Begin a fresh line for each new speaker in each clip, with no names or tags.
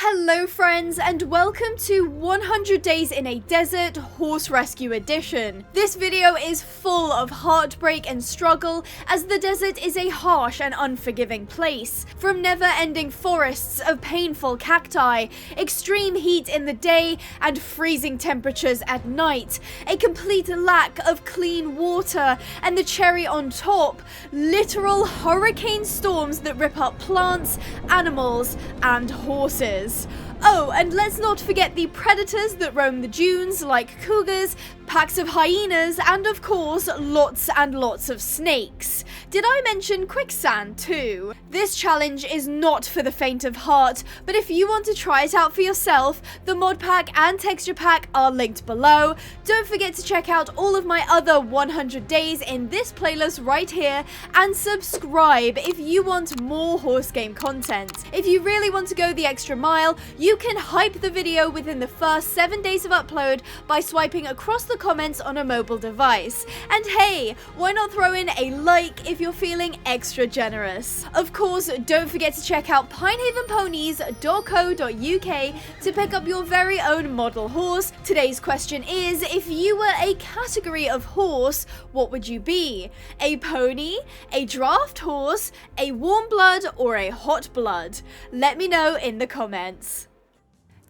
Hello friends, and welcome to 100 Days in a Desert Horse Rescue Edition. This video is full of heartbreak and struggle, as the desert is a harsh and unforgiving place. From never-ending forests of painful cacti, extreme heat in the day, and freezing temperatures at night, a complete lack of clean water, and the cherry on top, literal hurricane storms that rip up plants, animals, and horses. Oh, and let's not forget the predators that roam the dunes like cougars, packs of hyenas, and of course, lots and lots of snakes. Did I mention quicksand too? This challenge is not for the faint of heart, but if you want to try it out for yourself, the mod pack and texture pack are linked below. Don't forget to check out all of my other 100 days in this playlist right here, and subscribe if you want more horse game content. If you really want to go the extra mile, you can hype the video within the first 7 days of upload by swiping across the comments on a mobile device. And hey, why not throw in a like if you're feeling extra generous? Of course, don't forget to check out pinehavenponies.co.uk to pick up your very own model horse. Today's question is, if you were a category of horse, what would you be? A pony, a draft horse, a warm blood, or a hot blood? Let me know in the comments.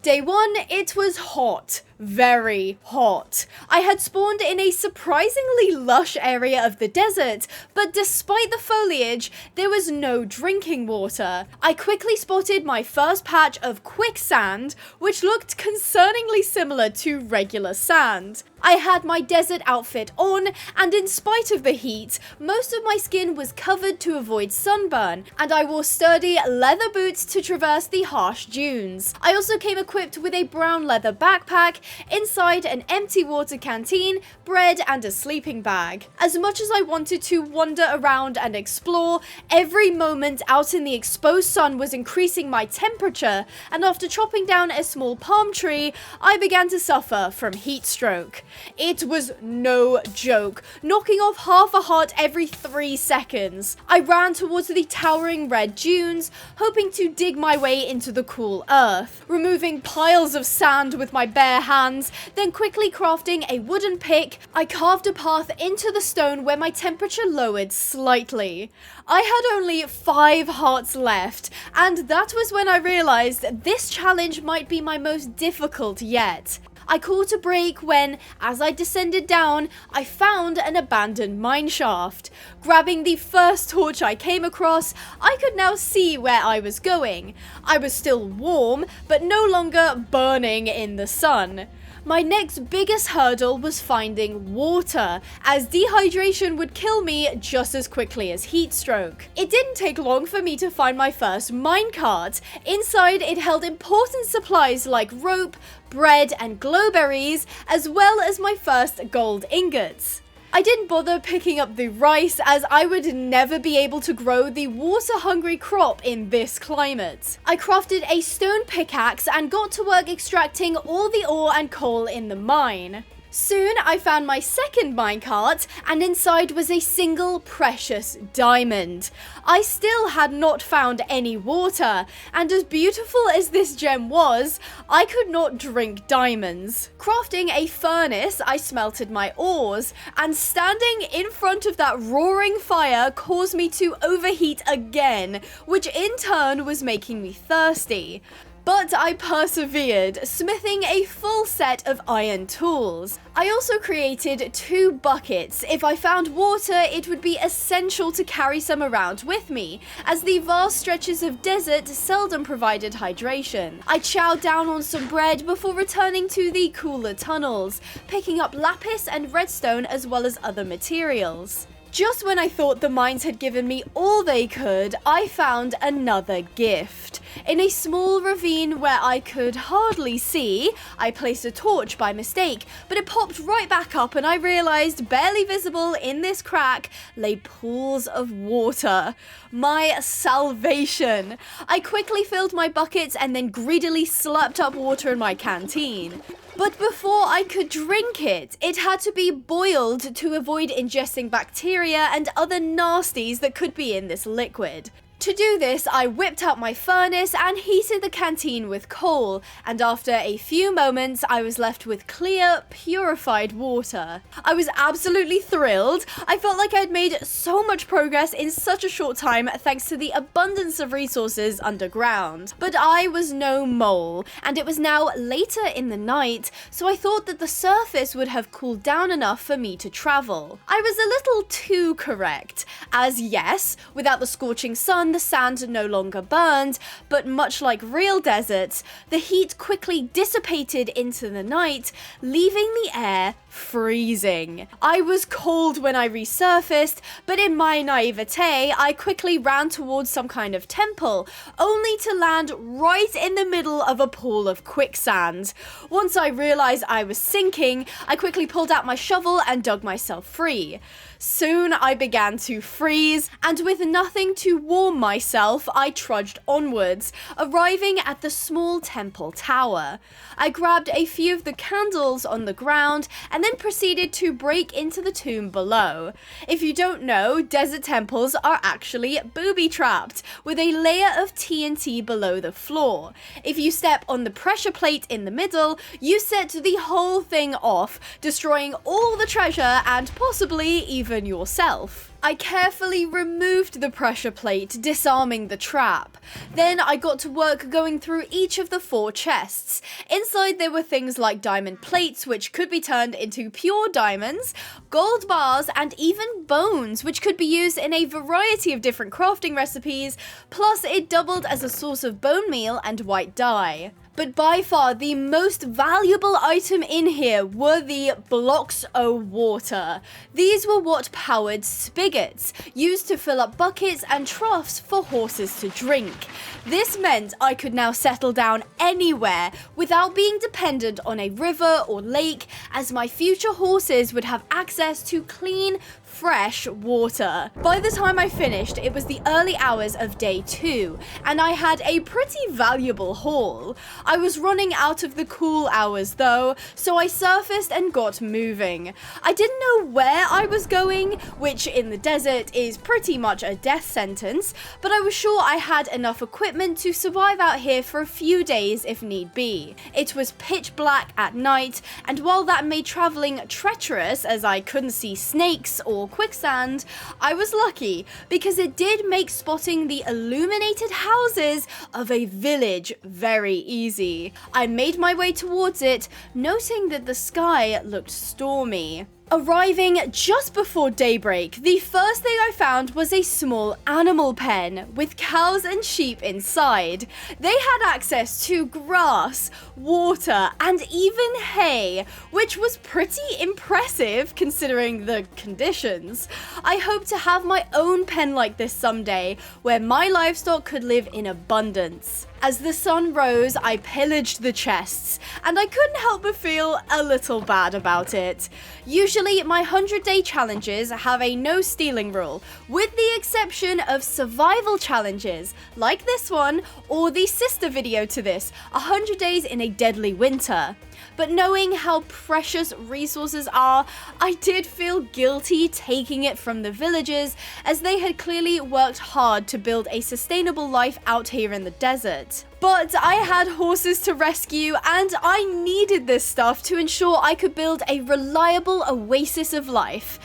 Day 1, it was hot. Very hot. I had spawned in a surprisingly lush area of the desert, but despite the foliage, there was no drinking water. I quickly spotted my first patch of quicksand, which looked concerningly similar to regular sand. I had my desert outfit on, and in spite of the heat, most of my skin was covered to avoid sunburn, and I wore sturdy leather boots to traverse the harsh dunes. I also came equipped with a brown leather backpack, inside an empty water canteen, bread, and a sleeping bag. As much as I wanted to wander around and explore, every moment out in the exposed sun was increasing my temperature, and after chopping down a small palm tree, I began to suffer from heat stroke. It was no joke, knocking off half a heart every 3 seconds. I ran towards the towering red dunes, hoping to dig my way into the cool earth, removing piles of sand with my bare hands, then quickly crafting a wooden pick. I carved a path into the stone where my temperature lowered slightly. I had only 5 hearts left, and that was when I realized this challenge might be my most difficult yet. I caught a break when, as I descended down, I found an abandoned mineshaft. Grabbing the first torch I came across, I could now see where I was going. I was still warm, but no longer burning in the sun. My next biggest hurdle was finding water, as dehydration would kill me just as quickly as heat stroke. It didn't take long for me to find my first minecart. Inside, it held important supplies like rope, bread, and glowberries, as well as my first gold ingots. I didn't bother picking up the rice, as I would never be able to grow the water-hungry crop in this climate. I crafted a stone pickaxe and got to work extracting all the ore and coal in the mine. Soon I found my second minecart, and inside was a single precious diamond. I still had not found any water, and as beautiful as this gem was, I could not drink diamonds. Crafting a furnace, I smelted my ores, and standing in front of that roaring fire caused me to overheat again, which in turn was making me thirsty. But I persevered, smithing a full set of iron tools. I also created 2 buckets. If I found water, it would be essential to carry some around with me, as the vast stretches of desert seldom provided hydration. I chowed down on some bread before returning to the cooler tunnels, picking up lapis and redstone as well as other materials. Just when I thought the mines had given me all they could, I found another gift. In a small ravine where I could hardly see, I placed a torch by mistake, but it popped right back up and I realized barely visible in this crack lay pools of water. My salvation! I quickly filled my buckets and then greedily slurped up water in my canteen. But before I could drink it, it had to be boiled to avoid ingesting bacteria and other nasties that could be in this liquid. To do this, I whipped out my furnace and heated the canteen with coal, and after a few moments, I was left with clear, purified water. I was absolutely thrilled. I felt like I'd made so much progress in such a short time thanks to the abundance of resources underground. But I was no mole, and it was now later in the night, so I thought that the surface would have cooled down enough for me to travel. I was a little too correct, as yes, without the scorching sun, the sand no longer burned, but much like real deserts, the heat quickly dissipated into the night, leaving the air freezing. I was cold when I resurfaced, but in my naivete, I quickly ran towards some kind of temple, only to land right in the middle of a pool of quicksand. Once I realized I was sinking, I quickly pulled out my shovel and dug myself free. Soon I began to freeze, and with nothing to warm myself, I trudged onwards, arriving at the small temple tower. I grabbed a few of the candles on the ground and then proceeded to break into the tomb below. If you don't know, desert temples are actually booby-trapped, with a layer of TNT below the floor. If you step on the pressure plate in the middle, you set the whole thing off, destroying all the treasure and possibly even yourself. I carefully removed the pressure plate, disarming the trap. Then I got to work going through each of the 4 chests. Inside there were things like diamond plates, which could be turned into pure diamonds, gold bars, and even bones, which could be used in a variety of different crafting recipes, plus it doubled as a source of bone meal and white dye. But by far the most valuable item in here were the blocks of water. These were what powered spigots, used to fill up buckets and troughs for horses to drink. This meant I could now settle down anywhere without being dependent on a river or lake, as my future horses would have access to clean, fresh water. By the time I finished, it was the early hours of day 2, and I had a pretty valuable haul. I was running out of the cool hours though, so I surfaced and got moving. I didn't know where I was going, which in the desert is pretty much a death sentence, but I was sure I had enough equipment to survive out here for a few days if need be. It was pitch black at night, and while that made traveling treacherous as I couldn't see snakes or quicksand, I was lucky because it did make spotting the illuminated houses of a village very easy. I made my way towards it, noting that the sky looked stormy. Arriving just before daybreak, the first thing I found was a small animal pen with cows and sheep inside. They had access to grass, water, and even hay, which was pretty impressive considering the conditions. I hope to have my own pen like this someday, where my livestock could live in abundance. As the sun rose, I pillaged the chests, and I couldn't help but feel a little bad about it. Usually, my 100-day challenges have a no stealing rule, with the exception of survival challenges, like this one, or the sister video to this, 100 days in a deadly winter. But knowing how precious resources are, I did feel guilty taking it from the villagers, as they had clearly worked hard to build a sustainable life out here in the desert. But I had horses to rescue, and I needed this stuff to ensure I could build a reliable oasis of life.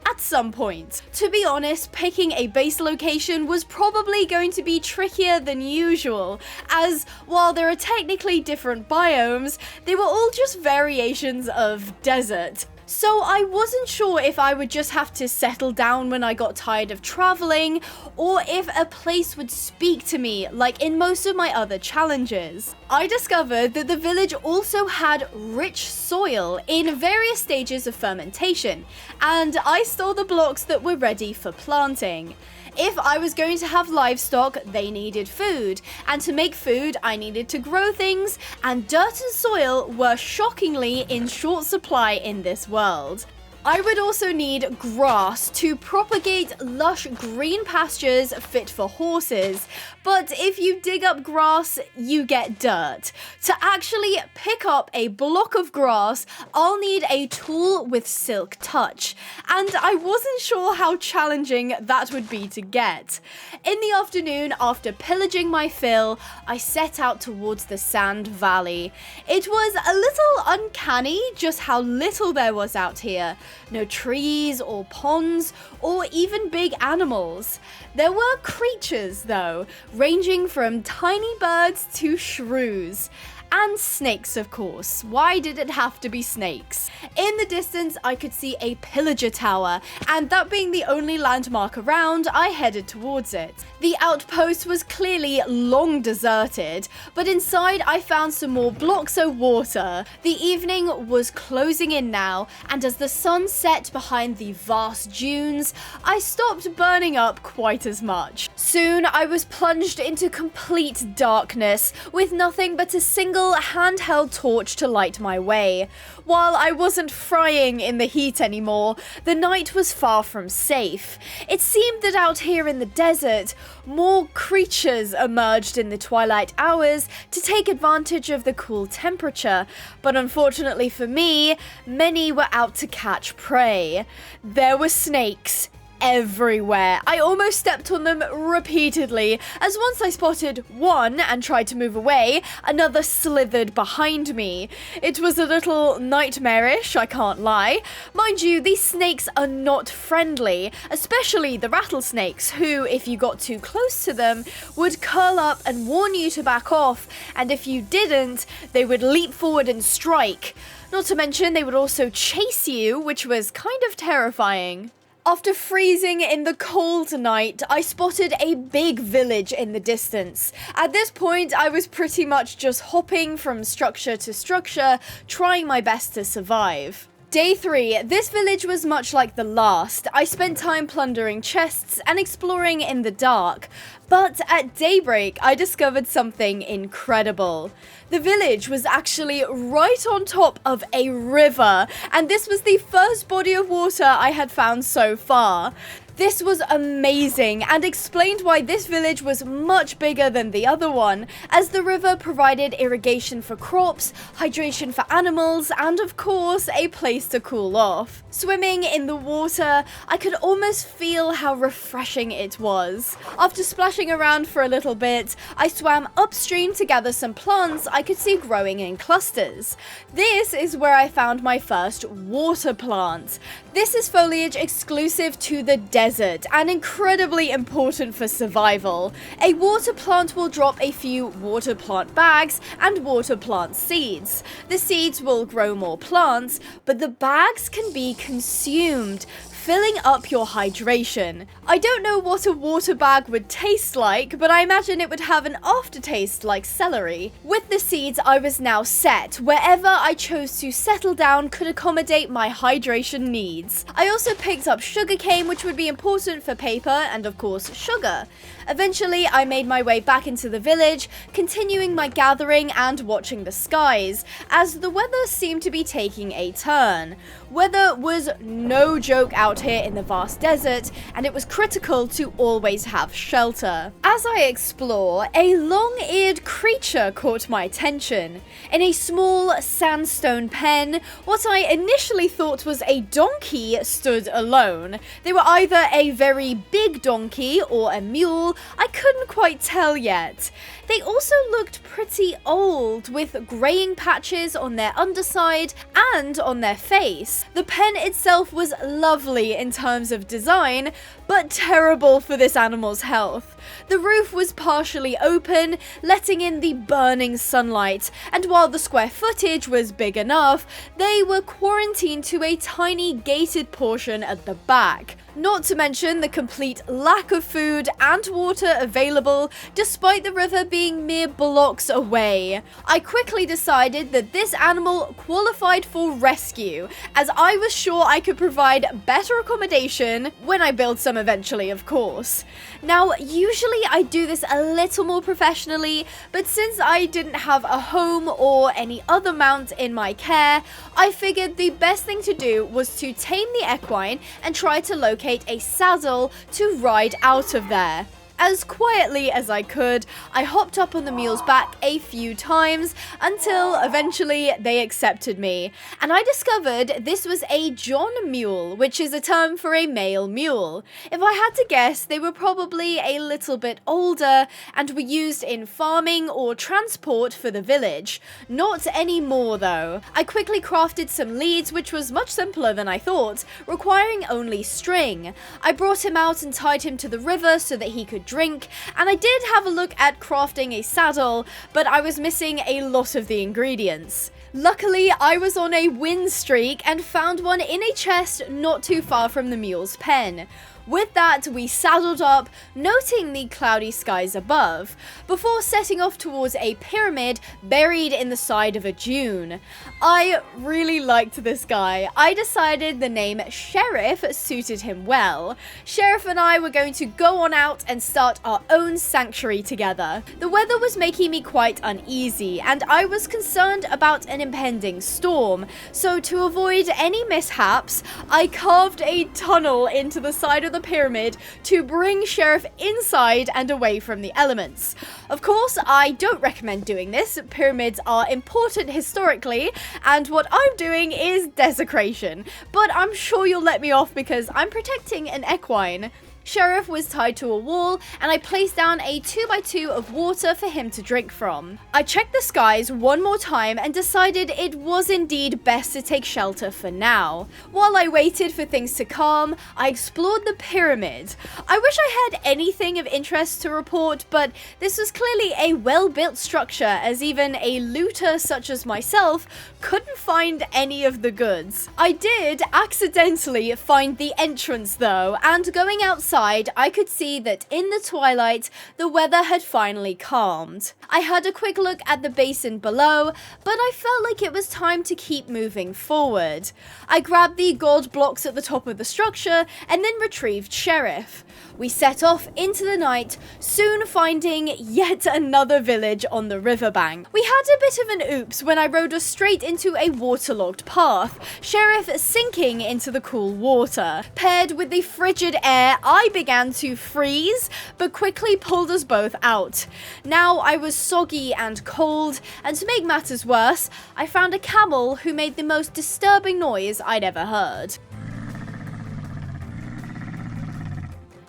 At some point. To be honest, picking a base location was probably going to be trickier than usual, as while there are technically different biomes, they were all just variations of desert. So I wasn't sure if I would just have to settle down when I got tired of traveling, or if a place would speak to me like in most of my other challenges. I discovered that the village also had rich soil in various stages of fermentation, and I stole the blocks that were ready for planting. If I was going to have livestock, they needed food, and to make food, I needed to grow things, and dirt and soil were shockingly in short supply in this world. I would also need grass to propagate lush green pastures fit for horses. But if you dig up grass, you get dirt. To actually pick up a block of grass, I'll need a tool with silk touch. And I wasn't sure how challenging that would be to get. In the afternoon, after pillaging my fill, I set out towards the sand valley. It was a little uncanny just how little there was out here. No trees or ponds or even big animals. There were creatures though, ranging from tiny birds to shrews. And snakes, of course. Why did it have to be snakes? In the distance, I could see a pillager tower, and that being the only landmark around, I headed towards it. The outpost was clearly long deserted, but inside I found some more blocks of water. The evening was closing in now, and as the sun set behind the vast dunes, I stopped burning up quite as much. Soon, I was plunged into complete darkness, with nothing but a single handheld torch to light my way. While I wasn't frying in the heat anymore, the night was far from safe. It seemed that out here in the desert, more creatures emerged in the twilight hours to take advantage of the cool temperature, but unfortunately for me, many were out to catch prey. There were snakes everywhere. I almost stepped on them repeatedly, as once I spotted one and tried to move away, another slithered behind me. It was a little nightmarish, I can't lie. Mind you, these snakes are not friendly, especially the rattlesnakes, who, if you got too close to them, would curl up and warn you to back off, and if you didn't, they would leap forward and strike. Not to mention, they would also chase you, which was kind of terrifying. After freezing in the cold night, I spotted a big village in the distance. At this point, I was pretty much just hopping from structure to structure, trying my best to survive. Day 3. This village was much like the last. I spent time plundering chests and exploring in the dark. But at daybreak, I discovered something incredible. The village was actually right on top of a river, and this was the first body of water I had found so far. This was amazing and explained why this village was much bigger than the other one, as the river provided irrigation for crops, hydration for animals, and of course, a place to cool off. Swimming in the water, I could almost feel how refreshing it was. After splashing around for a little bit, I swam upstream to gather some plants I could see growing in clusters. This is where I found my first water plant. This is foliage exclusive to the desert and incredibly important for survival. A water plant will drop a few water plant bags and water plant seeds. The seeds will grow more plants, but the bags can be consumed, filling up your hydration. I don't know what a water bag would taste like, but I imagine it would have an aftertaste like celery. With the seeds, I was now set. Wherever I chose to settle down could accommodate my hydration needs. I also picked up sugarcane, which would be important for paper and of course sugar. Eventually, I made my way back into the village, continuing my gathering and watching the skies, as the weather seemed to be taking a turn. Weather was no joke out here in the vast desert, and it was critical to always have shelter. As I explore, a long-eared creature caught my attention. In a small sandstone pen, what I initially thought was a donkey stood alone. They were either a very big donkey or a mule. I couldn't quite tell yet. They also looked pretty old, with greying patches on their underside and on their face. The pen itself was lovely in terms of design, but terrible for this animal's health. The roof was partially open, letting in the burning sunlight, and while the square footage was big enough, they were quarantined to a tiny gated portion at the back. not to mention the complete lack of food and water available despite the river being mere blocks away. I quickly decided that this animal qualified for rescue, as I was sure I could provide better accommodation when I build some eventually, of course. Now, usually I do this a little more professionally, but since I didn't have a home or any other mount in my care, I figured the best thing to do was to tame the equine and try to locate a saddle to ride out of there. As quietly as I could, I hopped up on the mule's back a few times until eventually they accepted me, and I discovered this was a John mule, which is a term for a male mule. If I had to guess, they were probably a little bit older and were used in farming or transport for the village. Not anymore though. I quickly crafted some leads, which was much simpler than I thought, requiring only string. I brought him out and tied him to the river so that he could drink, and I did have a look at crafting a saddle, but I was missing a lot of the ingredients. Luckily, I was on a win streak and found one in a chest not too far from the mule's pen. With that, we saddled up, noting the cloudy skies above, before setting off towards a pyramid buried in the side of a dune. I really liked this guy. I decided the name Sheriff suited him well. Sheriff and I were going to go on out and start our own sanctuary together. The weather was making me quite uneasy, and I was concerned about an impending storm, so to avoid any mishaps, I carved a tunnel into the side of the pyramid to bring Sheriff inside and away from the elements. Of course, I don't recommend doing this. Pyramids are important historically, and what I'm doing is desecration. But I'm sure you'll let me off because I'm protecting an equine. Sheriff was tied to a wall, and I placed down a 2x2 of water for him to drink from. I checked the skies one more time and decided it was indeed best to take shelter for now. While I waited for things to calm, I explored the pyramid. I wish I had anything of interest to report, but this was clearly a well-built structure, as even a looter such as myself couldn't find any of the goods. I did accidentally find the entrance though, and going outside, I could see that in the twilight, the weather had finally calmed. I had a quick look at the basin below, but I felt like it was time to keep moving forward. I grabbed the gold blocks at the top of the structure and then retrieved Sheriff. We set off into the night, soon finding yet another village on the riverbank. We had a bit of an oops when I rode us straight into a waterlogged path, Sheriff sinking into the cool water. Paired with the frigid air, I began to freeze, but quickly pulled us both out. Now I was soggy and cold, and to make matters worse, I found a camel who made the most disturbing noise I'd ever heard.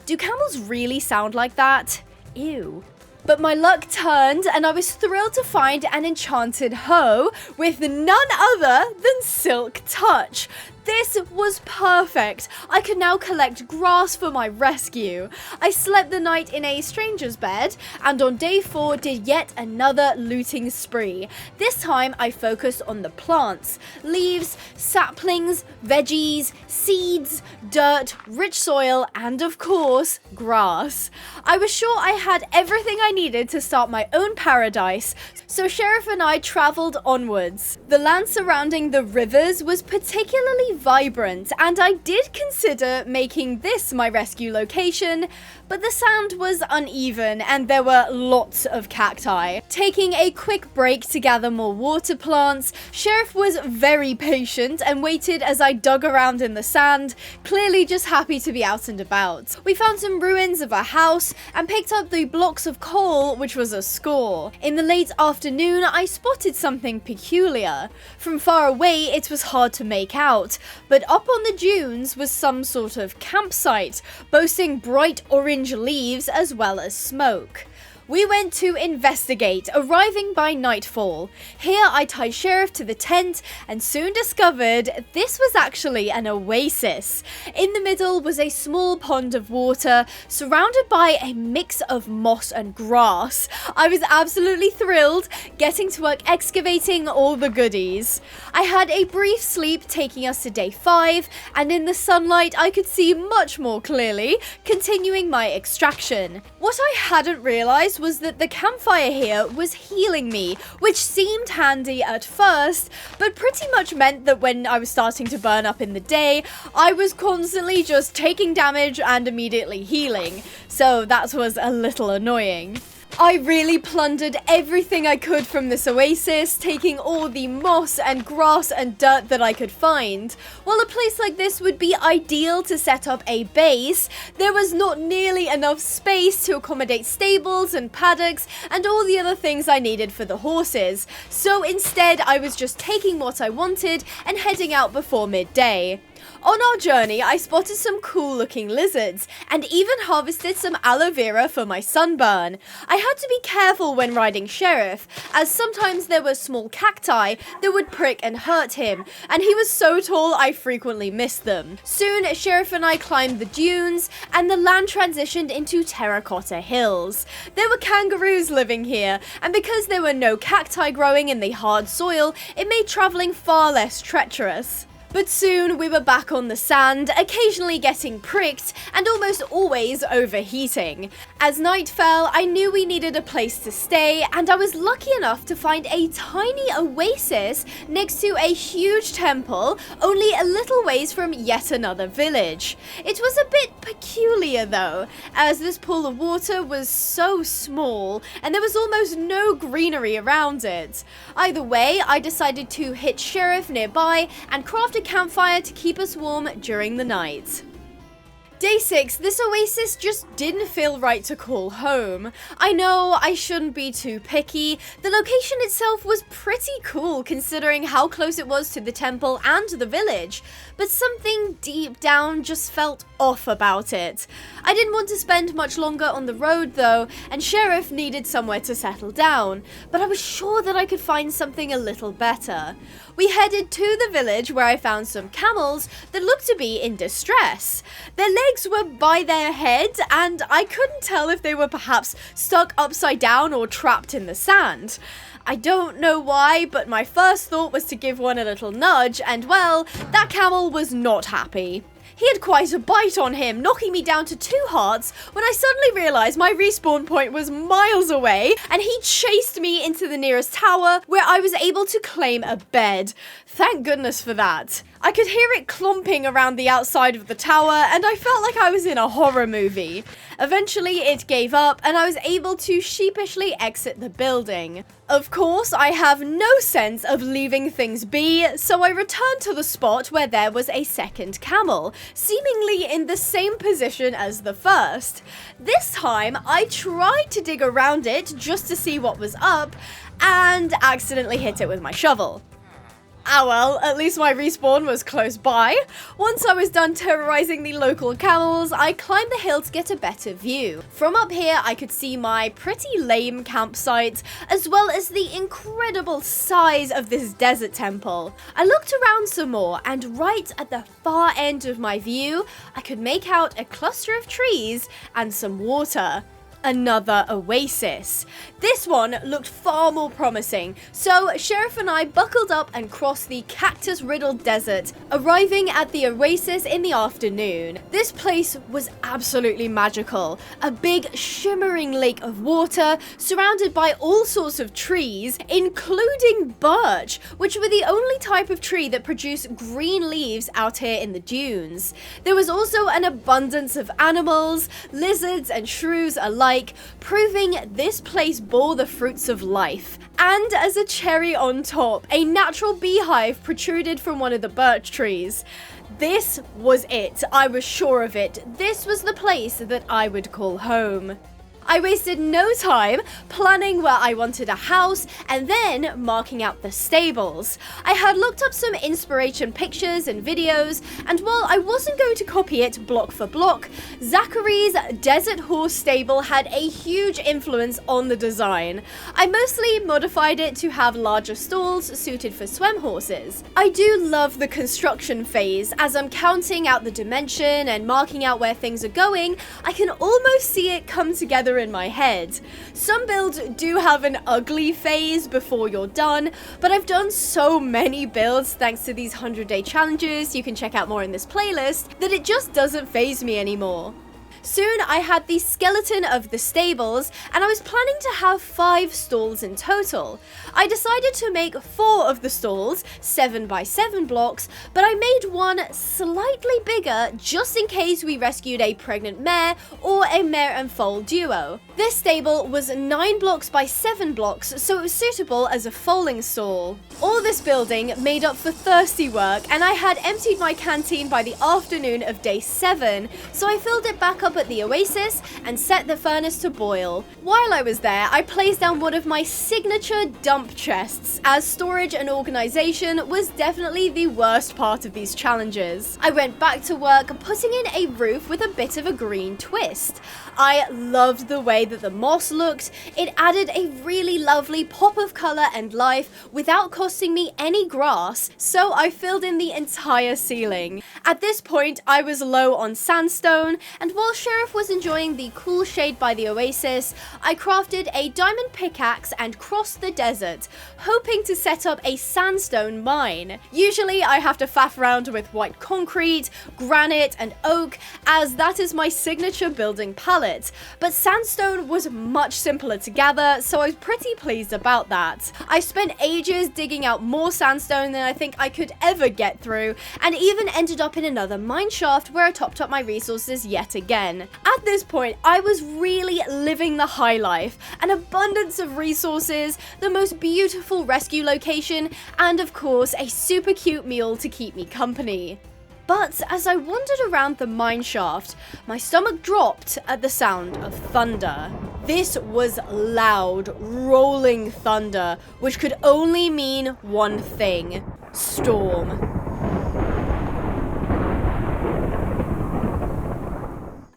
Do camels really sound like that? Ew. But my luck turned, and I was thrilled to find an enchanted hoe with none other than Silk Touch. This was perfect. I could now collect grass for my rescue. I slept the night in a stranger's bed, and on day 4 did yet another looting spree. This time I focused on the plants, leaves, saplings, veggies, seeds, dirt, rich soil, and of course, grass. I was sure I had everything I needed to start my own paradise, so Sheriff and I traveled onwards. The land surrounding the rivers was particularly vibrant, and I did consider making this my rescue location, but the sand was uneven and there were lots of cacti. Taking a quick break to gather more water plants, Sheriff was very patient and waited as I dug around in the sand, clearly just happy to be out and about. We found some ruins of a house and picked up the blocks of coal, which was a score. In the late afternoon, I spotted something peculiar. From far away, it was hard to make out, but up on the dunes was some sort of campsite, boasting bright orange leaves as well as smoke. We went to investigate, arriving by nightfall. Here I tied Sheriff to the tent and soon discovered this was actually an oasis. In the middle was a small pond of water surrounded by a mix of moss and grass. I was absolutely thrilled getting to work excavating all the goodies. I had a brief sleep taking us to day 5, and in the sunlight I could see much more clearly, continuing my extraction. What I hadn't realized was that the campfire here was healing me, which seemed handy at first, but pretty much meant that when I was starting to burn up in the day, I was constantly just taking damage and immediately healing, so that was a little annoying. I really plundered everything I could from this oasis, taking all the moss and grass and dirt that I could find. While a place like this would be ideal to set up a base, there was not nearly enough space to accommodate stables and paddocks and all the other things I needed for the horses, so instead I was just taking what I wanted and heading out before midday. On our journey, I spotted some cool looking lizards and even harvested some aloe vera for my sunburn. I had to be careful when riding Sheriff, as sometimes there were small cacti that would prick and hurt him, and he was so tall I frequently missed them. Soon, Sheriff and I climbed the dunes, and the land transitioned into terracotta hills. There were kangaroos living here, and because there were no cacti growing in the hard soil, it made travelling far less treacherous. But soon we were back on the sand, occasionally getting pricked and almost always overheating. As night fell, I knew we needed a place to stay, and I was lucky enough to find a tiny oasis next to a huge temple, only a little ways from yet another village. It was a bit peculiar though, as this pool of water was so small and there was almost no greenery around it. Either way, I decided to hit Sheriff nearby and craft a campfire to keep us warm during the night. Day 6, this oasis just didn't feel right to call home. I know I shouldn't be too picky. The location itself was pretty cool considering how close it was to the temple and the village, but something deep down just felt off about it. I didn't want to spend much longer on the road though, and Sheriff needed somewhere to settle down, but I was sure that I could find something a little better. We headed to the village where I found some camels that looked to be in distress. Their legs were by their head, and I couldn't tell if they were perhaps stuck upside down or trapped in the sand. I don't know why, but my first thought was to give one a little nudge, and well, that camel was not happy. He had quite a bite on him, knocking me down to 2 hearts when I suddenly realised my respawn point was miles away, and he chased me into the nearest tower where I was able to claim a bed. Thank goodness for that. I could hear it clomping around the outside of the tower, and I felt like I was in a horror movie. Eventually it gave up and I was able to sheepishly exit the building. Of course, I have no sense of leaving things be, so I returned to the spot where there was a second camel, seemingly in the same position as the first. This time, I tried to dig around it just to see what was up, and accidentally hit it with my shovel. Ah well, at least my respawn was close by. Once I was done terrorizing the local camels, I climbed the hill to get a better view. From up here, I could see my pretty lame campsite, as well as the incredible size of this desert temple. I looked around some more, and right at the far end of my view, I could make out a cluster of trees and some water. Another oasis. This one looked far more promising, so Sheriff and I buckled up and crossed the cactus-riddled desert, arriving at the oasis in the afternoon. This place was absolutely magical. A big shimmering lake of water surrounded by all sorts of trees, including birch, which were the only type of tree that produced green leaves out here in the dunes. There was also an abundance of animals, lizards and shrews alike, proving this place bore the fruits of life. And as a cherry on top, a natural beehive protruded from one of the birch trees. This was it. I was sure of it. This was the place that I would call home. I wasted no time planning where I wanted a house and then marking out the stables. I had looked up some inspiration pictures and videos, and while I wasn't going to copy it block for block, Zachary's desert horse stable had a huge influence on the design. I mostly modified it to have larger stalls suited for swem horses. I do love the construction phase. As I'm counting out the dimension and marking out where things are going, I can almost see it come together in my head. Some builds do have an ugly phase before you're done, but I've done so many builds thanks to these 100-day challenges, you can check out more in this playlist, that it just doesn't faze me anymore. Soon I had the skeleton of the stables, and I was planning to have 5 stalls in total. I decided to make 4 of the stalls, 7 by 7 blocks, but I made one slightly bigger just in case we rescued a pregnant mare or a mare and foal duo. This stable was 9 blocks by 7 blocks, so it was suitable as a foaling stall. All this building made up for thirsty work, and I had emptied my canteen by the afternoon of day 7, so I filled it back up at the oasis and set the furnace to boil. While I was there, I placed down one of my signature dump chests, as storage and organization was definitely the worst part of these challenges. I went back to work putting in a roof with a bit of a green twist. I loved the way that the moss looked. It added a really lovely pop of color and life without costing me any grass, so I filled in the entire ceiling. At this point, I was low on sandstone, and while Sheriff was enjoying the cool shade by the oasis, I crafted a diamond pickaxe and crossed the desert, hoping to set up a sandstone mine. Usually I have to faff around with white concrete, granite and oak, as that is my signature building palette, but sandstone was much simpler to gather, so I was pretty pleased about that. I spent ages digging out more sandstone than I think I could ever get through, and even ended up in another mine shaft where I topped up my resources yet again. At this point, I was really living the high life, an abundance of resources, the most beautiful rescue location, and of course a super cute mule to keep me company. But as I wandered around the mine shaft, my stomach dropped at the sound of thunder. This was loud, rolling thunder, which could only mean one thing: storm.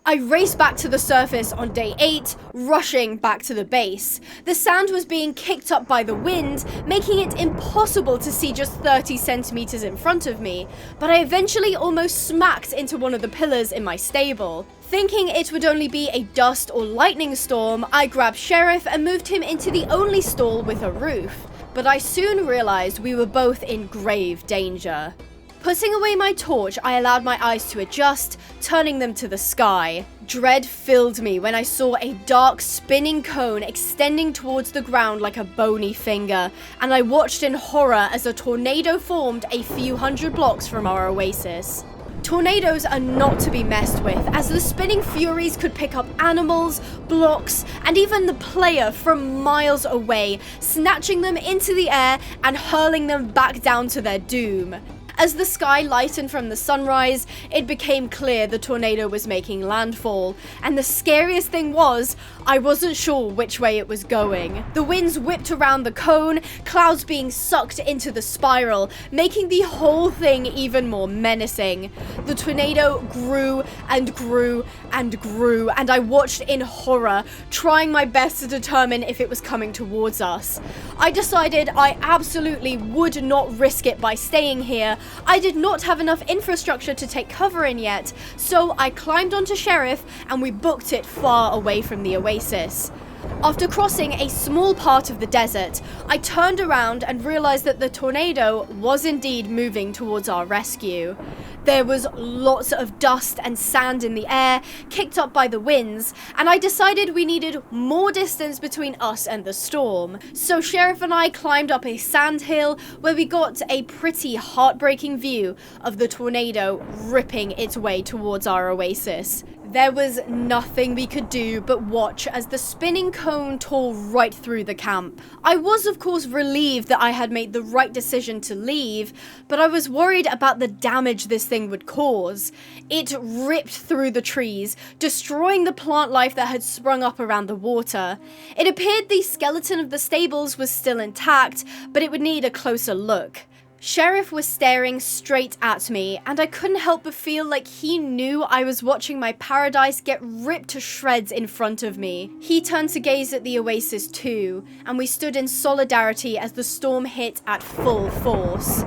I raced back to the surface on day 8, rushing back to the base. The sand was being kicked up by the wind, making it impossible to see just 30 centimeters in front of me, but I eventually almost smacked into one of the pillars in my stable. Thinking it would only be a dust or lightning storm, I grabbed Sheriff and moved him into the only stall with a roof. But I soon realized we were both in grave danger. Putting away my torch, I allowed my eyes to adjust, turning them to the sky. Dread filled me when I saw a dark, spinning cone extending towards the ground like a bony finger, and I watched in horror as a tornado formed a few hundred blocks from our oasis. Tornadoes are not to be messed with, as the spinning furies could pick up animals, blocks, and even the player from miles away, snatching them into the air and hurling them back down to their doom. As the sky lightened from the sunrise, it became clear the tornado was making landfall, and the scariest thing was, I wasn't sure which way it was going. The winds whipped around the cone, clouds being sucked into the spiral, making the whole thing even more menacing. The tornado grew and grew and grew, and I watched in horror, trying my best to determine if it was coming towards us. I decided I absolutely would not risk it by staying here. I did not have enough infrastructure to take cover in yet, so I climbed onto Sheriff and we booked it far away from the oasis. After crossing a small part of the desert, I turned around and realized that the tornado was indeed moving towards our rescue. There was lots of dust and sand in the air, kicked up by the winds, and I decided we needed more distance between us and the storm. So Sheriff and I climbed up a sand hill where we got a pretty heartbreaking view of the tornado ripping its way towards our oasis. There was nothing we could do but watch as the spinning cone tore right through the camp. I was of course relieved that I had made the right decision to leave, but I was worried about the damage this thing would cause. It ripped through the trees, destroying the plant life that had sprung up around the water. It appeared the skeleton of the stables was still intact, but it would need a closer look. Sheriff was staring straight at me, and I couldn't help but feel like he knew I was watching my paradise get ripped to shreds in front of me. He turned to gaze at the oasis too, and we stood in solidarity as the storm hit at full force.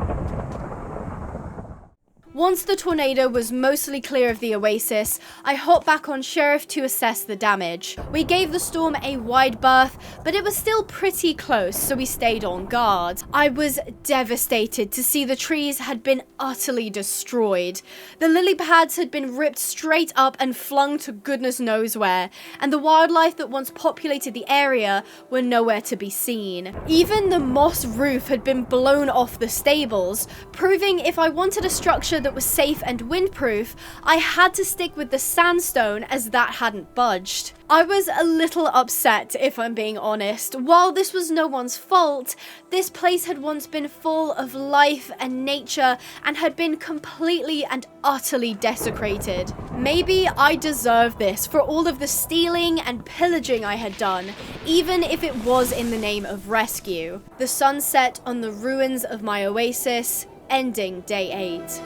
Once the tornado was mostly clear of the oasis, I hopped back on Sheriff to assess the damage. We gave the storm a wide berth, but it was still pretty close, so we stayed on guard. I was devastated to see the trees had been utterly destroyed. The lily pads had been ripped straight up and flung to goodness knows where, and the wildlife that once populated the area were nowhere to be seen. Even the moss roof had been blown off the stables, proving if I wanted a structure that was safe and windproof, I had to stick with the sandstone as that hadn't budged. I was a little upset, if I'm being honest. While this was no one's fault, this place had once been full of life and nature and had been completely and utterly desecrated. Maybe I deserve this for all of the stealing and pillaging I had done, even if it was in the name of rescue. The sun set on the ruins of my oasis, ending day 8.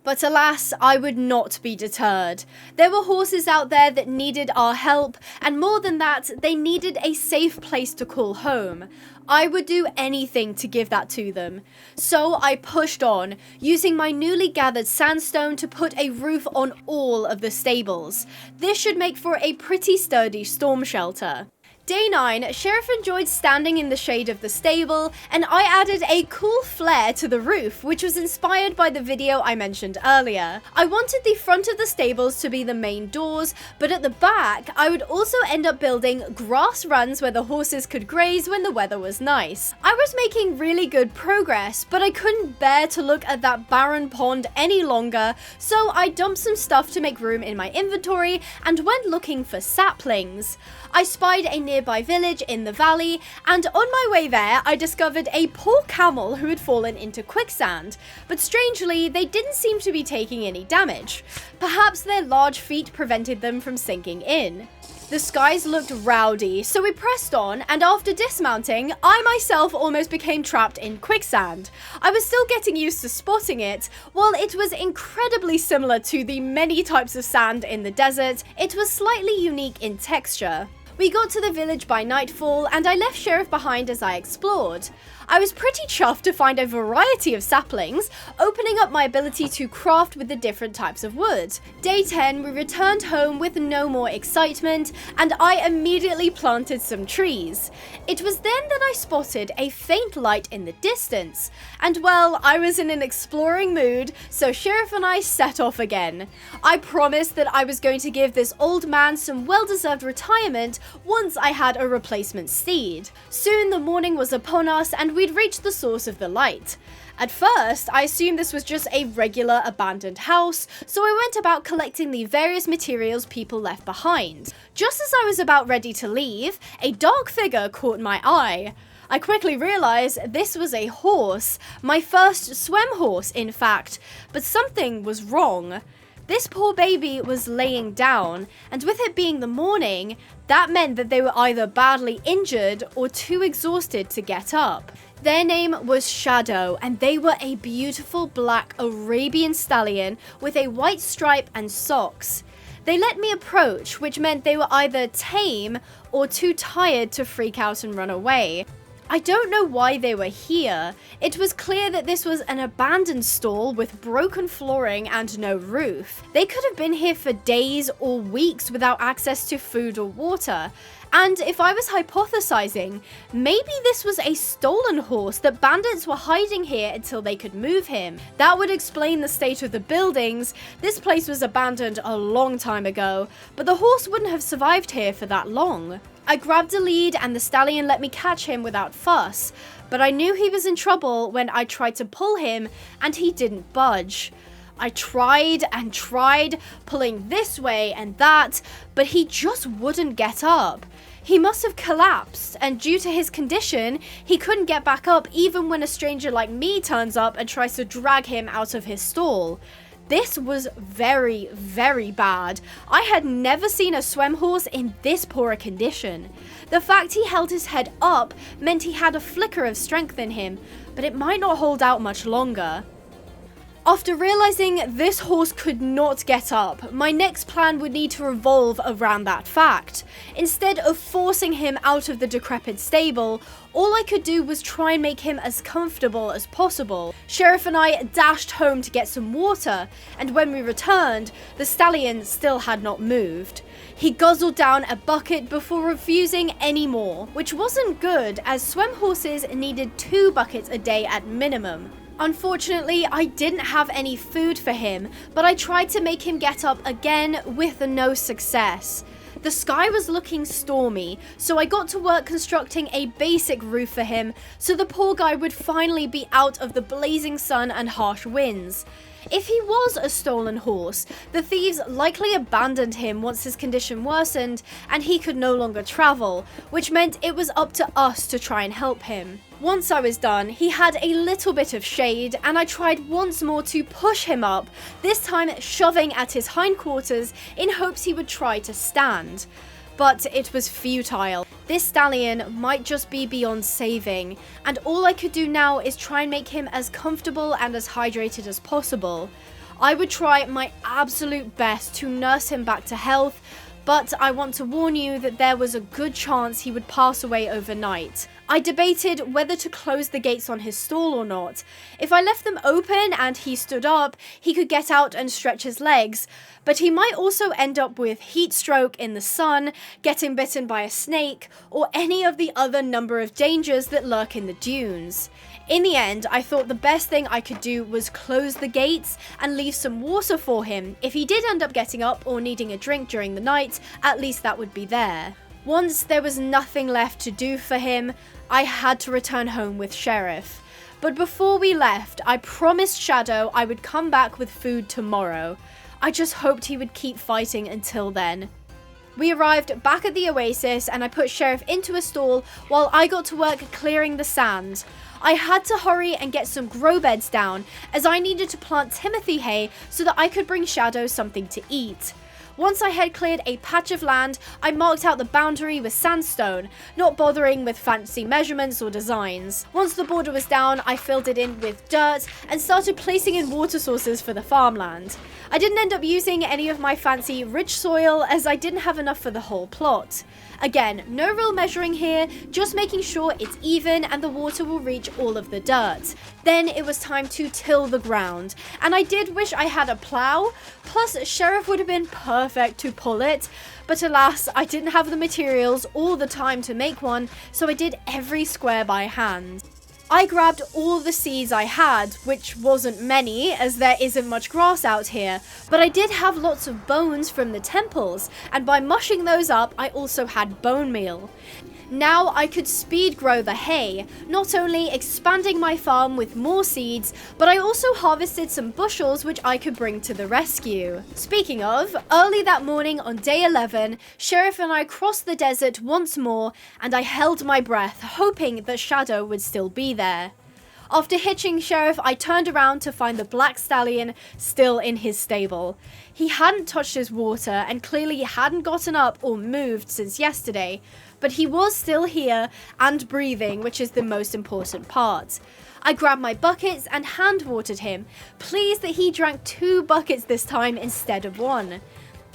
But alas, I would not be deterred. There were horses out there that needed our help, and more than that, they needed a safe place to call home. I would do anything to give that to them. So I pushed on, using my newly gathered sandstone to put a roof on all of the stables. This should make for a pretty sturdy storm shelter. Day 9, Sheriff enjoyed standing in the shade of the stable, and I added a cool flare to the roof, which was inspired by the video I mentioned earlier. I wanted the front of the stables to be the main doors, but at the back, I would also end up building grass runs where the horses could graze when the weather was nice. I was making really good progress, but I couldn't bear to look at that barren pond any longer, so I dumped some stuff to make room in my inventory and went looking for saplings. I spied a nearby village in the valley, and on my way there, I discovered a poor camel who had fallen into quicksand, but strangely, they didn't seem to be taking any damage. Perhaps their large feet prevented them from sinking in. The skies looked rowdy, so we pressed on, and after dismounting, I myself almost became trapped in quicksand. I was still getting used to spotting it. While it was incredibly similar to the many types of sand in the desert, it was slightly unique in texture. We got to the village by nightfall, and I left Sheriff behind as I explored. I was pretty chuffed to find a variety of saplings, opening up my ability to craft with the different types of wood. Day 10, we returned home with no more excitement, and I immediately planted some trees. It was then that I spotted a faint light in the distance, and well, I was in an exploring mood, so Sheriff and I set off again. I promised that I was going to give this old man some well-deserved retirement once I had a replacement steed. Soon the morning was upon us, and we'd reached the source of the light. At first, I assumed this was just a regular abandoned house, so I went about collecting the various materials people left behind. Just as I was about ready to leave, a dark figure caught my eye. I quickly realized this was a horse, my first swem horse in fact, but something was wrong. This poor baby was laying down, and with it being the morning, that meant that they were either badly injured or too exhausted to get up. Their name was Shadow, and they were a beautiful black Arabian Stallion with a white stripe and socks. They let me approach, which meant they were either tame or too tired to freak out and run away. I don't know why they were here. It was clear that this was an abandoned stall with broken flooring and no roof. They could have been here for days or weeks without access to food or water. And if I was hypothesizing, maybe this was a stolen horse that bandits were hiding here until they could move him. That would explain the state of the buildings. This place was abandoned a long time ago, but the horse wouldn't have survived here for that long. I grabbed a lead and the stallion let me catch him without fuss, but I knew he was in trouble when I tried to pull him and he didn't budge. I tried and tried, pulling this way and that, but he just wouldn't get up. He must have collapsed, and due to his condition, he couldn't get back up even when a stranger like me turns up and tries to drag him out of his stall. This was very, very bad. I had never seen a swem horse in this poor a condition. The fact he held his head up meant he had a flicker of strength in him, but it might not hold out much longer. After realizing this horse could not get up, my next plan would need to revolve around that fact. Instead of forcing him out of the decrepit stable, all I could do was try and make him as comfortable as possible. Sheriff and I dashed home to get some water, and when we returned, the stallion still had not moved. He guzzled down a bucket before refusing any more, which wasn't good as swem horses needed 2 buckets a day at minimum. Unfortunately, I didn't have any food for him, but I tried to make him get up again with no success. The sky was looking stormy, so I got to work constructing a basic roof for him so the poor guy would finally be out of the blazing sun and harsh winds. If he was a stolen horse, the thieves likely abandoned him once his condition worsened and he could no longer travel, which meant it was up to us to try and help him. Once I was done, he had a little bit of shade and I tried once more to push him up, this time shoving at his hindquarters in hopes he would try to stand. But it was futile. This stallion might just be beyond saving, and all I could do now is try and make him as comfortable and as hydrated as possible. I would try my absolute best to nurse him back to health, but I want to warn you that there was a good chance he would pass away overnight. I debated whether to close the gates on his stall or not. If I left them open and he stood up, he could get out and stretch his legs, but he might also end up with heat stroke in the sun, getting bitten by a snake, or any of the other number of dangers that lurk in the dunes. In the end, I thought the best thing I could do was close the gates and leave some water for him. If he did end up getting up or needing a drink during the night, at least that would be there. Once there was nothing left to do for him, I had to return home with Sheriff. But before we left, I promised Shadow I would come back with food tomorrow. I just hoped he would keep fighting until then. We arrived back at the oasis and I put Sheriff into a stall while I got to work clearing the sand. I had to hurry and get some grow beds down as I needed to plant Timothy hay so that I could bring Shadow something to eat. Once I had cleared a patch of land, I marked out the boundary with sandstone, not bothering with fancy measurements or designs. Once the border was down, I filled it in with dirt and started placing in water sources for the farmland. I didn't end up using any of my fancy rich soil as I didn't have enough for the whole plot. Again, no real measuring here, just making sure it's even and the water will reach all of the dirt. Then it was time to till the ground, and I did wish I had a plow, plus Sheriff would have been perfect to pull it, but alas, I didn't have the materials or the time to make one, so I did every square by hand. I grabbed all the seeds I had, which wasn't many as there isn't much grass out here, but I did have lots of bones from the temples, and by mushing those up I also had bone meal. Now I could speed grow the hay, not only expanding my farm with more seeds, but I also harvested some bushels which I could bring to the rescue. Speaking of, early that morning on day 11, Sheriff and I crossed the desert once more, and I held my breath, hoping that Shadow would still be there. After hitching Sheriff, I turned around to find the black stallion still in his stable. He hadn't touched his water and clearly hadn't gotten up or moved since yesterday, but he was still here and breathing, which is the most important part. I grabbed my buckets and hand watered him, pleased that he drank 2 buckets this time instead of 1.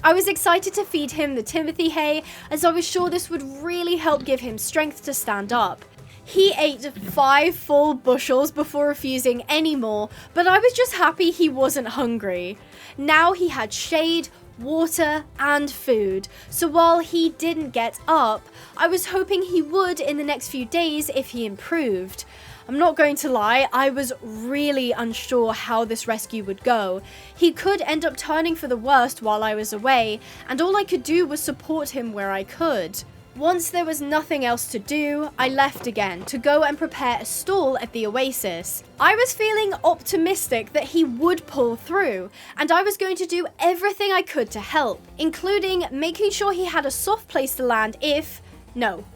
I was excited to feed him the Timothy hay as I was sure this would really help give him strength to stand up. He ate 5 full bushels before refusing any more, but I was just happy he wasn't hungry. Now he had shade, water, and food, so while he didn't get up, I was hoping he would in the next few days if he improved. I'm not going to lie, I was really unsure how this rescue would go. He could end up turning for the worst while I was away, and all I could do was support him where I could. Once there was nothing else to do, I left again to go and prepare a stall at the oasis. I was feeling optimistic that he would pull through, and I was going to do everything I could to help, including making sure he had a soft place to land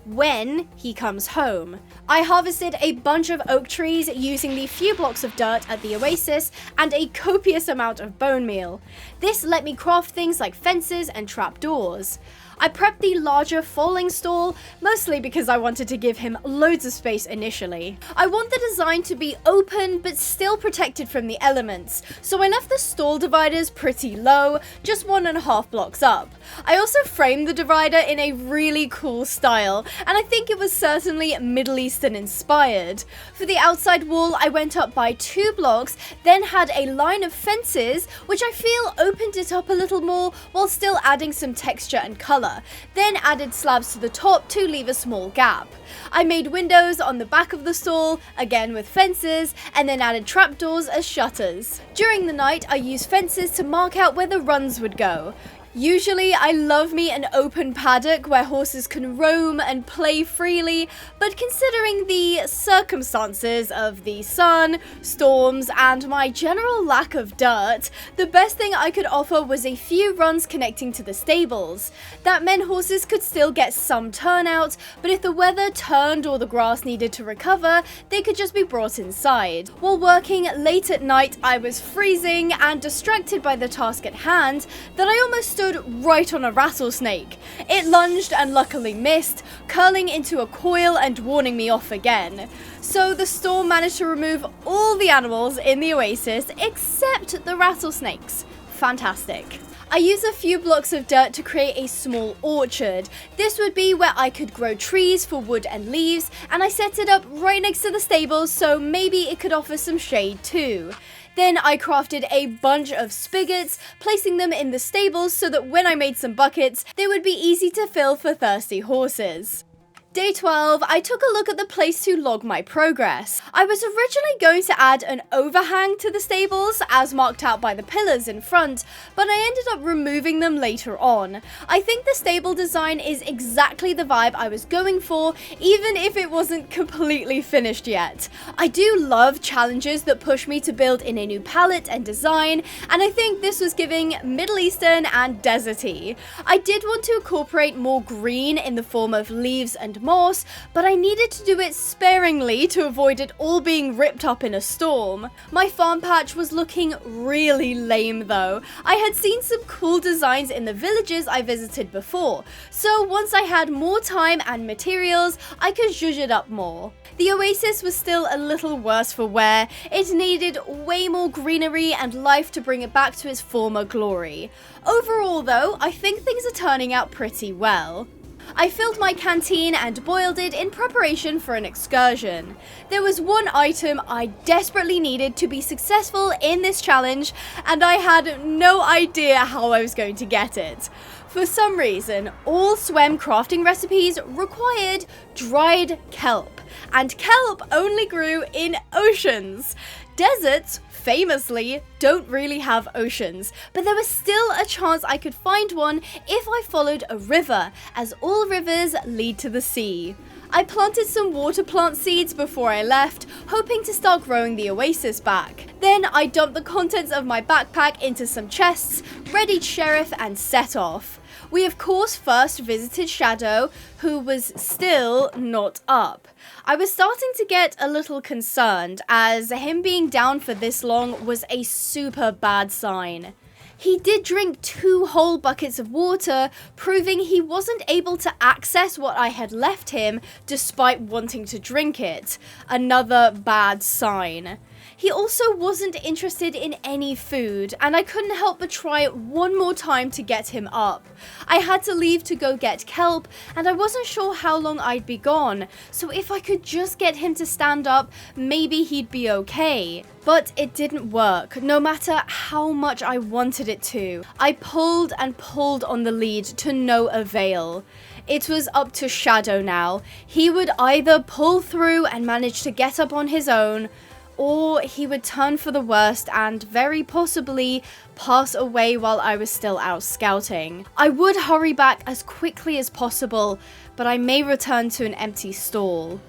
when he comes home. I harvested a bunch of oak trees using the few blocks of dirt at the oasis and a copious amount of bone meal. This let me craft things like fences and trapdoors. I prepped the larger falling stall, mostly because I wanted to give him loads of space initially. I want the design to be open but still protected from the elements, so I left the stall dividers pretty low, just 1.5 blocks up. I also framed the divider in a really cool style, and I think it was certainly Middle Eastern inspired. For the outside wall, I went up by 2 blocks, then had a line of fences, which I feel opened it up a little more while still adding some texture and color. Then added slabs to the top to leave a small gap. I made windows on the back of the stall, again with fences, and then added trapdoors as shutters. During the night, I used fences to mark out where the runs would go. Usually, I love me an open paddock where horses can roam and play freely, but considering the circumstances of the sun, storms, and my general lack of dirt, the best thing I could offer was a few runs connecting to the stables. That meant horses could still get some turnout, but if the weather turned or the grass needed to recover, they could just be brought inside. While working late at night, I was freezing and distracted by the task at hand that I almost stood right on a rattlesnake. It lunged and luckily missed, curling into a coil and warning me off again. So the storm managed to remove all the animals in the oasis except the rattlesnakes. Fantastic. I used a few blocks of dirt to create a small orchard. This would be where I could grow trees for wood and leaves, and I set it up right next to the stables so maybe it could offer some shade too. Then I crafted a bunch of spigots, placing them in the stables so that when I made some buckets, they would be easy to fill for thirsty horses. Day 12, I took a look at the place to log my progress. I was originally going to add an overhang to the stables, as marked out by the pillars in front, but I ended up removing them later on. I think the stable design is exactly the vibe I was going for, even if it wasn't completely finished yet. I do love challenges that push me to build in a new palette and design, and I think this was giving Middle Eastern and deserty. I did want to incorporate more green in the form of leaves and moss, but I needed to do it sparingly to avoid it all being ripped up in a storm. My farm patch was looking really lame though. I had seen some cool designs in the villages I visited before, so once I had more time and materials, I could zhuzh it up more. The oasis was still a little worse for wear. It needed way more greenery and life to bring it back to its former glory. Overall though, I think things are turning out pretty well. I filled my canteen and boiled it in preparation for an excursion. There was one item I desperately needed to be successful in this challenge, and I had no idea how I was going to get it. For some reason, all swem crafting recipes required dried kelp, and kelp only grew in oceans. Deserts, famously, don't really have oceans, but there was still a chance I could find one if I followed a river, as all rivers lead to the sea. I planted some water plant seeds before I left, hoping to start growing the oasis back. Then I dumped the contents of my backpack into some chests, readied Sheriff, and set off. We of course first visited Shadow, who was still not up. I was starting to get a little concerned, as him being down for this long was a super bad sign. He did drink 2 whole buckets of water, proving he wasn't able to access what I had left him despite wanting to drink it. Another bad sign. He also wasn't interested in any food, and I couldn't help but try it one more time to get him up. I had to leave to go get kelp, and I wasn't sure how long I'd be gone, so if I could just get him to stand up, maybe he'd be okay. But it didn't work, no matter how much I wanted it to. I pulled and pulled on the lead to no avail. It was up to Shadow now. He would either pull through and manage to get up on his own, or he would turn for the worst and very possibly pass away while I was still out scouting. I would hurry back as quickly as possible, but I may return to an empty stall.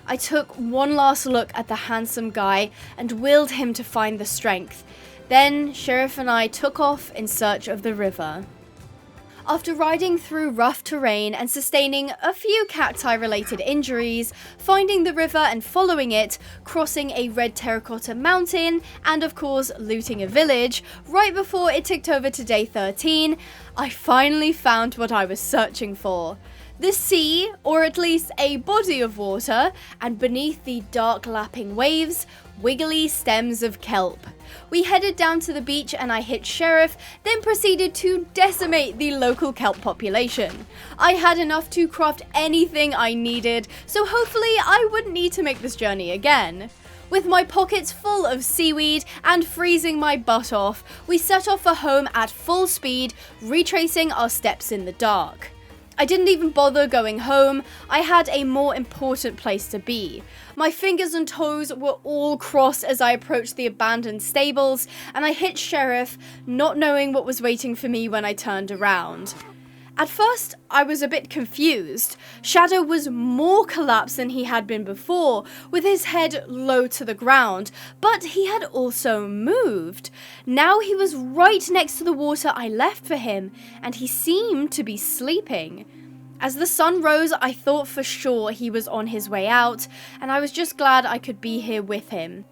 I took one last look at the handsome guy and willed him to find the strength. Then Sheriff and I took off in search of the river. After riding through rough terrain and sustaining a few cacti-related injuries, finding the river and following it, crossing a red terracotta mountain, and of course looting a village, right before it ticked over to day 13, I finally found what I was searching for. The sea, or at least a body of water, and beneath the dark lapping waves, wiggly stems of kelp. We headed down to the beach and I hit Sheriff, then proceeded to decimate the local kelp population. I had enough to craft anything I needed, so hopefully I wouldn't need to make this journey again. With my pockets full of seaweed and freezing my butt off, we set off for home at full speed, retracing our steps in the dark. I didn't even bother going home. I had a more important place to be. My fingers and toes were all crossed as I approached the abandoned stables, and I hit Sheriff, not knowing what was waiting for me when I turned around. At first, I was a bit confused. Shadow was more collapsed than he had been before, with his head low to the ground, but he had also moved. Now he was right next to the water I left for him, and he seemed to be sleeping. As the sun rose, I thought for sure he was on his way out, and I was just glad I could be here with him.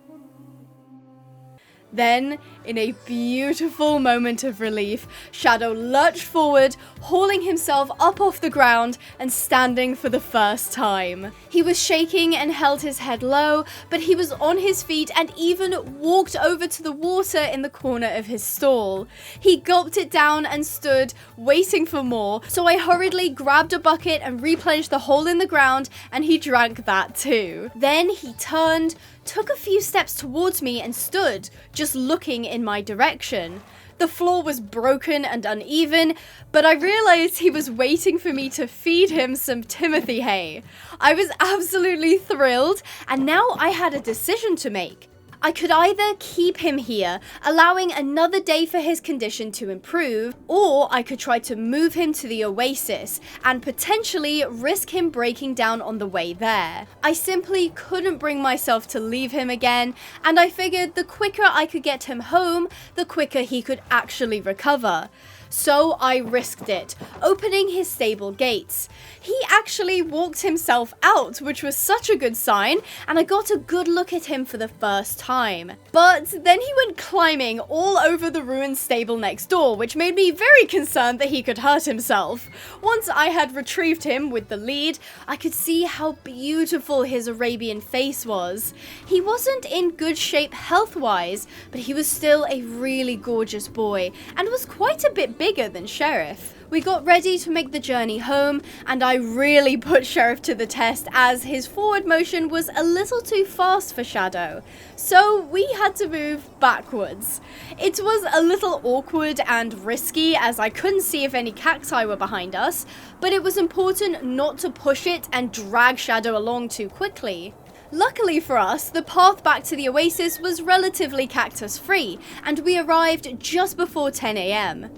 Then, in a beautiful moment of relief, Shadow lurched forward, hauling himself up off the ground and standing for the first time. He was shaking and held his head low, but he was on his feet and even walked over to the water in the corner of his stall. He gulped it down and stood, waiting for more, so I hurriedly grabbed a bucket and replenished the hole in the ground, and he drank that too. Then he turned, took a few steps towards me and stood, just looking in my direction. The floor was broken and uneven, but I realized he was waiting for me to feed him some Timothy hay. I was absolutely thrilled, and now I had a decision to make. I could either keep him here, allowing another day for his condition to improve, or I could try to move him to the oasis and potentially risk him breaking down on the way there. I simply couldn't bring myself to leave him again, and I figured the quicker I could get him home, the quicker he could actually recover. So I risked it, opening his stable gates. He actually walked himself out, which was such a good sign, and I got a good look at him for the first time. But then he went climbing all over the ruined stable next door, which made me very concerned that he could hurt himself. Once I had retrieved him with the lead, I could see how beautiful his Arabian face was. He wasn't in good shape health-wise, but he was still a really gorgeous boy, and was quite a bit bigger than Sheriff. We got ready to make the journey home, and I really put Sheriff to the test as his forward motion was a little too fast for Shadow, so we had to move backwards. It was a little awkward and risky as I couldn't see if any cacti were behind us, but it was important not to push it and drag Shadow along too quickly. Luckily for us, the path back to the oasis was relatively cactus-free, and we arrived just before 10 AM.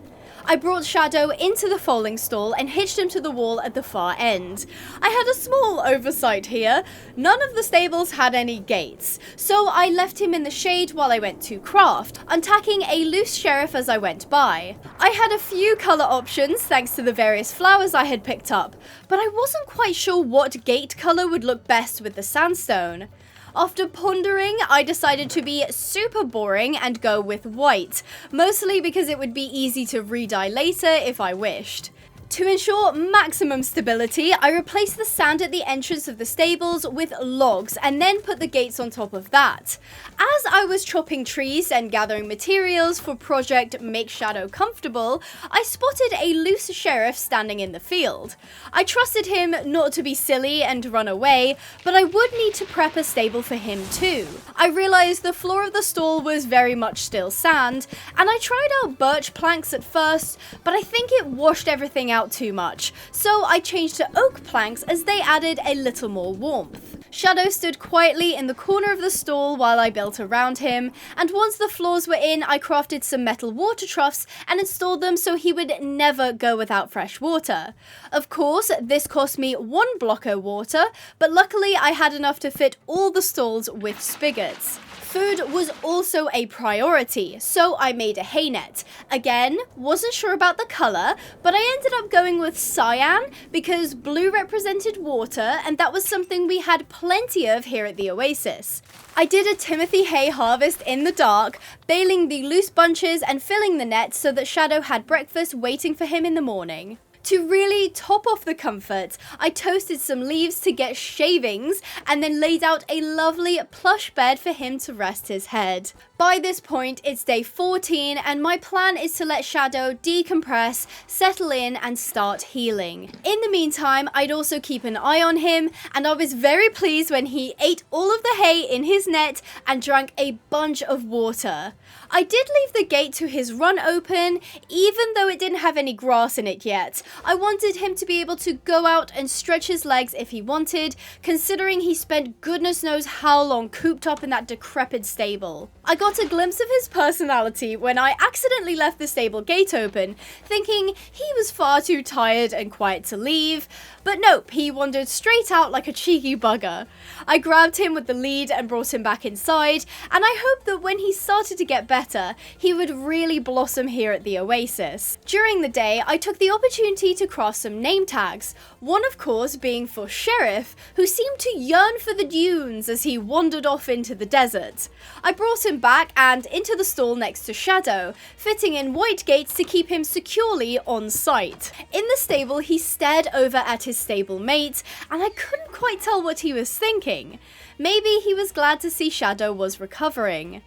I brought Shadow into the foaling stall and hitched him to the wall at the far end. I had a small oversight here. None of the stables had any gates, so I left him in the shade while I went to craft, untacking a loose Sheriff as I went by. I had a few colour options thanks to the various flowers I had picked up, but I wasn't quite sure what gate colour would look best with the sandstone. After pondering, I decided to be super boring and go with white, mostly because it would be easy to re-dye later if I wished. To ensure maximum stability, I replaced the sand at the entrance of the stables with logs and then put the gates on top of that. As I was chopping trees and gathering materials for Project Make Shadow Comfortable, I spotted a loose Sheriff standing in the field. I trusted him not to be silly and run away, but I would need to prep a stable for him too. I realized the floor of the stall was very much still sand, and I tried out birch planks at first, but I think it washed everything out too much, so I changed to oak planks as they added a little more warmth. Shadow stood quietly in the corner of the stall while I built around him, and once the floors were in, I crafted some metal water troughs and installed them so he would never go without fresh water. Of course, this cost me 1 block of water, but luckily I had enough to fit all the stalls with spigots. Food was also a priority, so I made a hay net. Again, wasn't sure about the colour, but I ended up going with cyan because blue represented water, and that was something we had plenty of here at the Oasis. I did a Timothy hay harvest in the dark, baling the loose bunches and filling the net so that Shadow had breakfast waiting for him in the morning. To really top off the comfort, I toasted some leaves to get shavings and then laid out a lovely plush bed for him to rest his head. By this point, it's day 14 and my plan is to let Shadow decompress, settle in and start healing. In the meantime, I'd also keep an eye on him, and I was very pleased when he ate all of the hay in his net and drank a bunch of water. I did leave the gate to his run open, even though it didn't have any grass in it yet. I wanted him to be able to go out and stretch his legs if he wanted, considering he spent goodness knows how long cooped up in that decrepit stable. I got a glimpse of his personality when I accidentally left the stable gate open, thinking he was far too tired and quiet to leave, but nope, he wandered straight out like a cheeky bugger. I grabbed him with the lead and brought him back inside, and I hoped that when he started to get better, he would really blossom here at the Oasis. During the day, I took the opportunity to craft some name tags, one of course being for Sheriff, who seemed to yearn for the dunes as he wandered off into the desert. I brought him back and into the stall next to Shadow, fitting in white gates to keep him securely on site. In the stable, he stared over at his stable mate, and I couldn't quite tell what he was thinking. Maybe he was glad to see Shadow was recovering.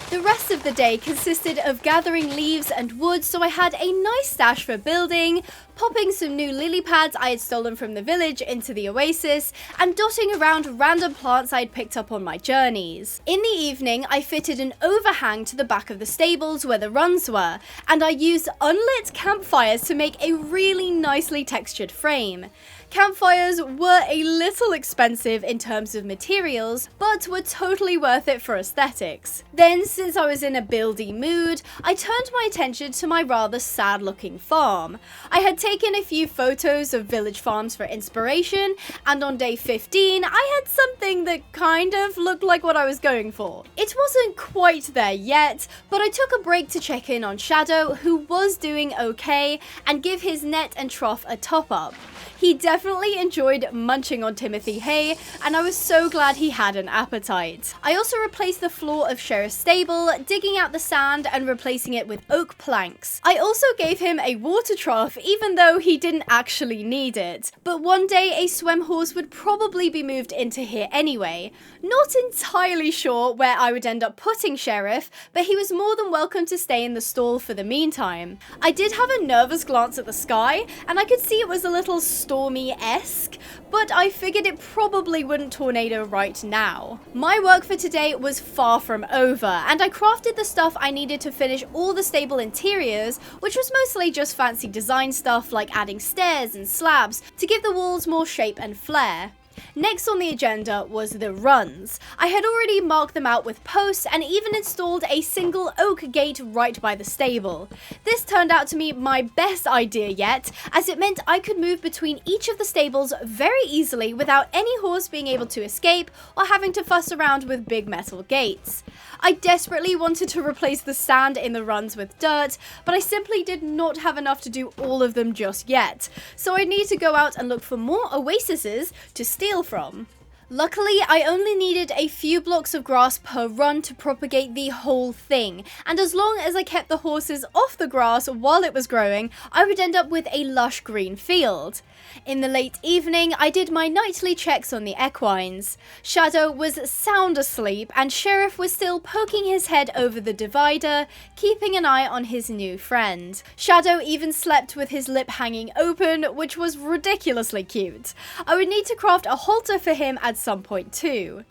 The rest of the day consisted of gathering leaves and wood, so I had a nice stash for building, popping some new lily pads I had stolen from the village into the Oasis, and dotting around random plants I had picked up on my journeys. In the evening, I fitted an overhang to the back of the stables where the runs were, and I used unlit campfires to make a really nicely textured frame. Campfires were a little expensive in terms of materials, but were totally worth it for aesthetics. Then, since I was in a buildy mood, I turned my attention to my rather sad looking farm. I had taken a few photos of village farms for inspiration, and on day 15, I had something that kind of looked like what I was going for. It wasn't quite there yet, but I took a break to check in on Shadow, who was doing okay, and give his net and trough a top up. He definitely enjoyed munching on Timothy hay, and I was so glad he had an appetite. I also replaced the floor of Sheriff's stable, digging out the sand and replacing it with oak planks. I also gave him a water trough, even though he didn't actually need it. But one day a swem horse would probably be moved into here anyway. Not entirely sure where I would end up putting Sheriff, but he was more than welcome to stay in the stall for the meantime. I did have a nervous glance at the sky, and I could see it was a little stormy-esque, but I figured it probably wouldn't tornado right now. My work for today was far from over, and I crafted the stuff I needed to finish all the stable interiors, which was mostly just fancy design stuff like adding stairs and slabs to give the walls more shape and flair. Next on the agenda was the runs. I had already marked them out with posts and even installed a single oak gate right by the stable. This turned out to be my best idea yet, as it meant I could move between each of the stables very easily without any horse being able to escape or having to fuss around with big metal gates. I desperately wanted to replace the sand in the runs with dirt, but I simply did not have enough to do all of them just yet, so I need to go out and look for more oases to steal from. Luckily, I only needed a few blocks of grass per run to propagate the whole thing, and as long as I kept the horses off the grass while it was growing, I would end up with a lush green field. In the late evening, I did my nightly checks on the equines. Shadow was sound asleep, and Sheriff was still poking his head over the divider, keeping an eye on his new friend. Shadow even slept with his lip hanging open, which was ridiculously cute. I would need to craft a halter for him at some point too.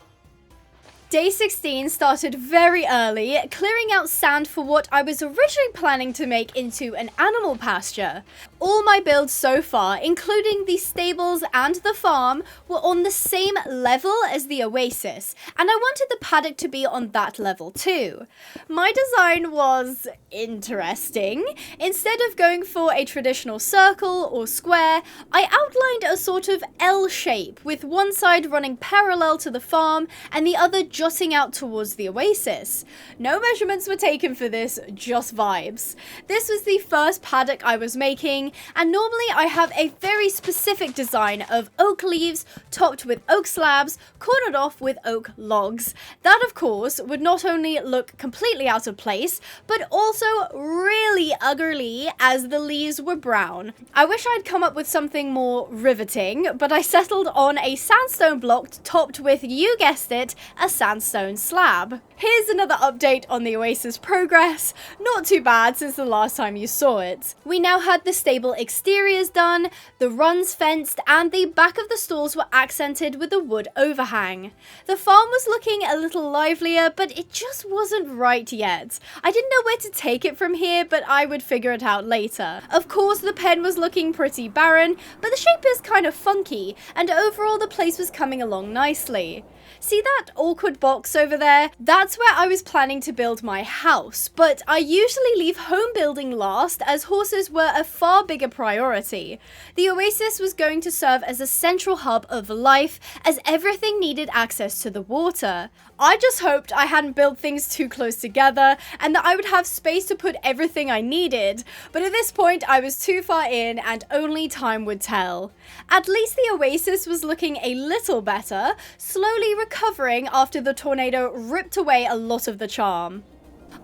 Day 16 started very early, clearing out sand for what I was originally planning to make into an animal pasture. All my builds so far, including the stables and the farm, were on the same level as the oasis, and I wanted the paddock to be on that level too. My design was interesting. Instead of going for a traditional circle or square, I outlined a sort of L shape, with one side running parallel to the farm and the other jutting out towards the oasis. No measurements were taken for this, just vibes. This was the first paddock I was making, and normally I have a very specific design of oak leaves topped with oak slabs, cornered off with oak logs. That, of course, would not only look completely out of place, but also really ugly as the leaves were brown. I wish I'd come up with something more riveting, but I settled on a sandstone block topped with, you guessed it, a sandstone slab. Here's another update on the oasis progress. Not too bad since the last time you saw it. We now had the stable exteriors done, the runs fenced, and the back of the stalls were accented with a wood overhang. The farm was looking a little livelier, but it just wasn't right yet. I didn't know where to take it from here, but I would figure it out later. Of course, the pen was looking pretty barren, but the shape is kind of funky, and overall the place was coming along nicely. See that awkward box over there? That's where I was planning to build my house, but I usually leave home building last as horses were a far bigger priority. The oasis was going to serve as a central hub of life as everything needed access to the water. I just hoped I hadn't built things too close together and that I would have space to put everything I needed, but at this point I was too far in and only time would tell. At least the oasis was looking a little better, slowly recovering after the tornado ripped away a lot of the charm.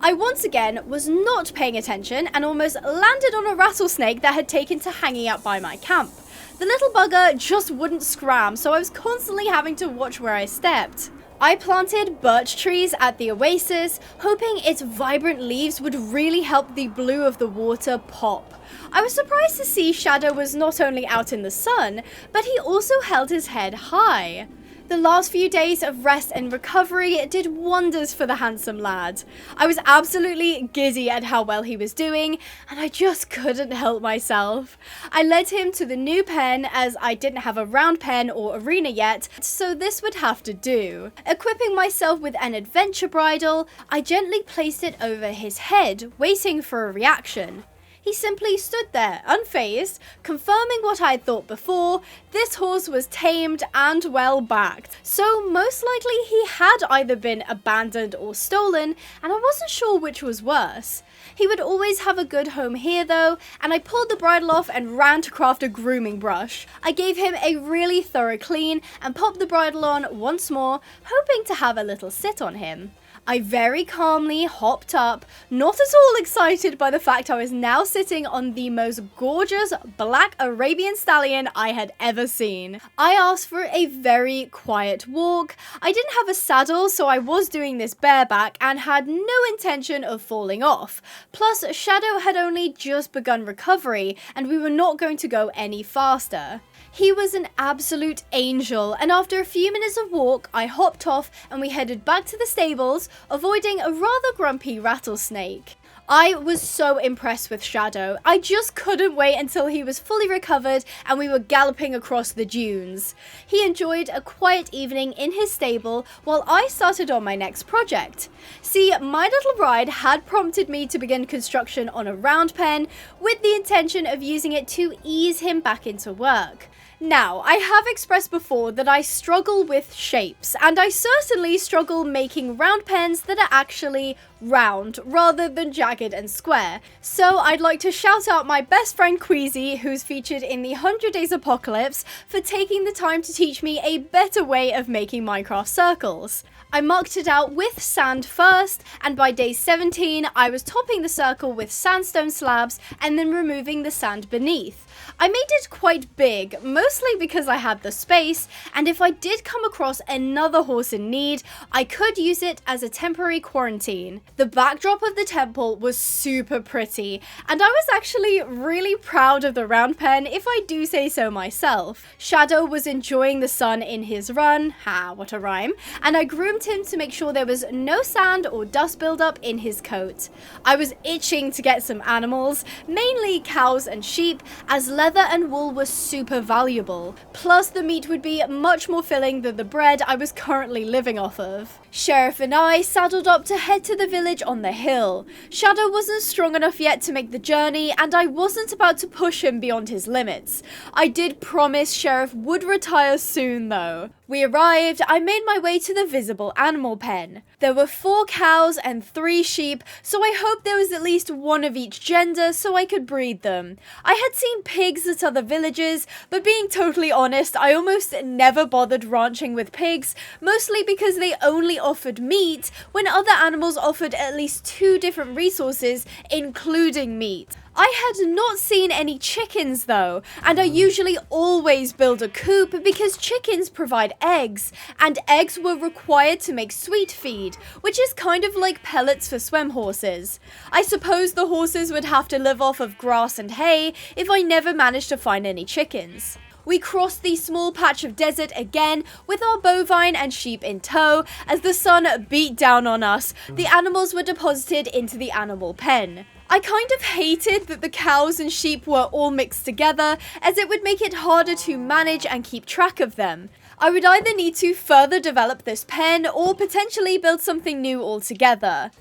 I once again was not paying attention and almost landed on a rattlesnake that had taken to hanging out by my camp. The little bugger just wouldn't scram, so I was constantly having to watch where I stepped. I planted birch trees at the oasis, hoping its vibrant leaves would really help the blue of the water pop. I was surprised to see Shadow was not only out in the sun, but he also held his head high. The last few days of rest and recovery did wonders for the handsome lad. I was absolutely giddy at how well he was doing, and I just couldn't help myself. I led him to the new pen as I didn't have a round pen or arena yet, so this would have to do. Equipping myself with an adventure bridle, I gently placed it over his head, waiting for a reaction. He simply stood there, unfazed, confirming what I had thought before. This horse was tamed and well backed, so most likely he had either been abandoned or stolen, and I wasn't sure which was worse. He would always have a good home here though, and I pulled the bridle off and ran to craft a grooming brush. I gave him a really thorough clean and popped the bridle on once more, hoping to have a little sit on him. I very calmly hopped up, not at all excited by the fact I was now sitting on the most gorgeous black Arabian Stallion I had ever seen. I asked for a very quiet walk. I didn't have a saddle, so I was doing this bareback and had no intention of falling off. Plus, Shadow had only just begun recovery, and we were not going to go any faster. He was an absolute angel, and after a few minutes of walk, I hopped off and we headed back to the stables, avoiding a rather grumpy rattlesnake. I was so impressed with Shadow. I just couldn't wait until he was fully recovered and we were galloping across the dunes. He enjoyed a quiet evening in his stable while I started on my next project. See, my little ride had prompted me to begin construction on a round pen with the intention of using it to ease him back into work. Now, I have expressed before that I struggle with shapes, and I certainly struggle making round pens that are actually round rather than jagged and square. So I'd like to shout out my best friend Queasy, who's featured in the 100 Days Apocalypse, for taking the time to teach me a better way of making Minecraft circles. I marked it out with sand first, and by day 17 I was topping the circle with sandstone slabs and then removing the sand beneath. I made it quite big, mostly because I had the space, and if I did come across another horse in need, I could use it as a temporary quarantine. The backdrop of the temple was super pretty, and I was actually really proud of the round pen, if I do say so myself. Shadow was enjoying the sun in his run, what a rhyme, and I groomed him to make sure there was no sand or dust buildup in his coat. I was itching to get some animals, mainly cows and sheep, as leather and wool was super valuable. Plus, the meat would be much more filling than the bread I was currently living off of. Sheriff and I saddled up to head to the village on the hill. Shadow wasn't strong enough yet to make the journey, and I wasn't about to push him beyond his limits. I did promise Sheriff would retire soon though. We arrived, I made my way to the visible animal pen. There were 4 cows and 3 sheep, so I hoped there was at least one of each gender so I could breed them. I had seen pigs at other villages, but being totally honest, I almost never bothered ranching with pigs, mostly because they only offered meat when other animals offered at least 2 different resources, including meat. I had not seen any chickens though, and I usually always build a coop because chickens provide eggs, and eggs were required to make sweet feed, which is kind of like pellets for swem horses. I suppose the horses would have to live off of grass and hay if I never managed to find any chickens. We crossed the small patch of desert again with our bovine and sheep in tow. As the sun beat down on us, the animals were deposited into the animal pen. I kind of hated that the cows and sheep were all mixed together, as it would make it harder to manage and keep track of them. I would either need to further develop this pen or potentially build something new altogether.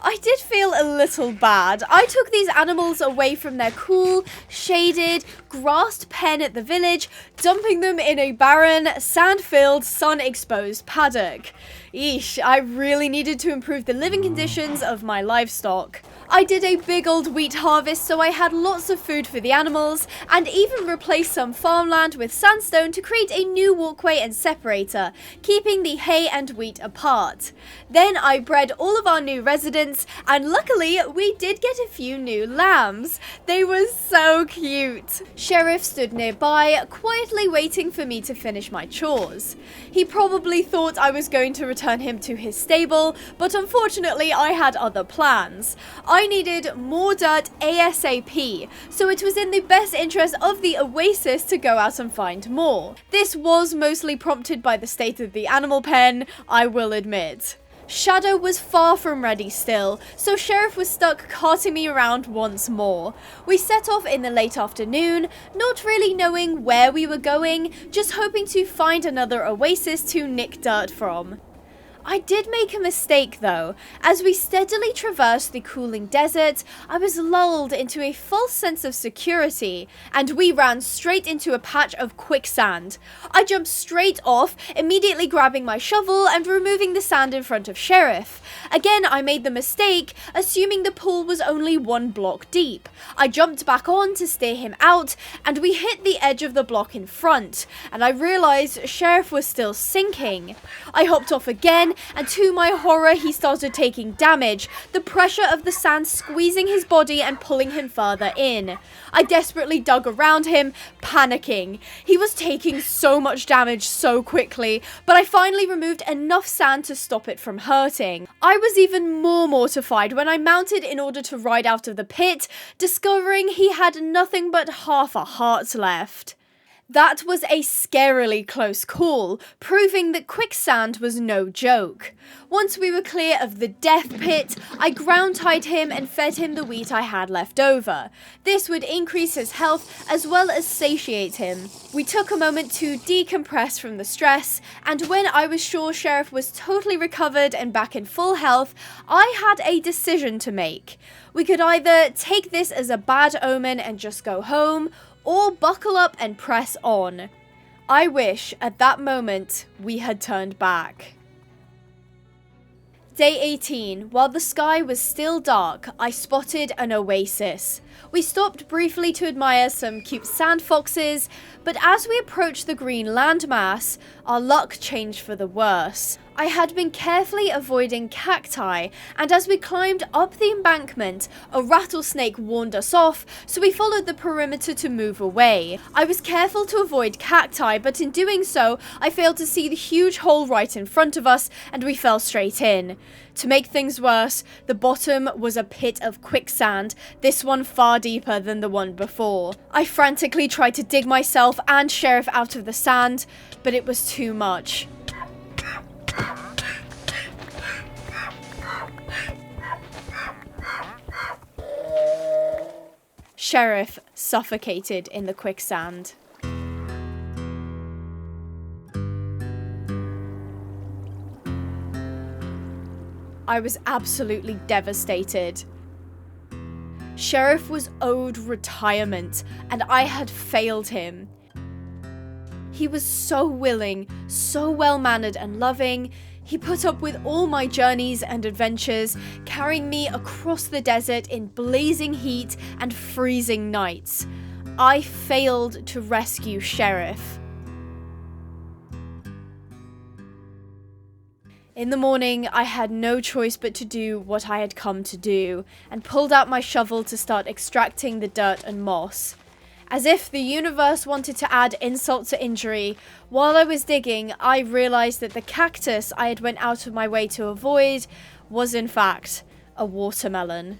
I did feel a little bad. I took these animals away from their cool, shaded, grassed pen at the village, dumping them in a barren, sand-filled, sun-exposed paddock. Eesh, I really needed to improve the living conditions of my livestock. I did a big old wheat harvest so I had lots of food for the animals, and even replaced some farmland with sandstone to create a new walkway and separator, keeping the hay and wheat apart. Then I bred all of our new residents, and luckily we did get a few new lambs. They were so cute. Sheriff stood nearby, quietly waiting for me to finish my chores. He probably thought I was going to return him to his stable, but unfortunately I had other plans. I needed more dirt ASAP, so it was in the best interest of the oasis to go out and find more. This was mostly prompted by the state of the animal pen, I will admit. Shadow was far from ready still, so Sheriff was stuck carting me around once more. We set off in the late afternoon, not really knowing where we were going, just hoping to find another oasis to nick dirt from. I did make a mistake though. As we steadily traversed the cooling desert, I was lulled into a false sense of security, and we ran straight into a patch of quicksand. I jumped straight off, immediately grabbing my shovel and removing the sand in front of Sheriff. Again, I made the mistake, assuming the pool was only 1 block deep. I jumped back on to steer him out, and we hit the edge of the block in front, and I realized Sheriff was still sinking. I hopped off again, and to my horror he started taking damage, the pressure of the sand squeezing his body and pulling him further in. I desperately dug around him, panicking. He was taking so much damage so quickly, but I finally removed enough sand to stop it from hurting. I was even more mortified when I mounted in order to ride out of the pit, discovering he had nothing but half a heart left. That was a scarily close call, proving that quicksand was no joke. Once we were clear of the death pit, I ground-tied him and fed him the wheat I had left over. This would increase his health as well as satiate him. We took a moment to decompress from the stress, and when I was sure Sheriff was totally recovered and back in full health, I had a decision to make. We could either take this as a bad omen and just go home, or buckle up and press on. I wish, at that moment, we had turned back. Day 18. While the sky was still dark, I spotted an oasis. We stopped briefly to admire some cute sand foxes, but as we approached the green landmass, our luck changed for the worse. I had been carefully avoiding cacti, and as we climbed up the embankment, a rattlesnake warned us off, so we followed the perimeter to move away. I was careful to avoid cacti, but in doing so, I failed to see the huge hole right in front of us, and we fell straight in. To make things worse, the bottom was a pit of quicksand, this one far deeper than the one before. I frantically tried to dig myself and Sheriff out of the sand, but it was too much. Sheriff suffocated in the quicksand. I was absolutely devastated. Sheriff was owed retirement, and I had failed him. He was so willing, so well-mannered and loving. He put up with all my journeys and adventures, carrying me across the desert in blazing heat and freezing nights. I failed to rescue Sheriff. In the morning, I had no choice but to do what I had come to do, and pulled out my shovel to start extracting the dirt and moss. As if the universe wanted to add insult to injury, while I was digging, I realized that the cactus I had went out of my way to avoid was in fact a watermelon.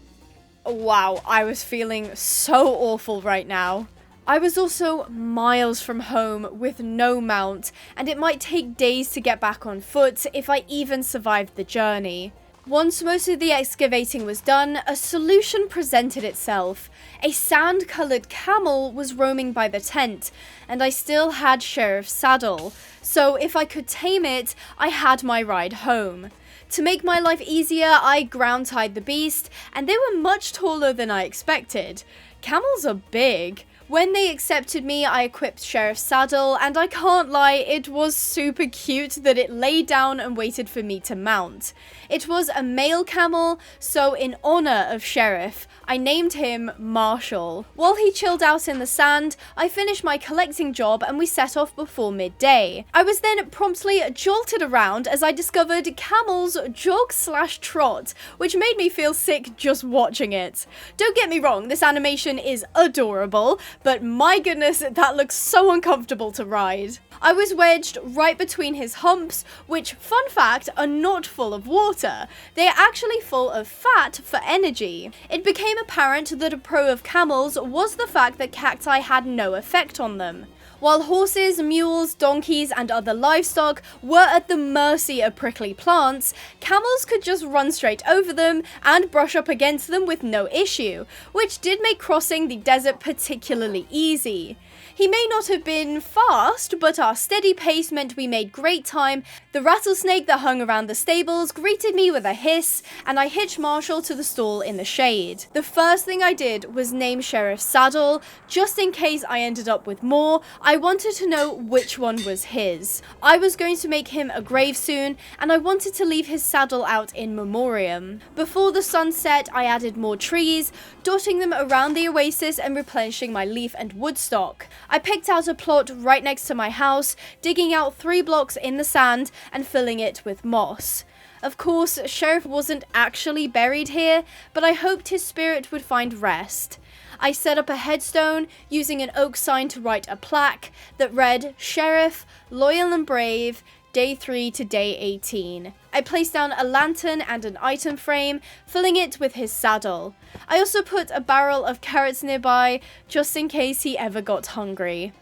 Wow, I was feeling so awful right now. I was also miles from home with no mount, and it might take days to get back on foot if I even survived the journey. Once most of the excavating was done, a solution presented itself. A sand-coloured camel was roaming by the tent, and I still had Sheriff's saddle, so if I could tame it, I had my ride home. To make my life easier, I ground-tied the beast, and they were much taller than I expected. Camels are big. When they accepted me, I equipped Sheriff's saddle, and I can't lie, it was super cute that it lay down and waited for me to mount. It was a male camel, so in honor of Sheriff, I named him Marshall. While he chilled out in the sand, I finished my collecting job and we set off before midday. I was then promptly jolted around as I discovered camels jog/trot, which made me feel sick just watching it. Don't get me wrong, this animation is adorable, but my goodness, that looks so uncomfortable to ride. I was wedged right between his humps, which, fun fact, are not full of water. They are actually full of fat for energy. It became apparent that a pro of camels was the fact that cacti had no effect on them. While horses, mules, donkeys, and other livestock were at the mercy of prickly plants, camels could just run straight over them and brush up against them with no issue, which did make crossing the desert particularly easy. He may not have been fast, but our steady pace meant we made great time. The rattlesnake that hung around the stables greeted me with a hiss, and I hitched Marshall to the stall in the shade. The first thing I did was name Sheriff's saddle. Just in case I ended up with more, I wanted to know which one was his. I was going to make him a grave soon, and I wanted to leave his saddle out in memoriam. Before the sun set, I added more trees, dotting them around the oasis and replenishing my leaf and wood stock. I picked out a plot right next to my house, digging out 3 blocks in the sand and filling it with moss. Of course, Sheriff wasn't actually buried here, but I hoped his spirit would find rest. I set up a headstone using an oak sign to write a plaque that read, "Sheriff, loyal and brave, day 3 to day 18. I placed down a lantern and an item frame, filling it with his saddle. I also put a barrel of carrots nearby, just in case he ever got hungry.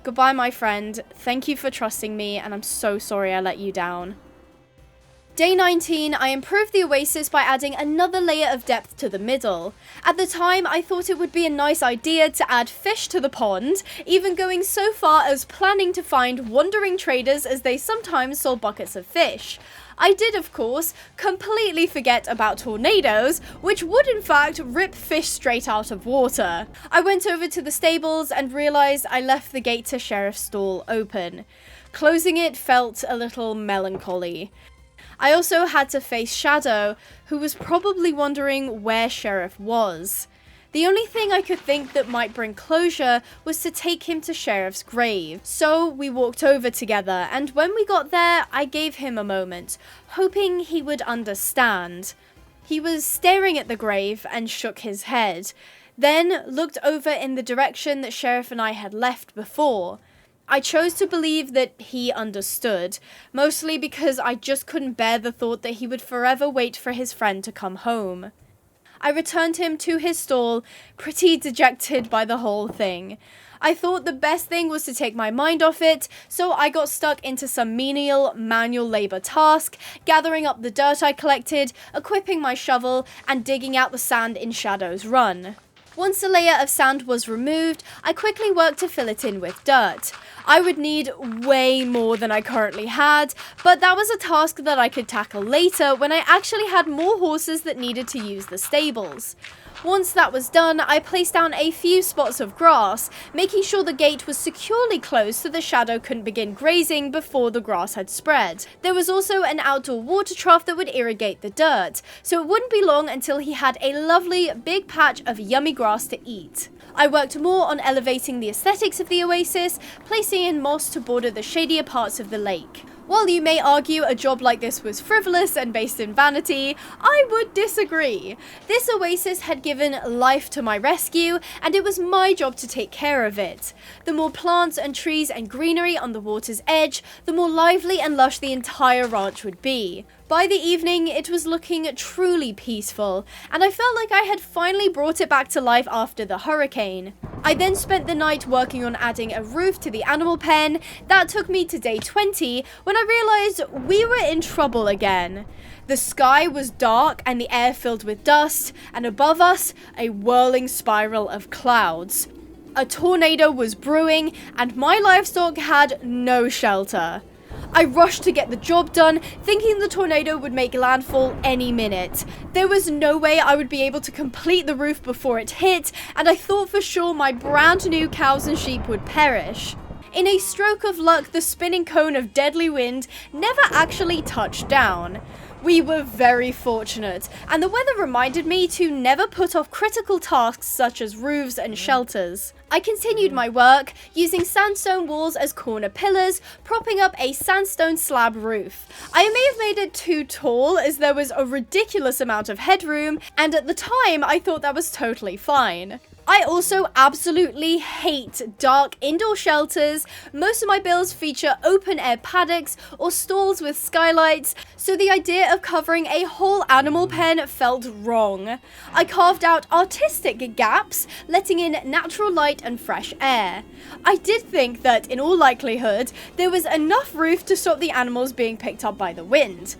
Goodbye, my friend. Thank you for trusting me, and I'm so sorry I let you down. Day 19, I improved the oasis by adding another layer of depth to the middle. At the time, I thought it would be a nice idea to add fish to the pond, even going so far as planning to find wandering traders as they sometimes sold buckets of fish. I did, of course, completely forget about tornadoes, which would in fact rip fish straight out of water. I went over to the stables and realised I left the gate to Sheriff's stall open. Closing it felt a little melancholy. I also had to face Shadow, who was probably wondering where Sheriff was. The only thing I could think that might bring closure was to take him to Sheriff's grave. So we walked over together, and when we got there, I gave him a moment, hoping he would understand. He was staring at the grave and shook his head, then looked over in the direction that Sheriff and I had left before. I chose to believe that he understood, mostly because I just couldn't bear the thought that he would forever wait for his friend to come home. I returned him to his stall, pretty dejected by the whole thing. I thought the best thing was to take my mind off it, so I got stuck into some menial manual labor task, gathering up the dirt I collected, equipping my shovel, and digging out the sand in Shadow's Run. Once a layer of sand was removed, I quickly worked to fill it in with dirt. I would need way more than I currently had, but that was a task that I could tackle later when I actually had more horses that needed to use the stables. Once that was done, I placed down a few spots of grass, making sure the gate was securely closed so the Shadow couldn't begin grazing before the grass had spread. There was also an outdoor water trough that would irrigate the dirt, so it wouldn't be long until he had a lovely big patch of yummy grass to eat. I worked more on elevating the aesthetics of the oasis, placing in moss to border the shadier parts of the lake. While you may argue a job like this was frivolous and based in vanity, I would disagree. This oasis had given life to my rescue, and it was my job to take care of it. The more plants and trees and greenery on the water's edge, the more lively and lush the entire ranch would be. By the evening, it was looking truly peaceful, and I felt like I had finally brought it back to life after the hurricane. I then spent the night working on adding a roof to the animal pen. That took me to day 20, when I realized we were in trouble again. The sky was dark and the air filled with dust, and above us, a whirling spiral of clouds. A tornado was brewing, and my livestock had no shelter. I rushed to get the job done, thinking the tornado would make landfall any minute. There was no way I would be able to complete the roof before it hit, and I thought for sure my brand new cows and sheep would perish. In a stroke of luck, the spinning cone of deadly wind never actually touched down. We were very fortunate, and the weather reminded me to never put off critical tasks such as roofs and shelters. I continued my work, using sandstone walls as corner pillars, propping up a sandstone slab roof. I may have made it too tall as there was a ridiculous amount of headroom, and at the time I thought that was totally fine. I also absolutely hate dark indoor shelters. Most of my builds feature open air paddocks or stalls with skylights, so the idea of covering a whole animal pen felt wrong. I carved out artistic gaps, letting in natural light and fresh air. I did think that, in all likelihood, there was enough roof to stop the animals being picked up by the wind.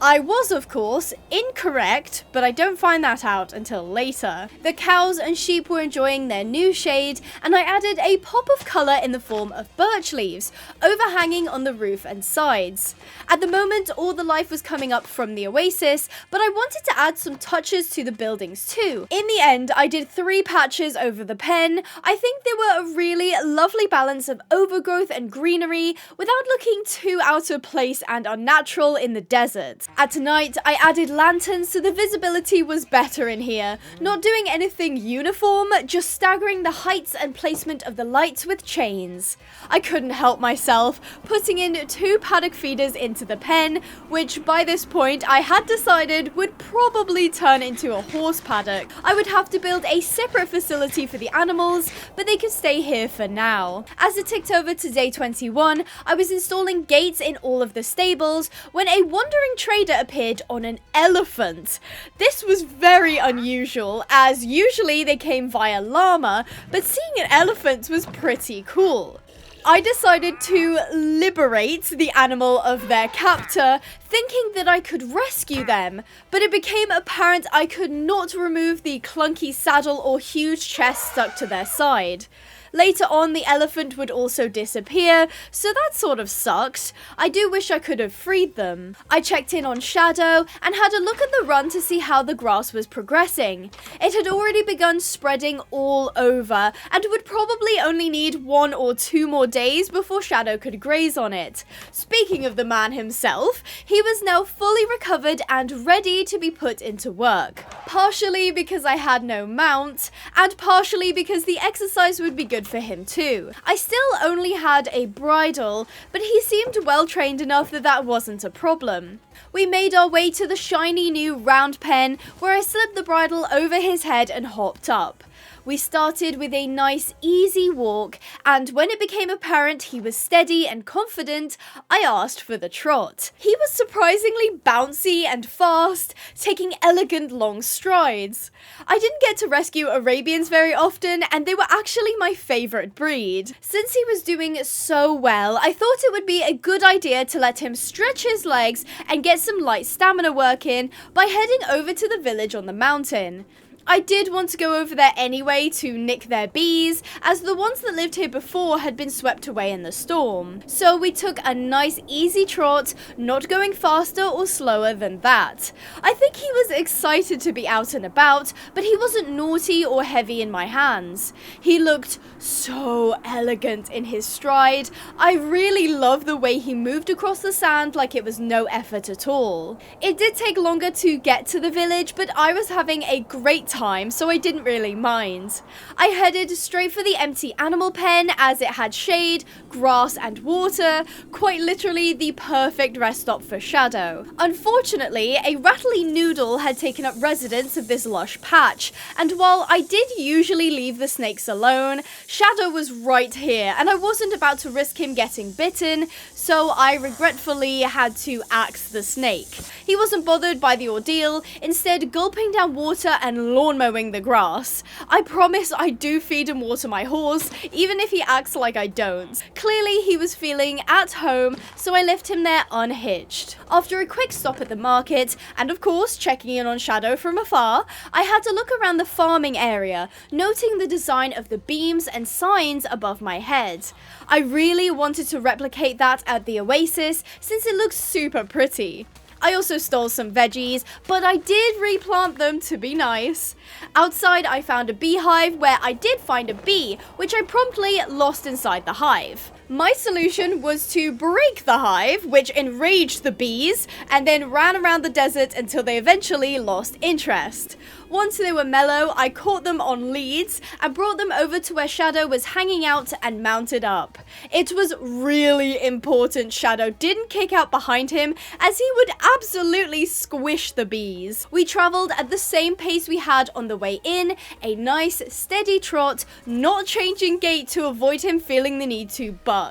I was, of course, incorrect, but I don't find that out until later. The cows and sheep were enjoying their new shade, and I added a pop of colour in the form of birch leaves, overhanging on the roof and sides. At the moment, all the life was coming up from the oasis, but I wanted to add some touches to the buildings too. In the end, I did 3 patches over the pen. I think they were a really lovely balance of overgrowth and greenery, without looking too out of place and unnatural in the desert. At night, I added lanterns so the visibility was better in here, not doing anything uniform, just staggering the heights and placement of the lights with chains. I couldn't help myself, putting in 2 paddock feeders into the pen, which by this point I had decided would probably turn into a horse paddock. I would have to build a separate facility for the animals, but they could stay here for now. As it ticked over to day 21, I was installing gates in all of the stables when a wandering trader appeared on an elephant. This was very unusual, as usually they came via llama, but seeing an elephant was pretty cool. I decided to liberate the animal of their captor, thinking that I could rescue them, but it became apparent I could not remove the clunky saddle or huge chest stuck to their side. Later on, the elephant would also disappear, so that sort of sucked. I do wish I could have freed them. I checked in on Shadow and had a look at the run to see how the grass was progressing. It had already begun spreading all over and would probably only need 1 or 2 more days before Shadow could graze on it. Speaking of the man himself, he was now fully recovered and ready to be put into work. Partially because I had no mount, and partially because the exercise would be good for him too. I still only had a bridle, but he seemed well trained enough that that wasn't a problem. We made our way to the shiny new round pen, where I slipped the bridle over his head and hopped up. We started with a nice easy walk, and when it became apparent he was steady and confident, I asked for the trot. He was surprisingly bouncy and fast, taking elegant long strides. I didn't get to rescue Arabians very often, and they were actually my favourite breed. Since he was doing so well, I thought it would be a good idea to let him stretch his legs and get some light stamina work in by heading over to the village on the mountain. I did want to go over there anyway to nick their bees, as the ones that lived here before had been swept away in the storm. So we took a nice easy trot, not going faster or slower than that. I think he was excited to be out and about, but he wasn't naughty or heavy in my hands. He looked so elegant in his stride. I really loved the way he moved across the sand like it was no effort at all. It did take longer to get to the village, but I was having a great time, so I didn't really mind. I headed straight for the empty animal pen as it had shade, grass and water, quite literally the perfect rest stop for Shadow. Unfortunately, a rattly noodle had taken up residence of this lush patch, and while I did usually leave the snakes alone, Shadow was right here and I wasn't about to risk him getting bitten, so I regretfully had to axe the snake. He wasn't bothered by the ordeal, instead gulping down water and lawn mowing the grass. I promise I do feed and water my horse, even if he acts like I don't. Clearly he was feeling at home, so I left him there unhitched. After a quick stop at the market, and of course checking in on Shadow from afar, I had to look around the farming area, noting the design of the beams and signs above my head. I really wanted to replicate that at the Oasis, since it looks super pretty. I also stole some veggies, but I did replant them to be nice. Outside, I found a beehive where I did find a bee, which I promptly lost inside the hive. My solution was to break the hive, which enraged the bees, and then ran around the desert until they eventually lost interest. Once they were mellow, I caught them on leads and brought them over to where Shadow was hanging out and mounted up. It was really important Shadow didn't kick out behind him, as he would absolutely squish the bees. We travelled at the same pace we had on the way in, a nice steady trot, not changing gait to avoid him feeling the need to buck.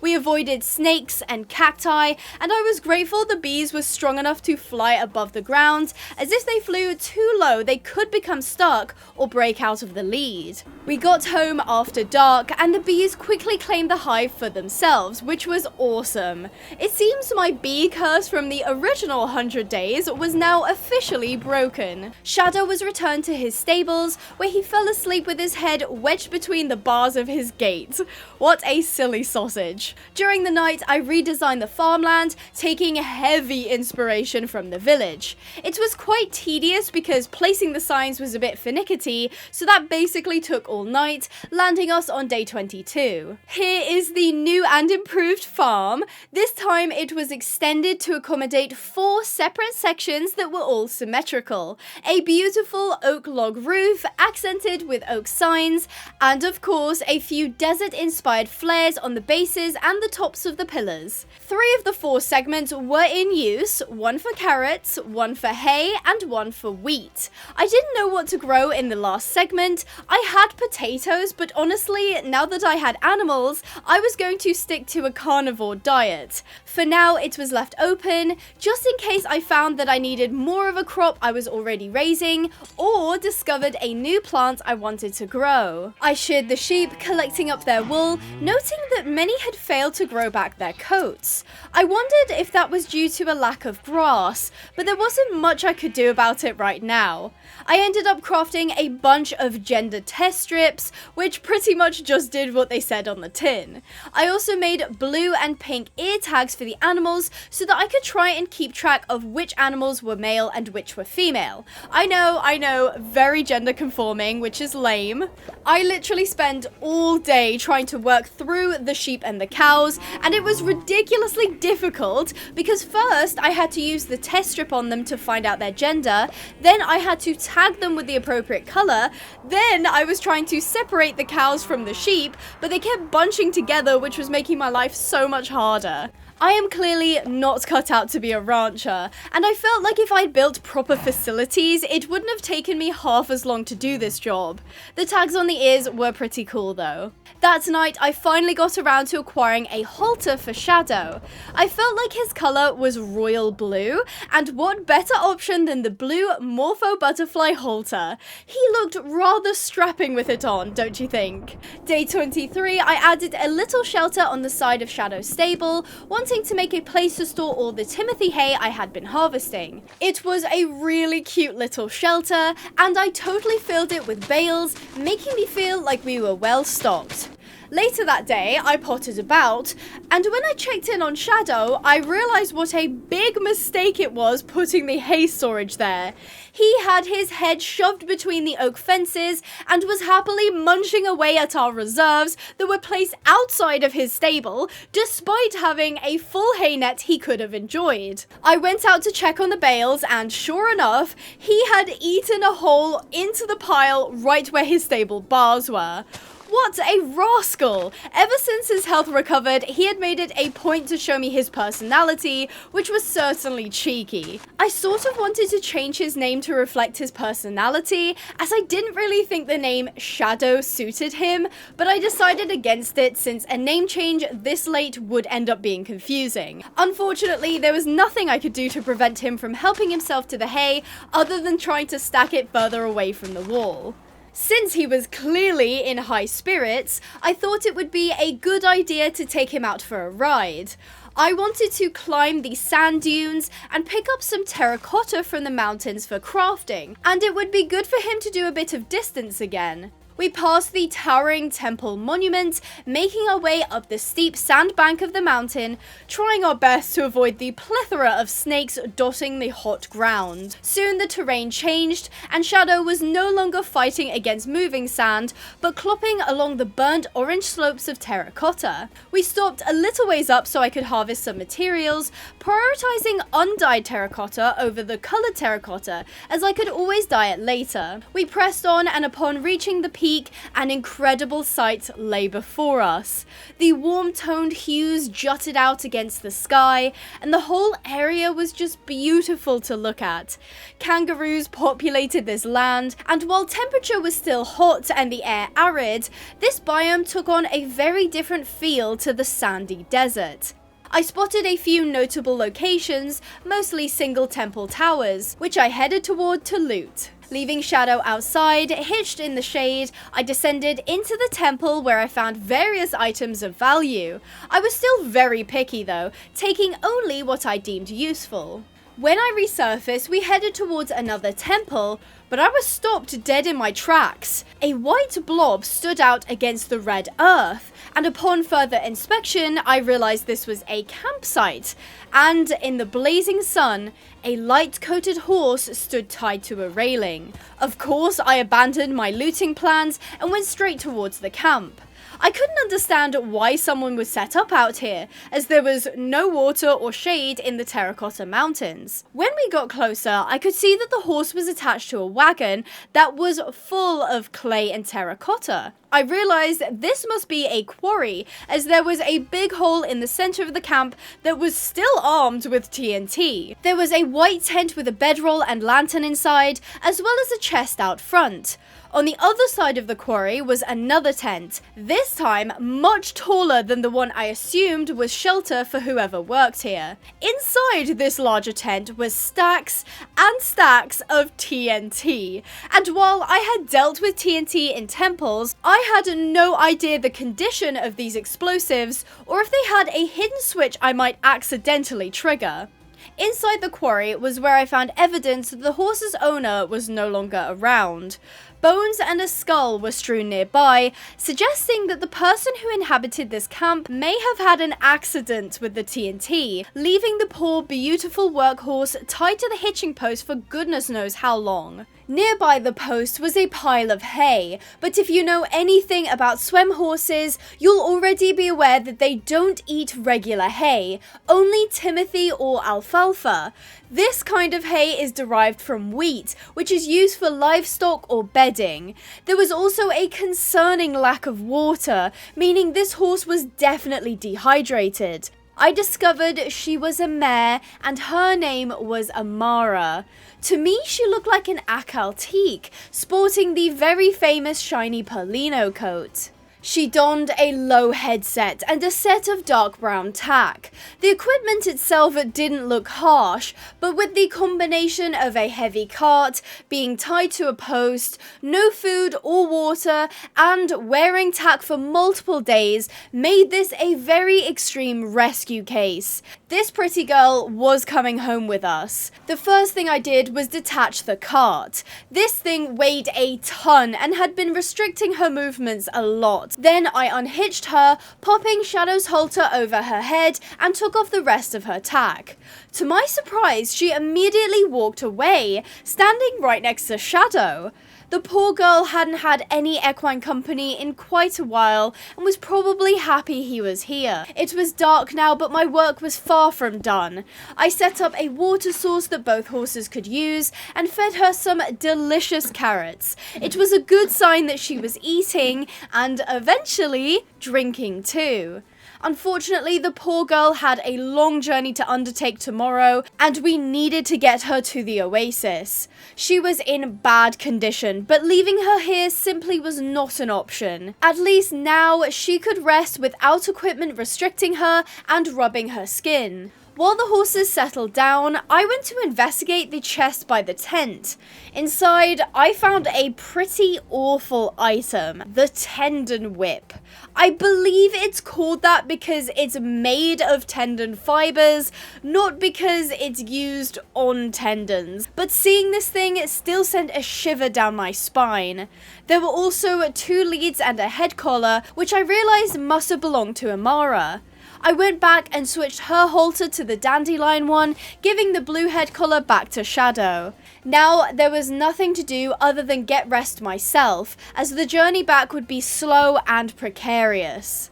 We avoided snakes and cacti, and I was grateful the bees were strong enough to fly above the ground, as if they flew too low they could become stuck or break out of the lead. We got home after dark, and the bees quickly claimed the hive for themselves, which was awesome. It seems my bee curse from the original 100 days was now officially broken. Shadow was returned to his stables, where he fell asleep with his head wedged between the bars of his gate. What a silly sausage. During the night, I redesigned the farmland, taking heavy inspiration from the village. It was quite tedious because placing the signs was a bit finicky, so that basically took all night, landing us on day 22. Here is the new and improved farm. This time it was extended to accommodate 4 separate sections that were all symmetrical. A beautiful oak log roof, accented with oak signs, and of course a few desert-inspired flares on the bases and the tops of the pillars. 3 of the 4 segments were in use, 1 for carrots, 1 for hay, and 1 for wheat. I didn't know what to grow in the last segment. I had potatoes, but honestly, now that I had animals, I was going to stick to a carnivore diet. For now, it was left open, just in case I found that I needed more of a crop I was already raising, or discovered a new plant I wanted to grow. I sheared the sheep, collecting up their wool, noting that many had failed to grow back their coats. I wondered if that was due to a lack of grass, but there wasn't much I could do about it right now. I ended up crafting a bunch of gender test strips, which pretty much just did what they said on the tin. I also made blue and pink ear tags for the animals so that I could try and keep track of which animals were male and which were female. I know, very gender conforming, which is lame. I literally spent all day trying to work through the sheep and the cows, and it was ridiculously difficult because first I had to use the test strip on them to find out their gender, then I had to tag them with the appropriate color, then I was trying to separate the cows from the sheep, but they kept bunching together, which was making my life so much harder. I am clearly not cut out to be a rancher, and I felt like if I'd built proper facilities, it wouldn't have taken me half as long to do this job. The tags on the ears were pretty cool though. That night, I finally got around to acquiring a halter for Shadow. I felt like his colour was royal blue, and what better option than the blue Morpho Butterfly halter? He looked rather strapping with it on, don't you think? Day 23, I added a little shelter on the side of Shadow's stable, wanting to make a place to store all the Timothy hay I had been harvesting. It was a really cute little shelter, and I totally filled it with bales, making me feel like we were well stocked. Later that day, I pottered about, and when I checked in on Shadow, I realised what a big mistake it was putting the hay storage there. He had his head shoved between the oak fences and was happily munching away at our reserves that were placed outside of his stable, despite having a full hay net he could have enjoyed. I went out to check on the bales, and sure enough, he had eaten a hole into the pile right where his stable bars were. What a rascal! Ever since his health recovered, he had made it a point to show me his personality, which was certainly cheeky. I sort of wanted to change his name to reflect his personality, as I didn't really think the name Shadow suited him, but I decided against it since a name change this late would end up being confusing. Unfortunately, there was nothing I could do to prevent him from helping himself to the hay, other than trying to stack it further away from the wall. Since he was clearly in high spirits, I thought it would be a good idea to take him out for a ride. I wanted to climb the sand dunes and pick up some terracotta from the mountains for crafting, and it would be good for him to do a bit of distance again. We passed the towering temple monument, making our way up the steep sandbank of the mountain, trying our best to avoid the plethora of snakes dotting the hot ground. Soon the terrain changed, and Shadow was no longer fighting against moving sand, but clopping along the burnt orange slopes of terracotta. We stopped a little ways up so I could harvest some materials, prioritizing undyed terracotta over the colored terracotta, as I could always dye it later. We pressed on, and upon reaching the peak, an incredible sight lay before us. The warm-toned hues jutted out against the sky, and the whole area was just beautiful to look at. Kangaroos populated this land, and while temperature was still hot and the air arid, this biome took on a very different feel to the sandy desert. I spotted a few notable locations, mostly single temple towers, which I headed toward to loot. Leaving Shadow outside, hitched in the shade, I descended into the temple where I found various items of value. I was still very picky though, taking only what I deemed useful. When I resurfaced, we headed towards another temple, but I was stopped dead in my tracks. A white blob stood out against the red earth, and upon further inspection, I realized this was a campsite, and in the blazing sun, a light-coated horse stood tied to a railing. Of course, I abandoned my looting plans and went straight towards the camp. I couldn't understand why someone would set up out here, as there was no water or shade in the Terracotta Mountains. When we got closer, I could see that the horse was attached to a wagon that was full of clay and terracotta. I realized this must be a quarry, as there was a big hole in the center of the camp that was still armed with TNT. There was a white tent with a bedroll and lantern inside, as well as a chest out front. On the other side of the quarry was another tent, this time much taller than the one I assumed was shelter for whoever worked here. Inside this larger tent was stacks and stacks of TNT, and while I had dealt with TNT in temples, I I had no idea the condition of these explosives, or if they had a hidden switch I might accidentally trigger. Inside the quarry was where I found evidence that the horse's owner was no longer around. Bones and a skull were strewn nearby, suggesting that the person who inhabited this camp may have had an accident with the TNT, leaving the poor beautiful workhorse tied to the hitching post for goodness knows how long. Nearby the post was a pile of hay, but if you know anything about swem horses, you'll already be aware that they don't eat regular hay, only timothy or alfalfa. This kind of hay is derived from wheat, which is used for livestock or bedding. There was also a concerning lack of water, meaning this horse was definitely dehydrated. I discovered she was a mare and her name was Amara. To me, she looked like an Akhal-Teke, sporting the very famous shiny Perlino coat. She donned a low headset and a set of dark brown tack. The equipment itself didn't look harsh, but with the combination of a heavy cart, being tied to a post, no food or water, and wearing tack for multiple days, made this a very extreme rescue case. This pretty girl was coming home with us. The first thing I did was detach the cart. This thing weighed a ton and had been restricting her movements a lot. Then I unhitched her, popping Shadow's halter over her head and took off the rest of her tack. To my surprise, she immediately walked away, standing right next to Shadow. The poor girl hadn't had any equine company in quite a while and was probably happy he was here. It was dark now, but my work was far from done. I set up a water source that both horses could use and fed her some delicious carrots. It was a good sign that she was eating and eventually drinking too. Unfortunately, the poor girl had a long journey to undertake tomorrow, and we needed to get her to the oasis. She was in bad condition, but leaving her here simply was not an option. At least now she could rest without equipment restricting her and rubbing her skin. While the horses settled down, I went to investigate the chest by the tent. Inside, I found a pretty awful item, the tendon whip. I believe it's called that because it's made of tendon fibers, not because it's used on tendons. But seeing this thing still sent a shiver down my spine. There were also 2 leads and a head collar, which I realized must have belonged to Amara. I went back and switched her halter to the dandelion one, giving the blue head collar back to Shadow. Now, there was nothing to do other than get rest myself, as the journey back would be slow and precarious.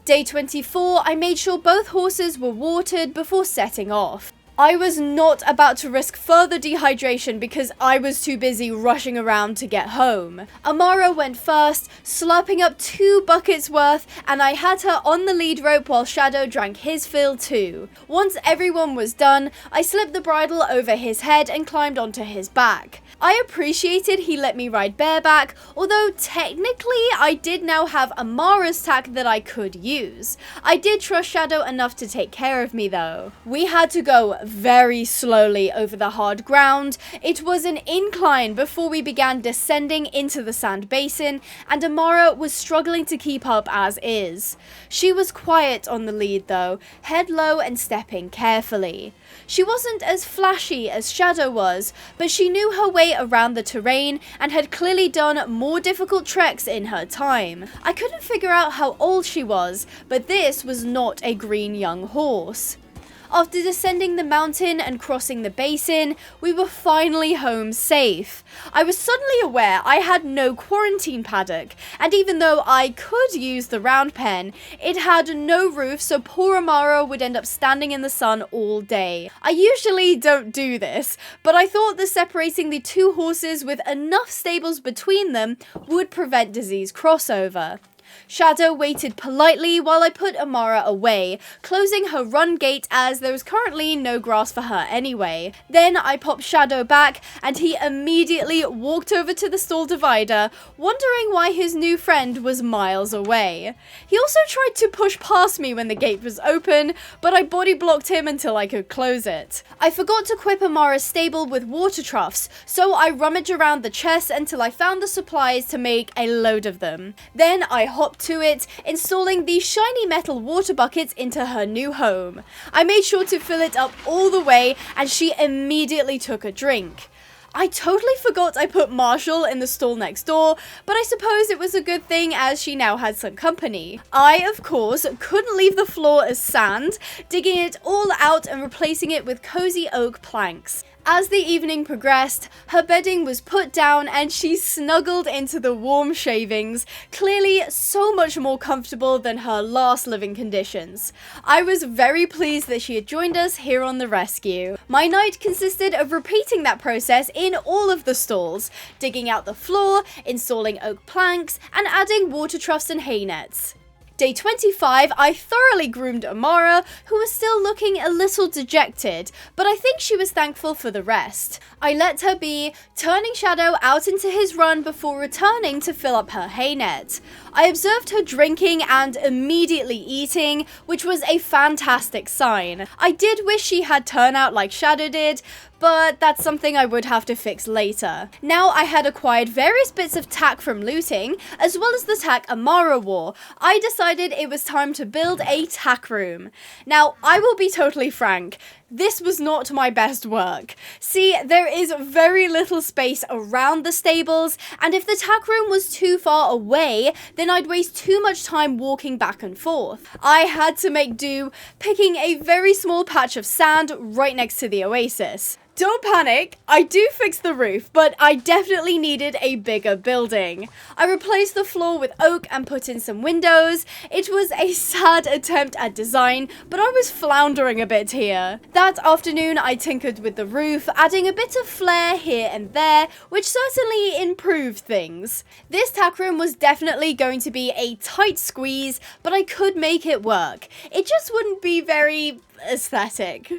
Day 24, I made sure both horses were watered before setting off. I was not about to risk further dehydration because I was too busy rushing around to get home. Amara went first, slurping up 2 buckets worth, and I had her on the lead rope while Shadow drank his fill too. Once everyone was done, I slipped the bridle over his head and climbed onto his back. I appreciated he let me ride bareback, although technically I did now have Amara's tack that I could use. I did trust Shadow enough to take care of me though. We had to go very slowly over the hard ground. It was an incline before we began descending into the sand basin, and Amara was struggling to keep up as is. She was quiet on the lead though, head low and stepping carefully. She wasn't as flashy as Shadow was, but she knew her way around the terrain and had clearly done more difficult treks in her time. I couldn't figure out how old she was, but this was not a green young horse. After descending the mountain and crossing the basin, we were finally home safe. I was suddenly aware I had no quarantine paddock, and even though I could use the round pen, it had no roof, so poor Amara would end up standing in the sun all day. I usually don't do this, but I thought that separating the 2 horses with enough stables between them would prevent disease crossover. Shadow waited politely while I put Amara away, closing her run gate as there was currently no grass for her anyway. Then I popped Shadow back and he immediately walked over to the stall divider, wondering why his new friend was miles away. He also tried to push past me when the gate was open, but I body blocked him until I could close it. I forgot to equip Amara's stable with water troughs, so I rummaged around the chest until I found the supplies to make a load of them. Then I hopped to it, installing the shiny metal water buckets into her new home. I made sure to fill it up all the way and she immediately took a drink. I totally forgot I put Marshall in the stall next door, but I suppose it was a good thing as she now had some company. I, of course, couldn't leave the floor as sand, digging it all out and replacing it with cozy oak planks. As the evening progressed, her bedding was put down and she snuggled into the warm shavings, clearly so much more comfortable than her last living conditions. I was very pleased that she had joined us here on the rescue. My night consisted of repeating that process in all of the stalls, digging out the floor, installing oak planks, and adding water troughs and hay nets. Day 25, I thoroughly groomed Amara, who was still looking a little dejected, but I think she was thankful for the rest. I let her be, turning Shadow out into his run before returning to fill up her hay net. I observed her drinking and immediately eating, which was a fantastic sign. I did wish she had turned out like Shadow did, but that's something I would have to fix later. Now I had acquired various bits of tack from looting, as well as the tack Amara wore. I decided it was time to build a tack room. Now, I will be totally frank, this was not my best work. See, there is very little space around the stables, and if the tack room was too far away, then I'd waste too much time walking back and forth. I had to make do, picking a very small patch of sand right next to the oasis. Don't panic, I do fix the roof, but I definitely needed a bigger building. I replaced the floor with oak and put in some windows. It was a sad attempt at design, but I was floundering a bit here. That afternoon I tinkered with the roof, adding a bit of flair here and there, which certainly improved things. This tack room was definitely going to be a tight squeeze, but I could make it work. It just wouldn't be very aesthetic.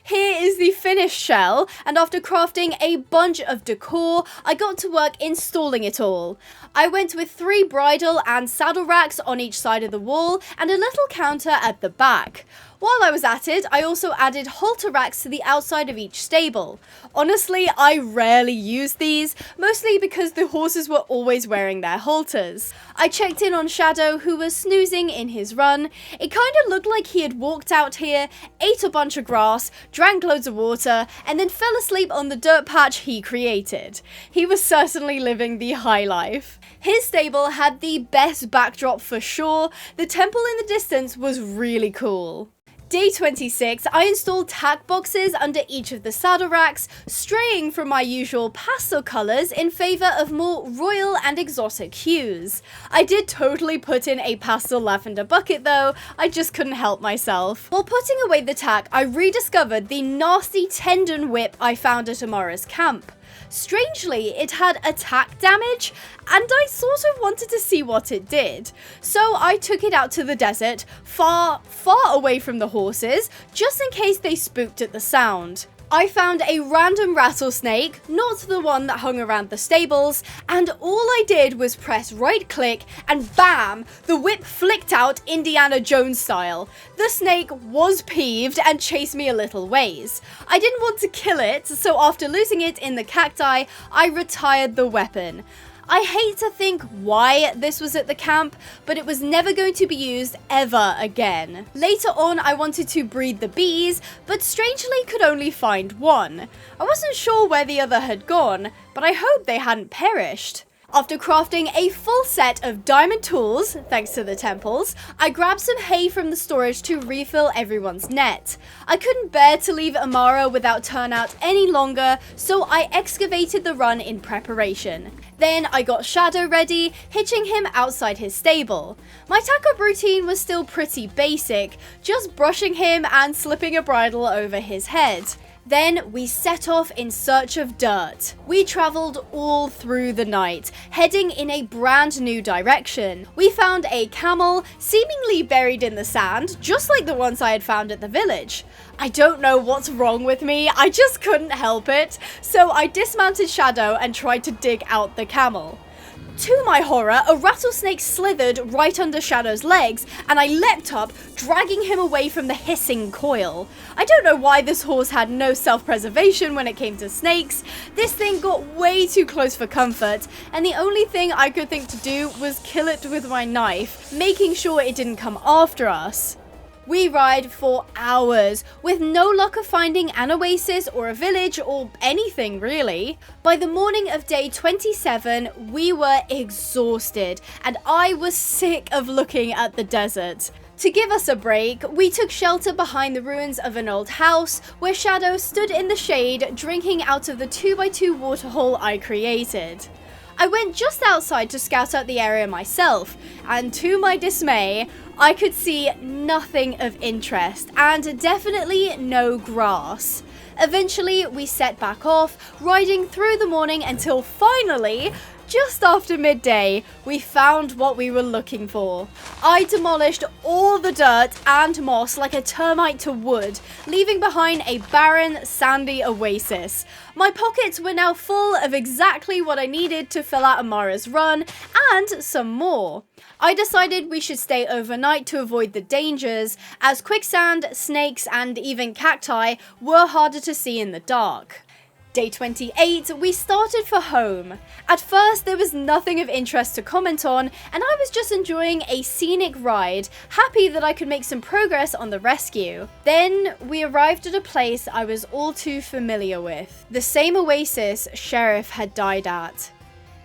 Here is the finished shell, and after crafting a bunch of decor, I got to work installing it all. I went with 3 bridle and saddle racks on each side of the wall and a little counter at the back. While I was at it, I also added halter racks to the outside of each stable. Honestly, I rarely used these, mostly because the horses were always wearing their halters. I checked in on Shadow, who was snoozing in his run. It kind of looked like he had walked out here, ate a bunch of grass, drank loads of water, and then fell asleep on the dirt patch he created. He was certainly living the high life. His stable had the best backdrop for sure. The temple in the distance was really cool. Day 26, I installed tack boxes under each of the saddle racks, straying from my usual pastel colours in favour of more royal and exotic hues. I did totally put in a pastel lavender bucket though, I just couldn't help myself. While putting away the tack, I rediscovered the nasty tendon whip I found at Amara's camp. Strangely, it had attack damage, and I sort of wanted to see what it did. So I took it out to the desert, far away from the horses, just in case they spooked at the sound. I found a random rattlesnake, not the one that hung around the stables, and all I did was press right click and bam, the whip flicked out Indiana Jones style. The snake was peeved and chased me a little ways. I didn't want to kill it, so after losing it in the cacti, I retired the weapon. I hate to think why this was at the camp, but it was never going to be used ever again. Later on, I wanted to breed the bees, but strangely could only find one. I wasn't sure where the other had gone, but I hoped they hadn't perished. After crafting a full set of diamond tools, thanks to the temples, I grabbed some hay from the storage to refill everyone's net. I couldn't bear to leave Amara without turnout any longer, so I excavated the run in preparation. Then I got Shadow ready, hitching him outside his stable. My tack-up routine was still pretty basic, just brushing him and slipping a bridle over his head. Then we set off in search of dirt. We traveled all through the night, heading in a brand new direction. We found a camel seemingly buried in the sand, just like the ones I had found at the village. I don't know what's wrong with me, I just couldn't help it. So I dismounted Shadow and tried to dig out the camel. To my horror, a rattlesnake slithered right under Shadow's legs, and I leapt up, dragging him away from the hissing coil. I don't know why this horse had no self-preservation when it came to snakes. This thing got way too close for comfort, and the only thing I could think to do was kill it with my knife, making sure it didn't come after us. We ride for hours, with no luck of finding an oasis or a village or anything really. By the morning of day 27, we were exhausted, and I was sick of looking at the desert. To give us a break, we took shelter behind the ruins of an old house, where Shadow stood in the shade, drinking out of the 2x2 waterhole I created. I went just outside to scout out the area myself, and to my dismay, I could see nothing of interest, and definitely no grass. Eventually, we set back off, riding through the morning until finally, just after midday, we found what we were looking for. I demolished all the dirt and moss like a termite to wood, leaving behind a barren, sandy oasis. My pockets were now full of exactly what I needed to fill out Amara's run, and some more. I decided we should stay overnight to avoid the dangers, as quicksand, snakes, and even cacti were harder to see in the dark. Day 28, we started for home. At first, there was nothing of interest to comment on, and I was just enjoying a scenic ride, happy that I could make some progress on the rescue. Then, we arrived at a place I was all too familiar with. The same oasis Sheriff had died at.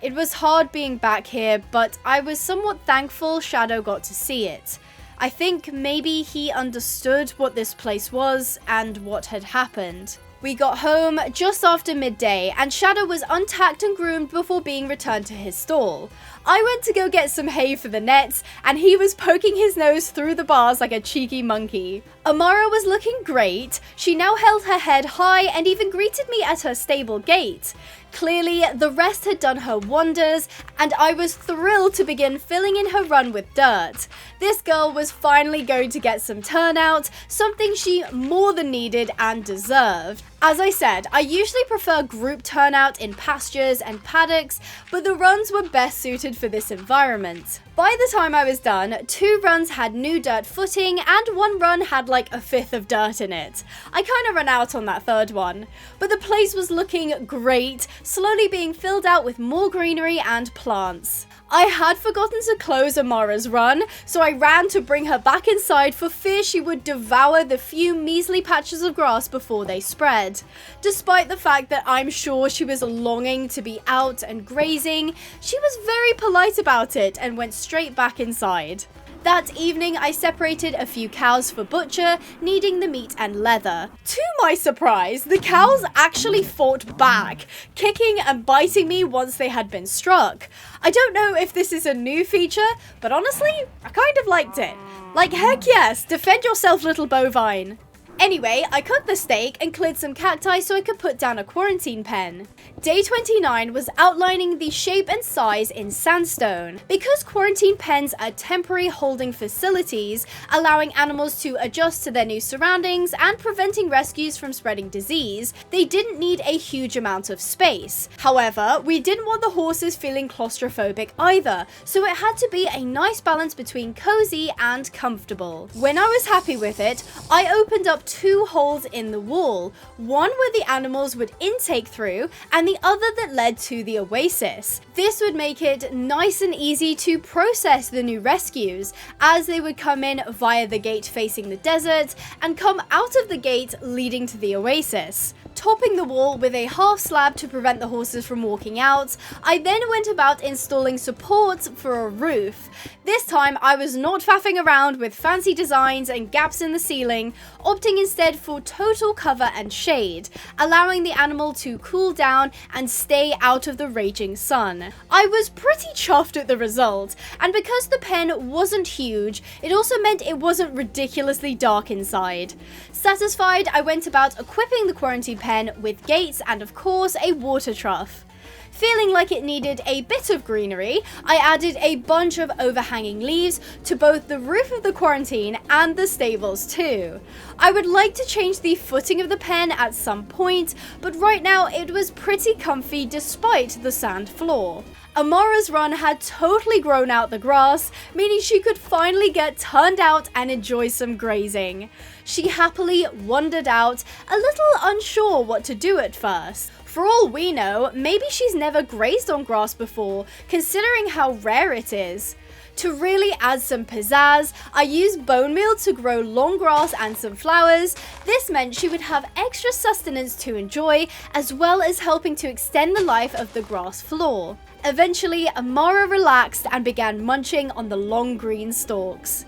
It was hard being back here, but I was somewhat thankful Shadow got to see it. I think maybe he understood what this place was and what had happened. We got home just after midday, and Shadow was untacked and groomed before being returned to his stall. I went to go get some hay for the nets, and he was poking his nose through the bars like a cheeky monkey. Amara was looking great. She now held her head high and even greeted me at her stable gate. Clearly, the rest had done her wonders, and I was thrilled to begin filling in her run with dirt. This girl was finally going to get some turnout, something she more than needed and deserved. As I said, I usually prefer group turnout in pastures and paddocks, but the runs were best suited for this environment. By the time I was done, 2 runs had new dirt footing and 1 run had like a fifth of dirt in it. I kinda ran out on that 3rd one, but the place was looking great, slowly being filled out with more greenery and plants. I had forgotten to close Amara's run, so I ran to bring her back inside for fear she would devour the few measly patches of grass before they spread. Despite the fact that I'm sure she was longing to be out and grazing, she was very polite about it and went straight back inside. That evening, I separated a few cows for butcher, needing the meat and leather. To my surprise, the cows actually fought back, kicking and biting me once they had been struck. I don't know if this is a new feature, but honestly, I kind of liked it. Like, heck yes, defend yourself, little bovine. Anyway, I cooked the steak and cleared some cacti so I could put down a quarantine pen. Day 29 was outlining the shape and size in sandstone. Because quarantine pens are temporary holding facilities, allowing animals to adjust to their new surroundings and preventing rescues from spreading disease, they didn't need a huge amount of space. However, we didn't want the horses feeling claustrophobic either, so it had to be a nice balance between cozy and comfortable. When I was happy with it, I opened up 2 holes in the wall, one where the animals would intake through and the other that led to the oasis. This would make it nice and easy to process the new rescues, as they would come in via the gate facing the desert and come out of the gate leading to the oasis. topping the wall with a half slab to prevent the horses from walking out. I then went about installing supports for a roof. This time I was not faffing around with fancy designs and gaps in the ceiling, opting instead for total cover and shade, allowing the animal to cool down and stay out of the raging sun. I was pretty chuffed at the result, and because the pen wasn't huge, it also meant it wasn't ridiculously dark inside. Satisfied, I went about equipping the quarantine pen with gates and of course a water trough. Feeling like it needed a bit of greenery, I added a bunch of overhanging leaves to both the roof of the quarantine and the stables too. I would like to change the footing of the pen at some point, but right now it was pretty comfy despite the sand floor. Amara's run had totally grown out the grass, meaning she could finally get turned out and enjoy some grazing. She happily wandered out, a little unsure what to do at first. For all we know, maybe she's never grazed on grass before, considering how rare it is. To really add some pizzazz, I used bone meal to grow long grass and some flowers. This meant she would have extra sustenance to enjoy, as well as helping to extend the life of the grass floor. Eventually, Amara relaxed and began munching on the long green stalks.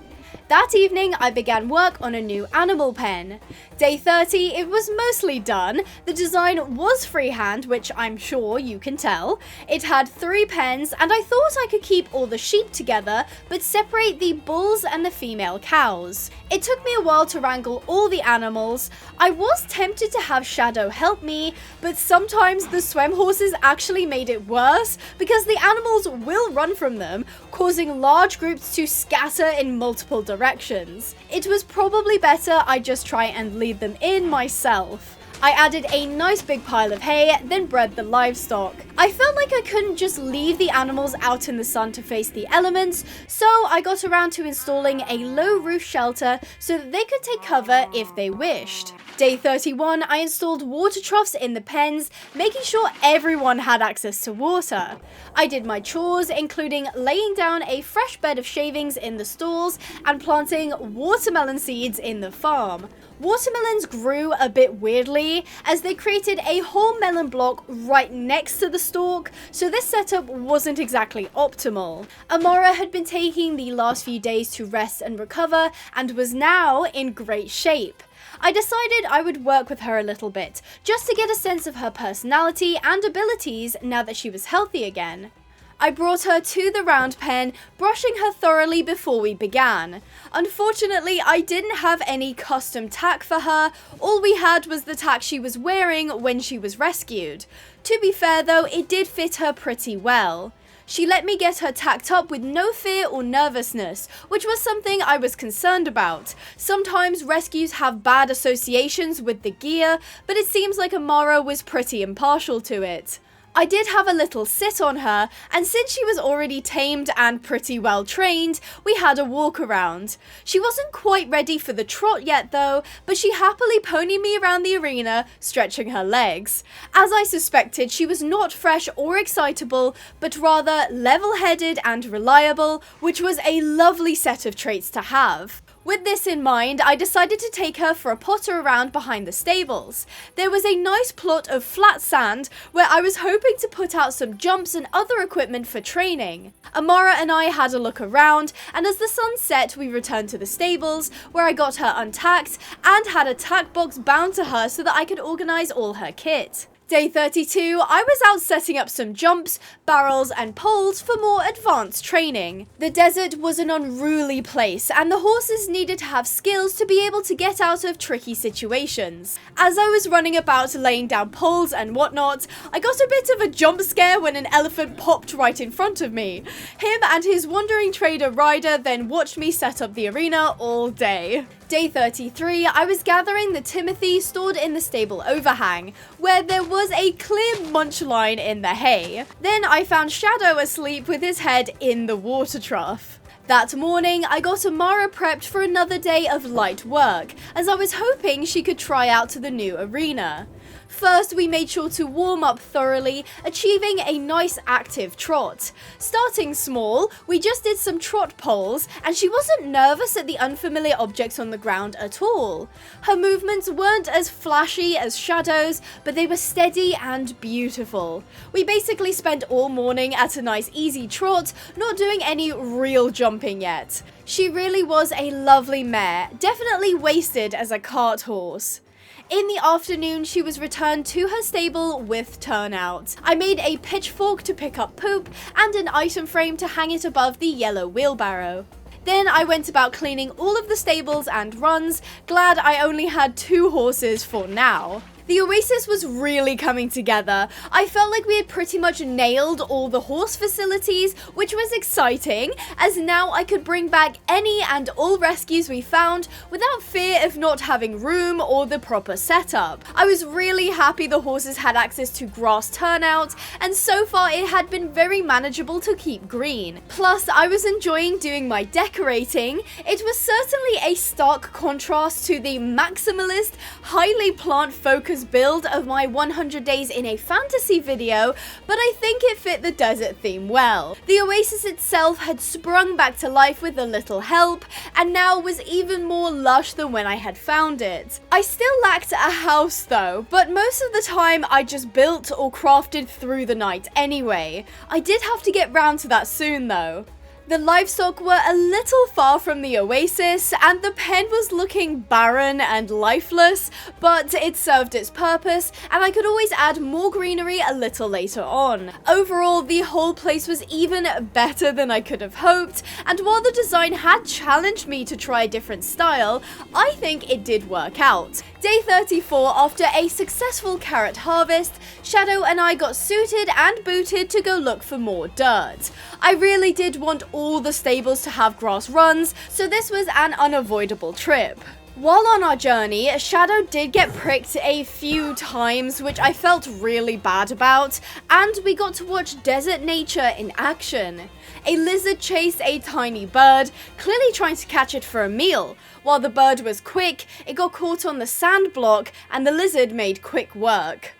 That evening, I began work on a new animal pen. Day 30, it was mostly done. The design was freehand, which I'm sure you can tell. It had 3 pens, and I thought I could keep all the sheep together, but separate the bulls and the female cows. It took me a while to wrangle all the animals. I was tempted to have Shadow help me, but sometimes the swem horses actually made it worse, because the animals will run from them, causing large groups to scatter in multiple directions. It was probably better I just try and lead them in myself. I added a nice big pile of hay, then bred the livestock. I felt like I couldn't just leave the animals out in the sun to face the elements, so I got around to installing a low roof shelter so that they could take cover if they wished. Day 31, I installed water troughs in the pens, making sure everyone had access to water. I did my chores, including laying down a fresh bed of shavings in the stalls and planting watermelon seeds in the farm. Watermelons grew a bit weirdly, as they created a whole melon block right next to the stalk, so this setup wasn't exactly optimal. Amara had been taking the last few days to rest and recover, and was now in great shape. I decided I would work with her a little bit, just to get a sense of her personality and abilities now that she was healthy again. I brought her to the round pen, brushing her thoroughly before we began. Unfortunately, I didn't have any custom tack for her. All we had was the tack she was wearing when she was rescued. To be fair though, it did fit her pretty well. She let me get her tacked up with no fear or nervousness, which was something I was concerned about. Sometimes rescues have bad associations with the gear, but it seems like Amara was pretty impartial to it. I did have a little sit on her, and since she was already tamed and pretty well trained, we had a walk around. She wasn't quite ready for the trot yet though, but she happily ponied me around the arena, stretching her legs. As I suspected, she was not fresh or excitable, but rather level-headed and reliable, which was a lovely set of traits to have. With this in mind, I decided to take her for a potter around behind the stables. There was a nice plot of flat sand where I was hoping to put out some jumps and other equipment for training. Amara and I had a look around, and as the sun set, we returned to the stables, where I got her untacked and had a tack box bound to her so that I could organise all her kit. Day 32, I was out setting up some jumps, barrels and poles for more advanced training. The desert was an unruly place, and the horses needed to have skills to be able to get out of tricky situations. As I was running about laying down poles and whatnot, I got a bit of a jump scare when an elephant popped right in front of me. Him and his wandering trader rider then watched me set up the arena all day. Day 33, I was gathering the timothy stored in the stable overhang, where there was a clear munch line in the hay. Then I found Shadow asleep with his head in the water trough. That morning, I got Amara prepped for another day of light work, as I was hoping she could try out to the new arena. First, we made sure to warm up thoroughly, achieving a nice active trot. Starting small, we just did some trot poles, and she wasn't nervous at the unfamiliar objects on the ground at all. Her movements weren't as flashy as Shadow's, but they were steady and beautiful. We basically spent all morning at a nice easy trot, not doing any real jumping yet. She really was a lovely mare, definitely wasted as a cart horse. In the afternoon, she was returned to her stable with turnout. I made a pitchfork to pick up poop and an item frame to hang it above the yellow wheelbarrow. Then I went about cleaning all of the stables and runs, glad I only had 2 horses for now. The Oasis was really coming together. I felt like we had pretty much nailed all the horse facilities, which was exciting, as now I could bring back any and all rescues we found without fear of not having room or the proper setup. I was really happy the horses had access to grass turnout, and so far it had been very manageable to keep green. Plus, I was enjoying doing my decorating. It was certainly a stark contrast to the maximalist, highly plant-focused build of my 100 days in a fantasy video, but I think it fit the desert theme well. The Oasis itself had sprung back to life with a little help, and now was even more lush than when I had found it. I still lacked a house though, but most of the time I just built or crafted through the night anyway. I did have to get round to that soon though. The livestock were a little far from the Oasis, and the pen was looking barren and lifeless, but it served its purpose, and I could always add more greenery a little later on. Overall, the whole place was even better than I could have hoped, and while the design had challenged me to try a different style, I think it did work out. Day 34, after a successful carrot harvest, Shadow and I got suited and booted to go look for more dirt. I really did want all the stables to have grass runs, so this was an unavoidable trip. While on our journey, Shadow did get pricked a few times, which I felt really bad about, and we got to watch desert nature in action. A lizard chased a tiny bird, clearly trying to catch it for a meal. While the bird was quick, it got caught on the sand block, and the lizard made quick work.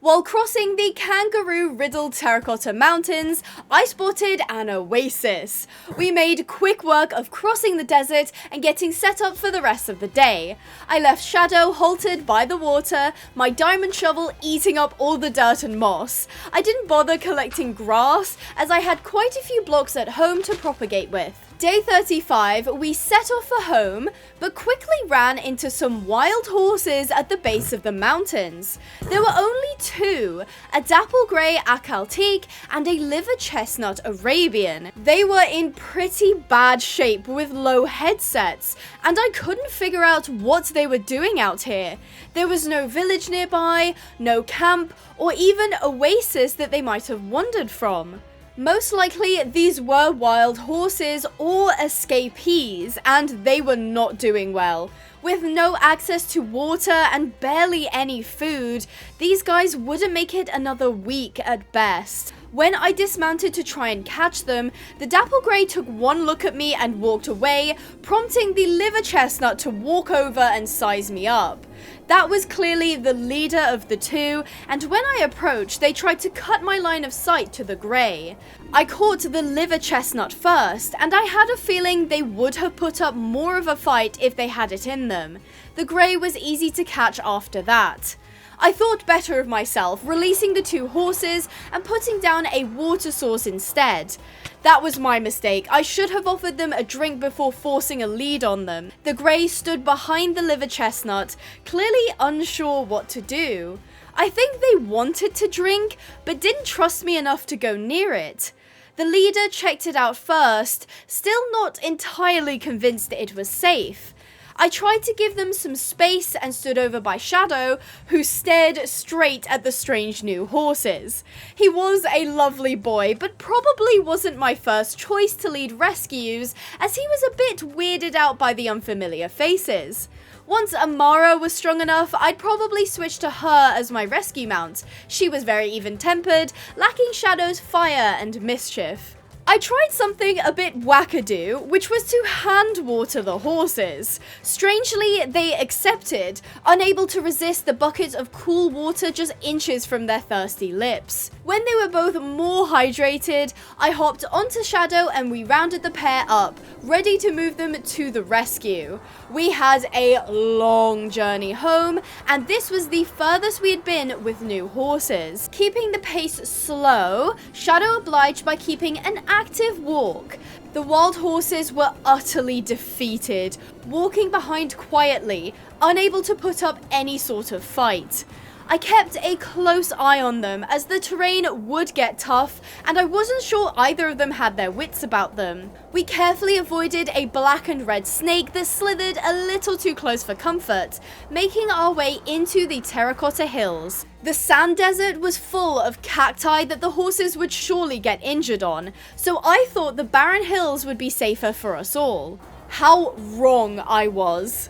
While crossing the kangaroo-riddled terracotta mountains, I spotted an oasis. We made quick work of crossing the desert and getting set up for the rest of the day. I left Shadow halted by the water, my diamond shovel eating up all the dirt and moss. I didn't bother collecting grass, as I had quite a few blocks at home to propagate with. Day 35, we set off for home, but quickly ran into some wild horses at the base of the mountains. There were only 2, a dapple grey Akhal-Teke and a liver chestnut Arabian. They were in pretty bad shape with low headsets, and I couldn't figure out what they were doing out here. There was no village nearby, no camp, or even oasis that they might have wandered from. Most likely, these were wild horses or escapees, and they were not doing well. With no access to water and barely any food, these guys wouldn't make it another week at best. When I dismounted to try and catch them, the dapple grey took one look at me and walked away, prompting the liver chestnut to walk over and size me up. That was clearly the leader of the 2, and when I approached, they tried to cut my line of sight to the grey. I caught the liver chestnut first, and I had a feeling they would have put up more of a fight if they had it in them. The grey was easy to catch after that. I thought better of myself, releasing the 2 horses and putting down a water source instead. That was my mistake. I should have offered them a drink before forcing a lead on them. The grey stood behind the liver chestnut, clearly unsure what to do. I think they wanted to drink, but didn't trust me enough to go near it. The leader checked it out first, still not entirely convinced that it was safe. I tried to give them some space and stood over by Shadow, who stared straight at the strange new horses. He was a lovely boy, but probably wasn't my first choice to lead rescues, as he was a bit weirded out by the unfamiliar faces. Once Amara was strong enough, I'd probably switch to her as my rescue mount. She was very even-tempered, lacking Shadow's fire and mischief. I tried something a bit wackadoo, which was to hand water the horses. Strangely, they accepted, unable to resist the bucket of cool water just inches from their thirsty lips. When they were both more hydrated, I hopped onto Shadow and we rounded the pair up, ready to move them to the rescue. We had a long journey home, and this was the furthest we had been with new horses. Keeping the pace slow, Shadow obliged by keeping an active walk. The wild horses were utterly defeated, walking behind quietly, unable to put up any sort of fight. I kept a close eye on them as the terrain would get tough, and I wasn't sure either of them had their wits about them. We carefully avoided a black and red snake that slithered a little too close for comfort, making our way into the terracotta hills. The sand desert was full of cacti that the horses would surely get injured on, so I thought the barren hills would be safer for us all. How wrong I was.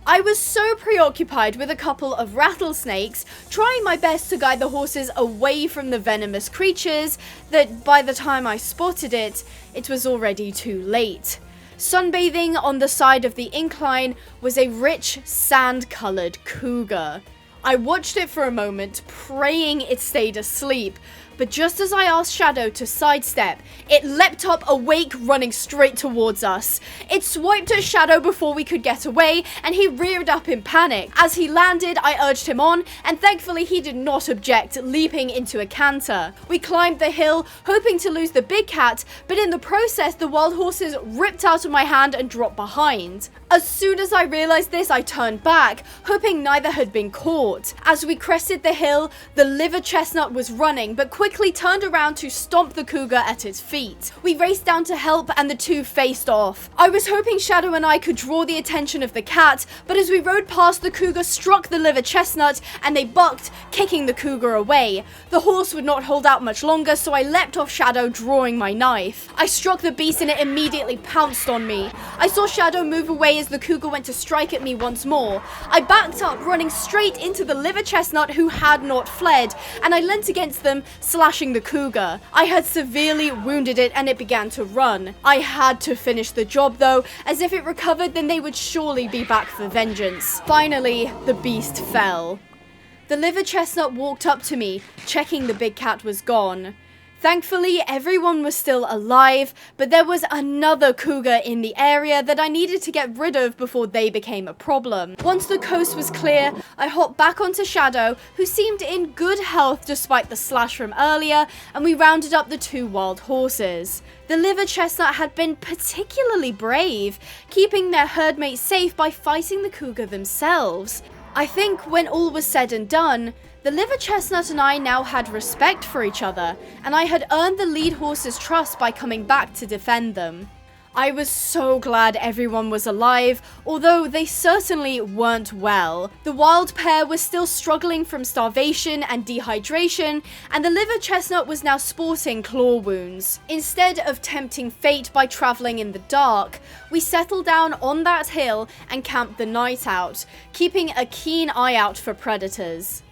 I was so preoccupied with a couple of rattlesnakes, trying my best to guide the horses away from the venomous creatures, that by the time I spotted it, it was already too late. Sunbathing on the side of the incline was a rich, sand-colored cougar. I watched it for a moment, praying it stayed asleep, but just as I asked Shadow to sidestep, it leapt up awake, running straight towards us. It swiped at Shadow before we could get away, and he reared up in panic. As he landed, I urged him on, and thankfully he did not object, leaping into a canter. We climbed the hill, hoping to lose the big cat, but in the process the wild horses ripped out of my hand and dropped behind. As soon as I realized this, I turned back, hoping neither had been caught. As we crested the hill, the liver chestnut was running, but quickly turned around to stomp the cougar at its feet. We raced down to help, and the two faced off. I was hoping Shadow and I could draw the attention of the cat, but as we rode past, the cougar struck the liver chestnut, and they bucked, kicking the cougar away. The horse would not hold out much longer, so I leapt off Shadow, drawing my knife. I struck the beast and it immediately pounced on me. I saw Shadow move away as the cougar went to strike at me once more. I backed up, running straight into the liver chestnut, who had not fled, and I leant against them, slashing the cougar. I had severely wounded it and it began to run. I had to finish the job though, as if it recovered then they would surely be back for vengeance. Finally, the beast fell. The liver chestnut walked up to me, checking the big cat was gone. Thankfully, everyone was still alive, but there was another cougar in the area that I needed to get rid of before they became a problem. Once the coast was clear, I hopped back onto Shadow, who seemed in good health despite the slash from earlier, and we rounded up the two wild horses. The liver chestnut had been particularly brave, keeping their herdmate safe by fighting the cougar themselves. I think when all was said and done, the liver chestnut and I now had respect for each other, and I had earned the lead horse's trust by coming back to defend them. I was so glad everyone was alive, although they certainly weren't well. The wild pair was still struggling from starvation and dehydration, and the liver chestnut was now sporting claw wounds. Instead of tempting fate by traveling in the dark, we settled down on that hill and camped the night out, keeping a keen eye out for predators.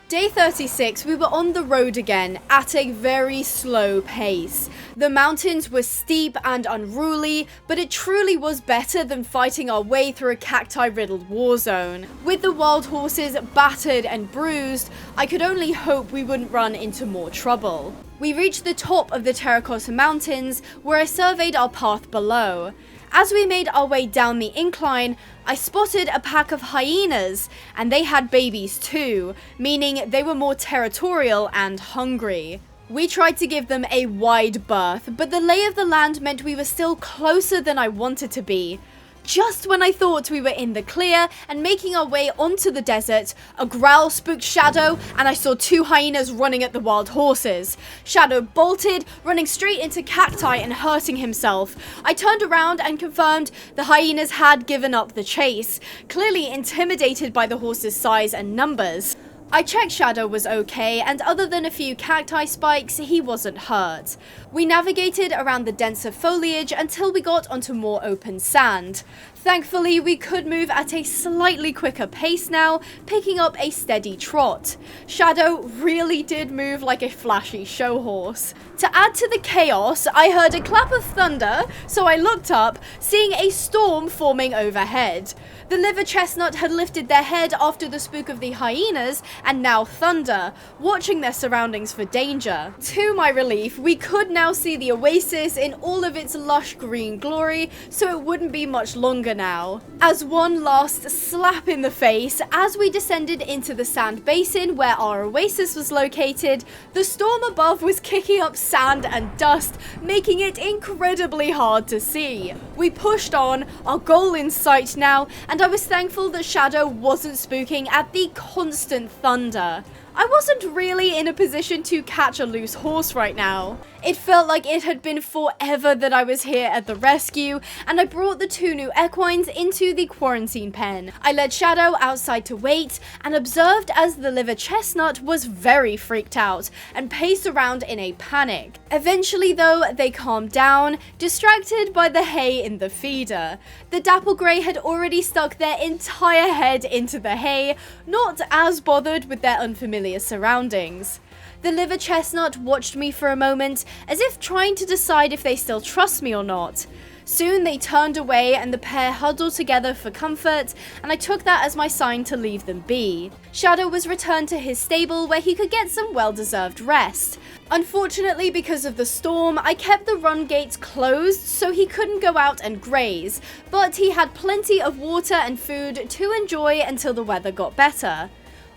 Day 36, we were on the road again, at a very slow pace. The mountains were steep and unruly, but it truly was better than fighting our way through a cacti-riddled war zone. With the wild horses battered and bruised, I could only hope we wouldn't run into more trouble. We reached the top of the Terracotta Mountains, where I surveyed our path below. As we made our way down the incline, I spotted a pack of hyenas, and they had babies too, meaning they were more territorial and hungry. We tried to give them a wide berth, but the lay of the land meant we were still closer than I wanted to be. Just when I thought we were in the clear and making our way onto the desert, a growl spooked Shadow, and I saw two hyenas running at the wild horses. Shadow bolted, running straight into cacti and hurting himself. I turned around and confirmed the hyenas had given up the chase, clearly intimidated by the horses' size and numbers. I checked Shadow was okay, and other than a few cacti spikes, he wasn't hurt. We navigated around the denser foliage until we got onto more open sand. Thankfully, we could move at a slightly quicker pace now, picking up a steady trot. Shadow really did move like a flashy show horse. To add to the chaos, I heard a clap of thunder, so I looked up, seeing a storm forming overhead. The liver chestnut had lifted their head after the spook of the hyenas, and now thunder, watching their surroundings for danger. To my relief, we could now see the oasis in all of its lush green glory, so it wouldn't be much longer now. As one last slap in the face, as we descended into the sand basin where our oasis was located, the storm above was kicking up sand and dust, making it incredibly hard to see. We pushed on, our goal in sight now, and I was thankful that Shadow wasn't spooking at the constant thunder. I wasn't really in a position to catch a loose horse right now. It felt like it had been forever that I was here at the rescue, and I brought the 2 new equines into the quarantine pen. I led Shadow outside to wait, and observed as the liver chestnut was very freaked out, and paced around in a panic. Eventually though, they calmed down, distracted by the hay in the feeder. The dapple grey had already stuck their entire head into the hay, not as bothered with their unfamiliar surroundings. The liver chestnut watched me for a moment, as if trying to decide if they still trust me or not. Soon they turned away and the pair huddled together for comfort, and I took that as my sign to leave them be. Shadow was returned to his stable where he could get some well-deserved rest. Unfortunately, because of the storm, I kept the run gates closed so he couldn't go out and graze, but he had plenty of water and food to enjoy until the weather got better.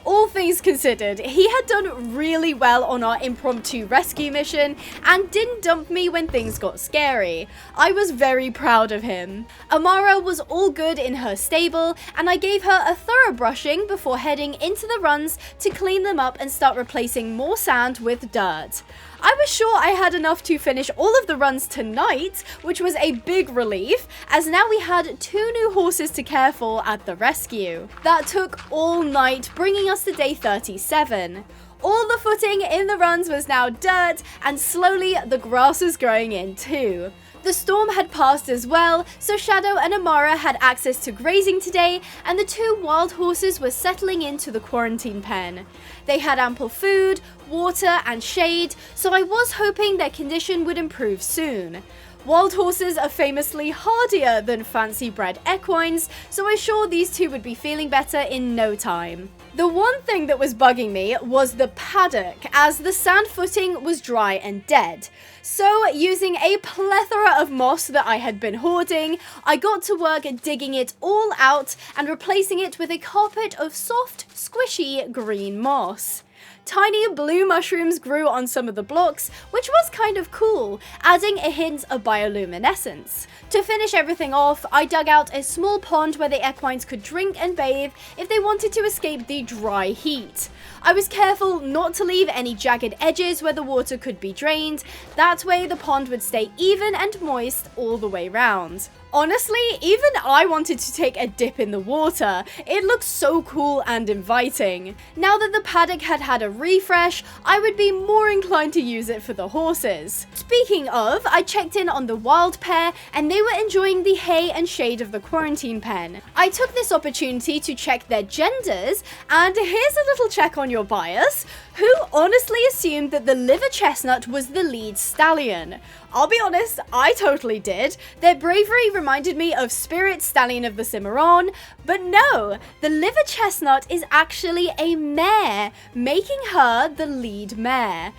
All things considered, he had done really well on our impromptu rescue mission and didn't dump me when things got scary. I was very proud of him. Amara was all good in her stable, and I gave her a thorough brushing before heading into the runs to clean them up and start replacing more sand with dirt. I was sure I had enough to finish all of the runs tonight, which was a big relief, as now we had 2 new horses to care for at the rescue. That took all night, bringing us to day 37. All the footing in the runs was now dirt, and slowly the grass was growing in too. The storm had passed as well, so Shadow and Amara had access to grazing today, and the 2 wild horses were settling into the quarantine pen. They had ample food, water, and shade, so I was hoping their condition would improve soon. Wild horses are famously hardier than fancy-bred equines, so I was sure these 2 would be feeling better in no time. The one thing that was bugging me was the paddock, as the sand footing was dry and dead. So, using a plethora of moss that I had been hoarding, I got to work digging it all out and replacing it with a carpet of soft, squishy green moss. Tiny blue mushrooms grew on some of the blocks, which was kind of cool, adding a hint of bioluminescence. To finish everything off, I dug out a small pond where the equines could drink and bathe if they wanted to escape the dry heat. I was careful not to leave any jagged edges where the water could be drained, that way the pond would stay even and moist all the way round. Honestly, even I wanted to take a dip in the water. It looked so cool and inviting. Now that the paddock had had a refresh, I would be more inclined to use it for the horses. Speaking of, I checked in on the wild pair, and they were enjoying the hay and shade of the quarantine pen. I took this opportunity to check their genders, and here's a little check on your bias. Who honestly assumed that the liver chestnut was the lead stallion? I'll be honest, I totally did. Their bravery reminded me of Spirit, Stallion of the Cimarron, but no, the liver chestnut is actually a mare, making her the lead mare.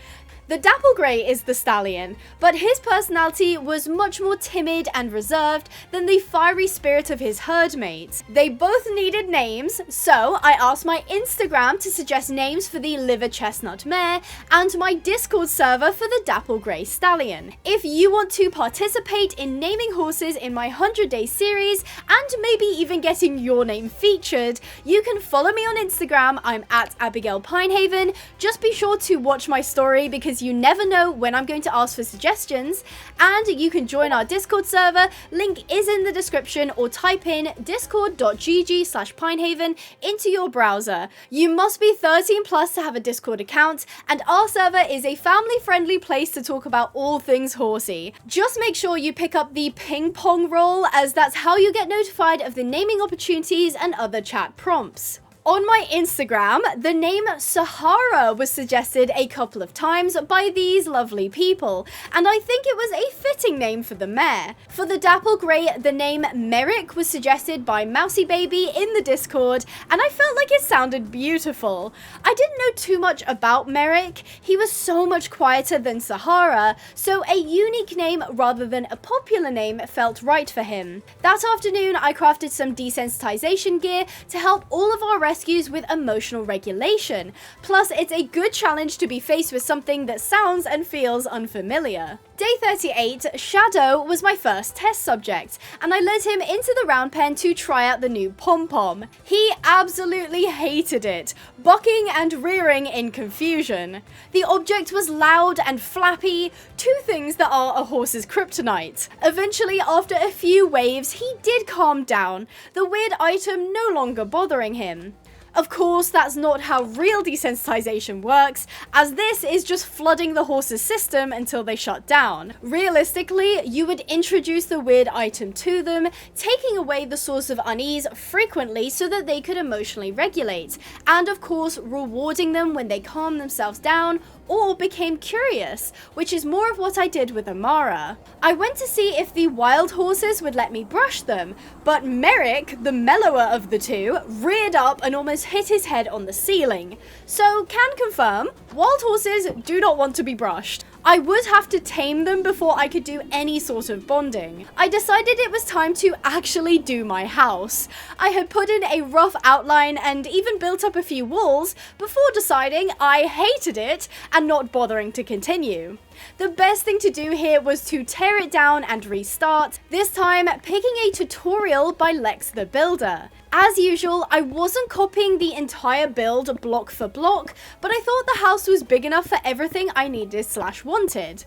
The dapple grey is the stallion, but his personality was much more timid and reserved than the fiery spirit of his herd mate. They both needed names, so I asked my Instagram to suggest names for the liver chestnut mare and my Discord server for the dapple grey stallion. If you want to participate in naming horses in my 100-day series and maybe even getting your name featured, you can follow me on Instagram. I'm at Abigail Pinehaven. Just be sure to watch my story because because you never know when I'm going to ask for suggestions. And you can join our Discord server, link is in the description, or type in discord.gg/Pinehaven into your browser. You must be 13 plus to have a Discord account, and our server is a family-friendly place to talk about all things horsey. Just make sure you pick up the ping pong role, as that's how you get notified of the naming opportunities and other chat prompts. On my Instagram, the name Sahara was suggested a couple of times by these lovely people, and I think it was a fitting name for the mare. For the dapple grey, the name Merrick was suggested by Mousy Baby in the Discord, and I felt like it sounded beautiful. I didn't know too much about Merrick. He was so much quieter than Sahara, so a unique name rather than a popular name felt right for him. That afternoon, I crafted some desensitization gear to help all of our rescues with emotional regulation. Plus, it's a good challenge to be faced with something that sounds and feels unfamiliar. Day 38, Shadow was my first test subject, and I led him into the round pen to try out the new pom-pom. He absolutely hated it, bucking and rearing in confusion. The object was loud and flappy, two things that are a horse's kryptonite. Eventually, after a few waves, he did calm down, the weird item no longer bothering him. Of course, that's not how real desensitization works, as this is just flooding the horse's system until they shut down. Realistically, you would introduce the weird item to them, taking away the source of unease frequently so that they could emotionally regulate, and of course rewarding them when they calm themselves down or became curious, which is more of what I did with Amara. I went to see if the wild horses would let me brush them, but Merrick, the mellower of the two, reared up and almost hit his head on the ceiling. So, can confirm, wild horses do not want to be brushed. I would have to tame them before I could do any sort of bonding. I decided it was time to actually do my house. I had put in a rough outline and even built up a few walls before deciding I hated it and not bothering to continue. The best thing to do here was to tear it down and restart, this time picking a tutorial by Lex the Builder. As usual, I wasn't copying the entire build block for block, but I thought the house was big enough for everything I needed/wanted.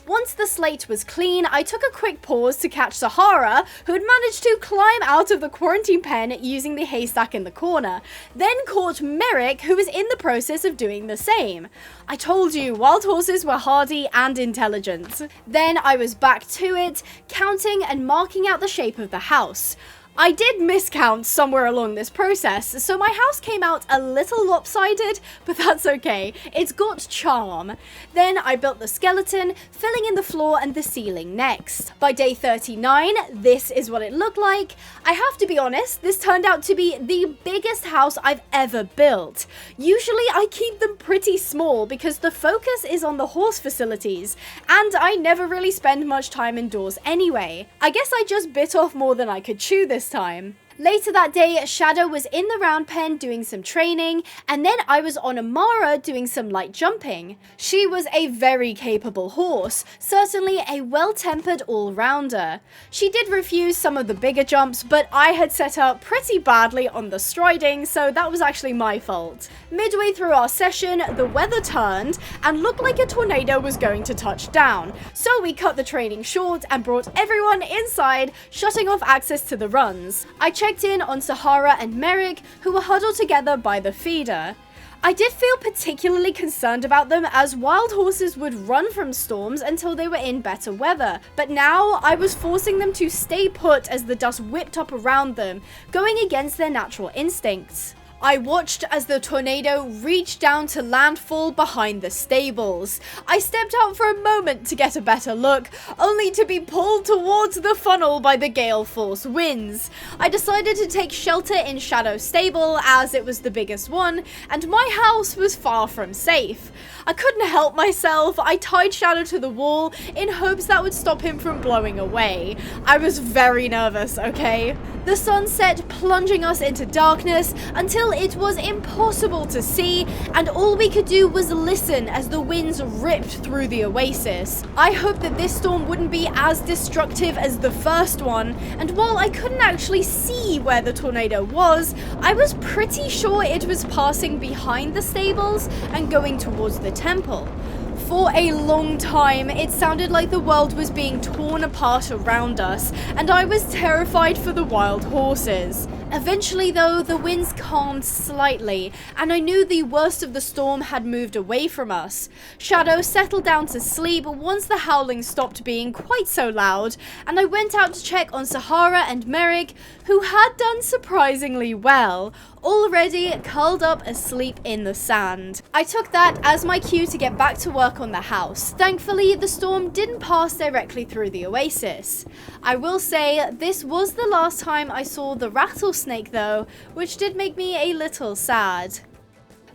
Once the slate was clean, I took a quick pause to catch Sahara, who had managed to climb out of the quarantine pen using the haystack in the corner, then caught Merrick, who was in the process of doing the same. I told you, wild horses were hardy and intelligent. Then I was back to it, counting and marking out the shape of the house. I did miscount somewhere along this process, so my house came out a little lopsided, but that's okay, it's got charm. Then I built the skeleton, filling in the floor and the ceiling next. By day 39, this is what it looked like. I have to be honest, this turned out to be the biggest house I've ever built. Usually I keep them pretty small because the focus is on the horse facilities, and I never really spend much time indoors anyway. I guess I just bit off more than I could chew this time. Later that day, Shadow was in the round pen doing some training, and then I was on Amara doing some light jumping. She was a very capable horse, certainly a well-tempered all-rounder. She did refuse some of the bigger jumps, but I had set up pretty badly on the striding, so that was actually my fault. Midway through our session, the weather turned and looked like a tornado was going to touch down, so we cut the training short and brought everyone inside, shutting off access to the runs. I checked in on Sahara and Merrick, who were huddled together by the feeder. I did feel particularly concerned about them, as wild horses would run from storms until they were in better weather, but now I was forcing them to stay put as the dust whipped up around them, going against their natural instincts. I watched as the tornado reached down to landfall behind the stables. I stepped out for a moment to get a better look, only to be pulled towards the funnel by the gale force winds. I decided to take shelter in Shadow's stable, as it was the biggest one, and my house was far from safe. I couldn't help myself. I tied Shadow to the wall in hopes that would stop him from blowing away. I was very nervous, okay? The sun set, plunging us into darkness until it was impossible to see, and all we could do was listen as the winds ripped through the oasis. I hoped that this storm wouldn't be as destructive as the first one, and while I couldn't actually see where the tornado was, I was pretty sure it was passing behind the stables and going towards the temple. For a long time, it sounded like the world was being torn apart around us, and I was terrified for the wild horses. Eventually though, the winds calmed slightly, and I knew the worst of the storm had moved away from us. Shadow settled down to sleep once the howling stopped being quite so loud, and I went out to check on Sahara and Merrick, who had done surprisingly well, already curled up asleep in the sand. I took that as my cue to get back to work on the house. Thankfully, the storm didn't pass directly through the oasis. I will say, this was the last time I saw the rattlesnake though, which did make me a little sad.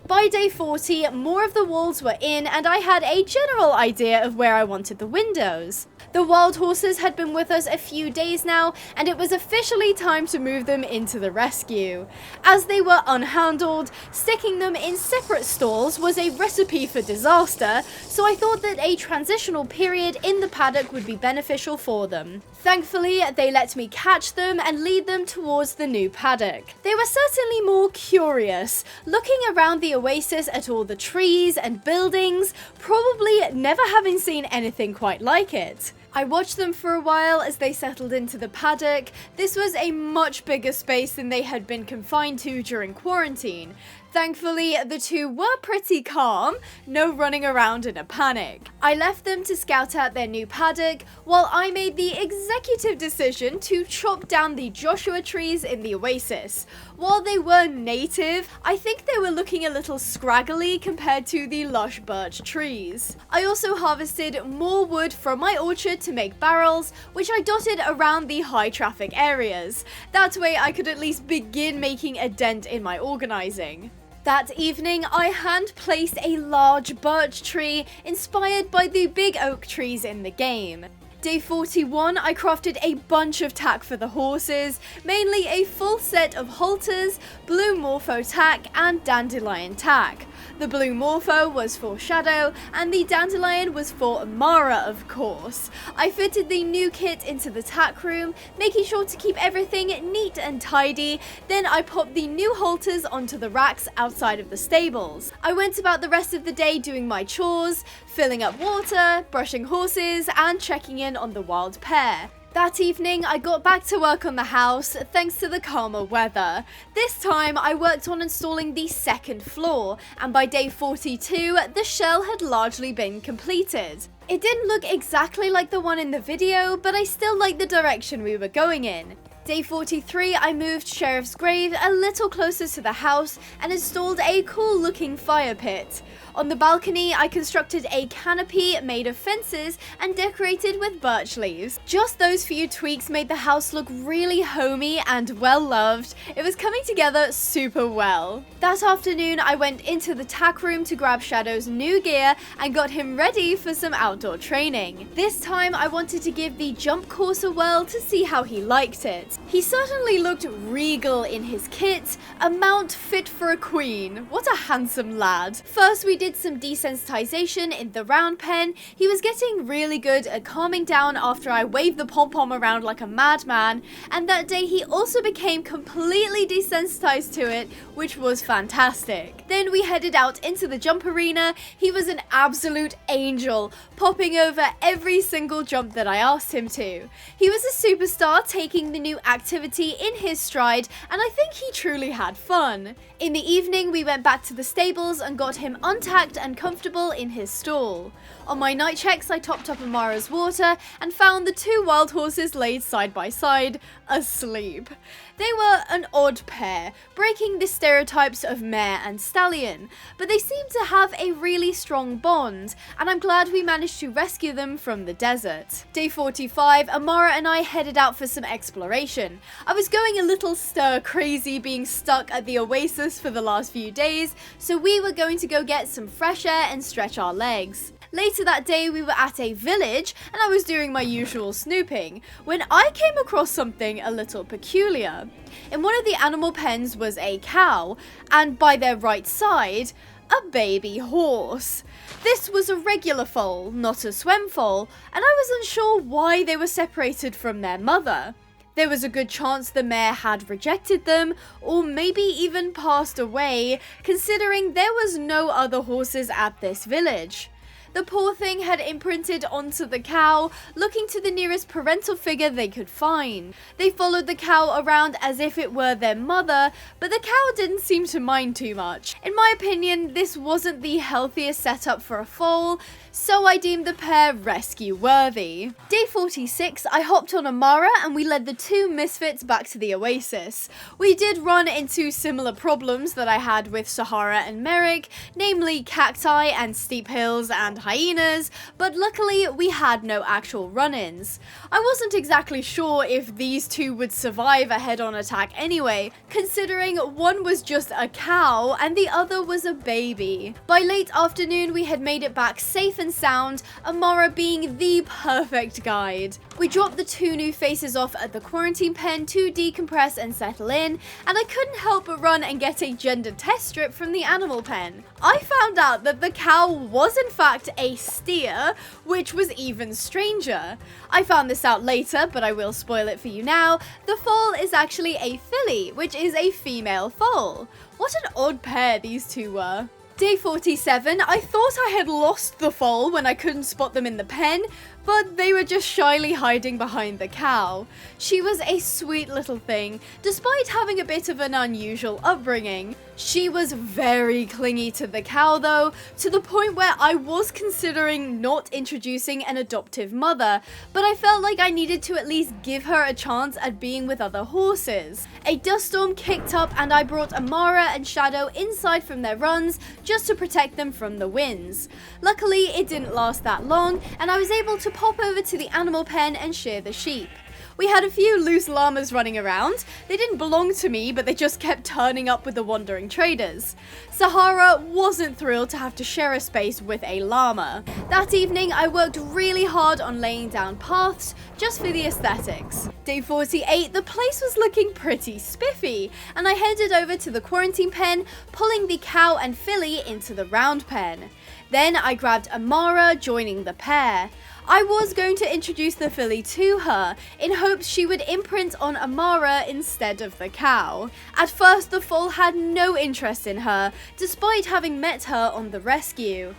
By day 40, more of the walls were in and I had a general idea of where I wanted the windows. The wild horses had been with us a few days now, and it was officially time to move them into the rescue. As they were unhandled, sticking them in separate stalls was a recipe for disaster, so I thought that a transitional period in the paddock would be beneficial for them. Thankfully, they let me catch them and lead them towards the new paddock. They were certainly more curious, looking around the oasis at all the trees and buildings, probably never having seen anything quite like it. I watched them for a while as they settled into the paddock. This was a much bigger space than they had been confined to during quarantine. Thankfully, the two were pretty calm, no running around in a panic. I left them to scout out their new paddock, while I made the executive decision to chop down the Joshua trees in the oasis. While they were native, I think they were looking a little scraggly compared to the lush birch trees. I also harvested more wood from my orchard to make barrels, which I dotted around the high traffic areas. That way I could at least begin making a dent in my organizing. That evening, I hand-placed a large birch tree inspired by the big oak trees in the game. Day 41, I crafted a bunch of tack for the horses, mainly a full set of halters, blue morpho tack, and dandelion tack. The blue morpho was for Shadow, and the dandelion was for Amara, of course. I fitted the new kit into the tack room, making sure to keep everything neat and tidy. Then I popped the new halters onto the racks outside of the stables. I went about the rest of the day doing my chores, filling up water, brushing horses, and checking in on the wild pair. That evening, I got back to work on the house, thanks to the calmer weather. This time, I worked on installing the second floor, and by day 42, the shell had largely been completed. It didn't look exactly like the one in the video, but I still liked the direction we were going in. Day 43, I moved Sheriff's Grave a little closer to the house and installed a cool looking fire pit. On the balcony, I constructed a canopy made of fences and decorated with birch leaves. Just those few tweaks made the house look really homey and well loved. It was coming together super well. That afternoon, I went into the tack room to grab Shadow's new gear and got him ready for some outdoor training. This time, I wanted to give the jump course a whirl to see how he liked it. He certainly looked regal in his kit, a mount fit for a queen. What a handsome lad. First, we did some desensitization in the round pen. He was getting really good at calming down after I waved the pom-pom around like a madman, and that day he also became completely desensitized to it, which was fantastic. Then we headed out into the jump arena. He was an absolute angel, popping over every single jump that I asked him to. He was a superstar, taking the new activity in his stride, and I think he truly had fun. In the evening, we went back to the stables and got him untacked and comfortable in his stall. On my night checks, I topped up Amara's water and found the two wild horses laid side by side, asleep. They were an odd pair, breaking the stereotypes of mare and stallion, but they seemed to have a really strong bond, and I'm glad we managed to rescue them from the desert. Day 45, Amara and I headed out for some exploration. I was going a little stir crazy being stuck at the oasis for the last few days, so we were going to go get some fresh air and stretch our legs. Later that day, we were at a village and I was doing my usual snooping when I came across something a little peculiar. In one of the animal pens was a cow, and by their right side, a baby horse. This was a regular foal, not a swem foal, and I was unsure why they were separated from their mother. There was a good chance the mare had rejected them, or maybe even passed away, considering there was no other horses at this village. The poor thing had imprinted onto the cow, looking to the nearest parental figure they could find. They followed the cow around as if it were their mother, but the cow didn't seem to mind too much. In my opinion, this wasn't the healthiest setup for a foal, so I deemed the pair rescue worthy. Day 46, I hopped on Amara and we led the two misfits back to the oasis. We did run into similar problems that I had with Sahara and Merrick, namely cacti and steep hills and hyenas, but luckily we had no actual run-ins. I wasn't exactly sure if these two would survive a head-on attack anyway, considering one was just a cow and the other was a baby. By late afternoon we had made it back safe and sound, Amara being the perfect guide. We dropped the two new faces off at the quarantine pen to decompress and settle in, and I couldn't help but run and get a gender test strip from the animal pen. I found out that the cow was in fact a steer, which was even stranger. I found this out later, but I will spoil it for you now. The foal is actually a filly, which is a female foal. What an odd pair these two were. Day 47, I thought I had lost the foal when I couldn't spot them in the pen, but they were just shyly hiding behind the cow. She was a sweet little thing, despite having a bit of an unusual upbringing. She was very clingy to the cow though, to the point where I was considering not introducing an adoptive mother, but I felt like I needed to at least give her a chance at being with other horses. A dust storm kicked up and I brought Amara and Shadow inside from their runs just to protect them from the winds. Luckily, it didn't last that long and I was able to pop over to the animal pen and shear the sheep. We had a few loose llamas running around. They didn't belong to me, but they just kept turning up with the wandering traders. Sahara wasn't thrilled to have to share a space with a llama. That evening, I worked really hard on laying down paths, just for the aesthetics. Day 48, the place was looking pretty spiffy, and I headed over to the quarantine pen, pulling the cow and filly into the round pen. Then I grabbed Amara, joining the pair. I was going to introduce the filly to her, in hopes she would imprint on Amara instead of the cow. At first, the foal had no interest in her, despite having met her on the rescue.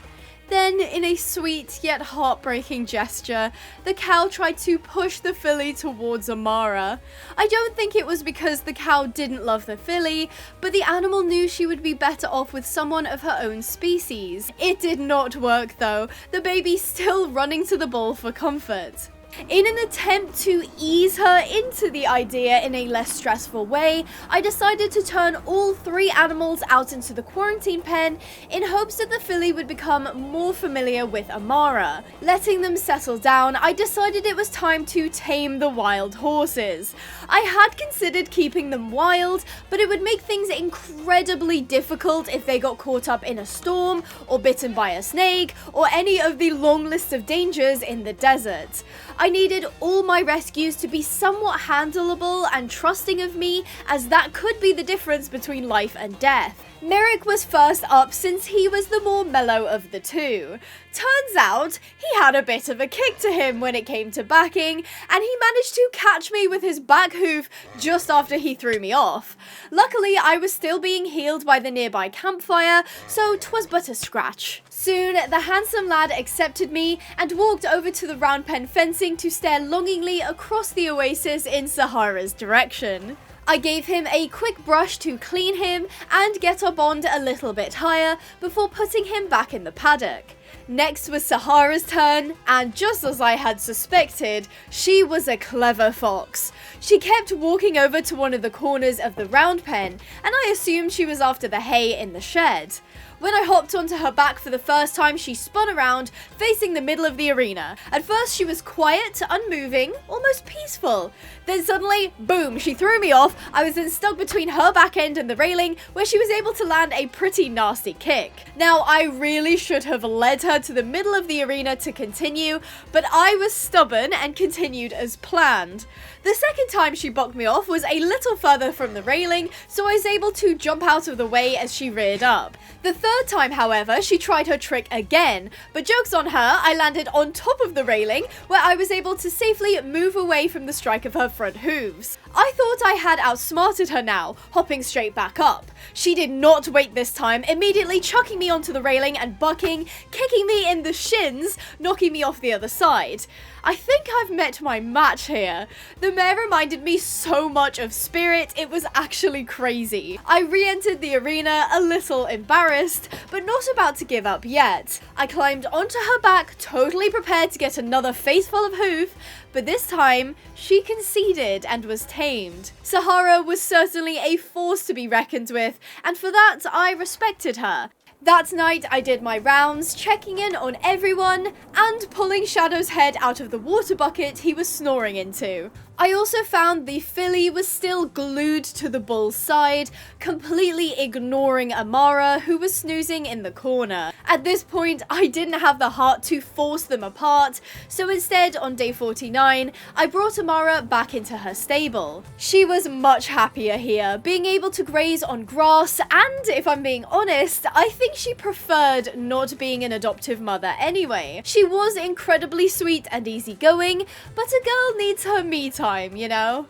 Then, in a sweet yet heartbreaking gesture, the cow tried to push the filly towards Amara. I don't think it was because the cow didn't love the filly, but the animal knew she would be better off with someone of her own species. It did not work though, the baby still running to the bowl for comfort. In an attempt to ease her into the idea in a less stressful way, I decided to turn all three animals out into the quarantine pen in hopes that the filly would become more familiar with Amara. Letting them settle down, I decided it was time to tame the wild horses. I had considered keeping them wild, but it would make things incredibly difficult if they got caught up in a storm, or bitten by a snake, or any of the long list of dangers in the desert. I needed all my rescues to be somewhat handleable and trusting of me, as that could be the difference between life and death. Merrick was first up since he was the more mellow of the two. Turns out, he had a bit of a kick to him when it came to backing, and he managed to catch me with his back hoof just after he threw me off. Luckily, I was still being healed by the nearby campfire, so 'twas but a scratch. Soon, the handsome lad accepted me and walked over to the round pen fencing to stare longingly across the oasis in Sahara's direction. I gave him a quick brush to clean him and get our bond a little bit higher before putting him back in the paddock. Next was Sahara's turn, and just as I had suspected, she was a clever fox. She kept walking over to one of the corners of the round pen, and I assumed she was after the hay in the shed. When I hopped onto her back for the first time, she spun around, facing the middle of the arena. At first, she was quiet, unmoving, almost peaceful. Then suddenly, boom, she threw me off. I was then stuck between her back end and the railing, where she was able to land a pretty nasty kick. Now, I really should have led her to the middle of the arena to continue, but I was stubborn and continued as planned. The second time she bucked me off was a little further from the railing, so I was able to jump out of the way as she reared up. The third time, however, she tried her trick again, but joke's on her, I landed on top of the railing, where I was able to safely move away from the strike of her front hooves. I thought I had outsmarted her now, hopping straight back up. She did not wait this time, immediately chucking me onto the railing and bucking, kicking kicking me in the shins, knocking me off the other side. I think I've met my match here. The mare reminded me so much of Spirit, it was actually crazy. I re-entered the arena a little embarrassed, but not about to give up yet. I climbed onto her back, totally prepared to get another face full of hoof, but this time, she conceded and was tamed. Sahara was certainly a force to be reckoned with, and for that, I respected her. That night, I did my rounds, checking in on everyone, and pulling Shadow's head out of the water bucket he was snoring into. I also found the filly was still glued to the bull's side, completely ignoring Amara, who was snoozing in the corner. At this point, I didn't have the heart to force them apart, so instead, on day 49, I brought Amara back into her stable. She was much happier here, being able to graze on grass, and if I'm being honest, I think she preferred not being an adoptive mother anyway. She was incredibly sweet and easygoing, but a girl needs her me time, you know?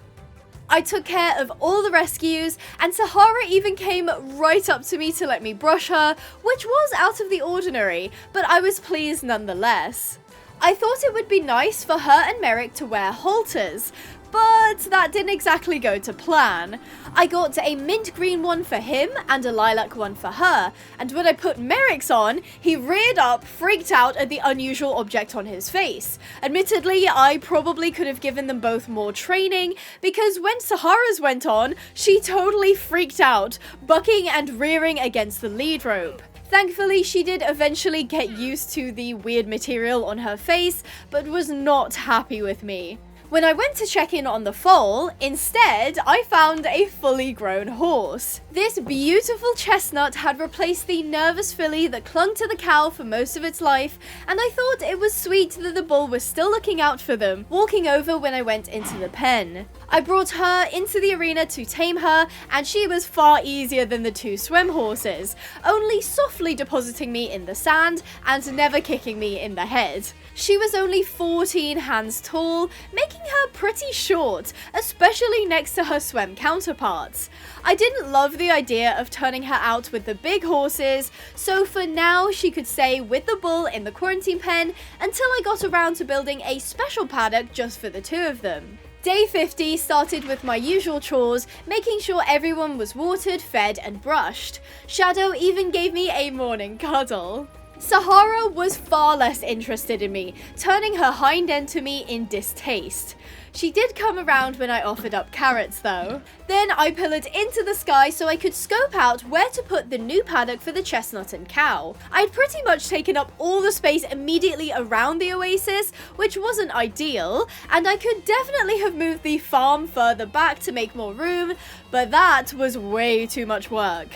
I took care of all the rescues, and Sahara even came right up to me to let me brush her, which was out of the ordinary, but I was pleased nonetheless. I thought it would be nice for her and Merrick to wear halters, but that didn't exactly go to plan. I got a mint green one for him and a lilac one for her, and when I put Merrick's on, he reared up, freaked out at the unusual object on his face. Admittedly, I probably could have given them both more training, because when Sahara's went on, she totally freaked out, bucking and rearing against the lead rope. Thankfully, she did eventually get used to the weird material on her face, but was not happy with me. When I went to check in on the foal, instead, I found a fully grown horse. This beautiful chestnut had replaced the nervous filly that clung to the cow for most of its life, and I thought it was sweet that the bull was still looking out for them, walking over when I went into the pen. I brought her into the arena to tame her, and she was far easier than the two swem horses, only softly depositing me in the sand and never kicking me in the head. She was only 14 hands tall, making her pretty short, especially next to her swem counterparts. I didn't love the idea of turning her out with the big horses, so for now she could stay with the bull in the quarantine pen until I got around to building a special paddock just for the two of them. Day 50 started with my usual chores, making sure everyone was watered, fed, and brushed. Shadow even gave me a morning cuddle. Sahara was far less interested in me, turning her hind end to me in distaste. She did come around when I offered up carrots though. Then I pillared into the sky so I could scope out where to put the new paddock for the chestnut and cow. I'd pretty much taken up all the space immediately around the oasis, which wasn't ideal, and I could definitely have moved the farm further back to make more room, but that was way too much work.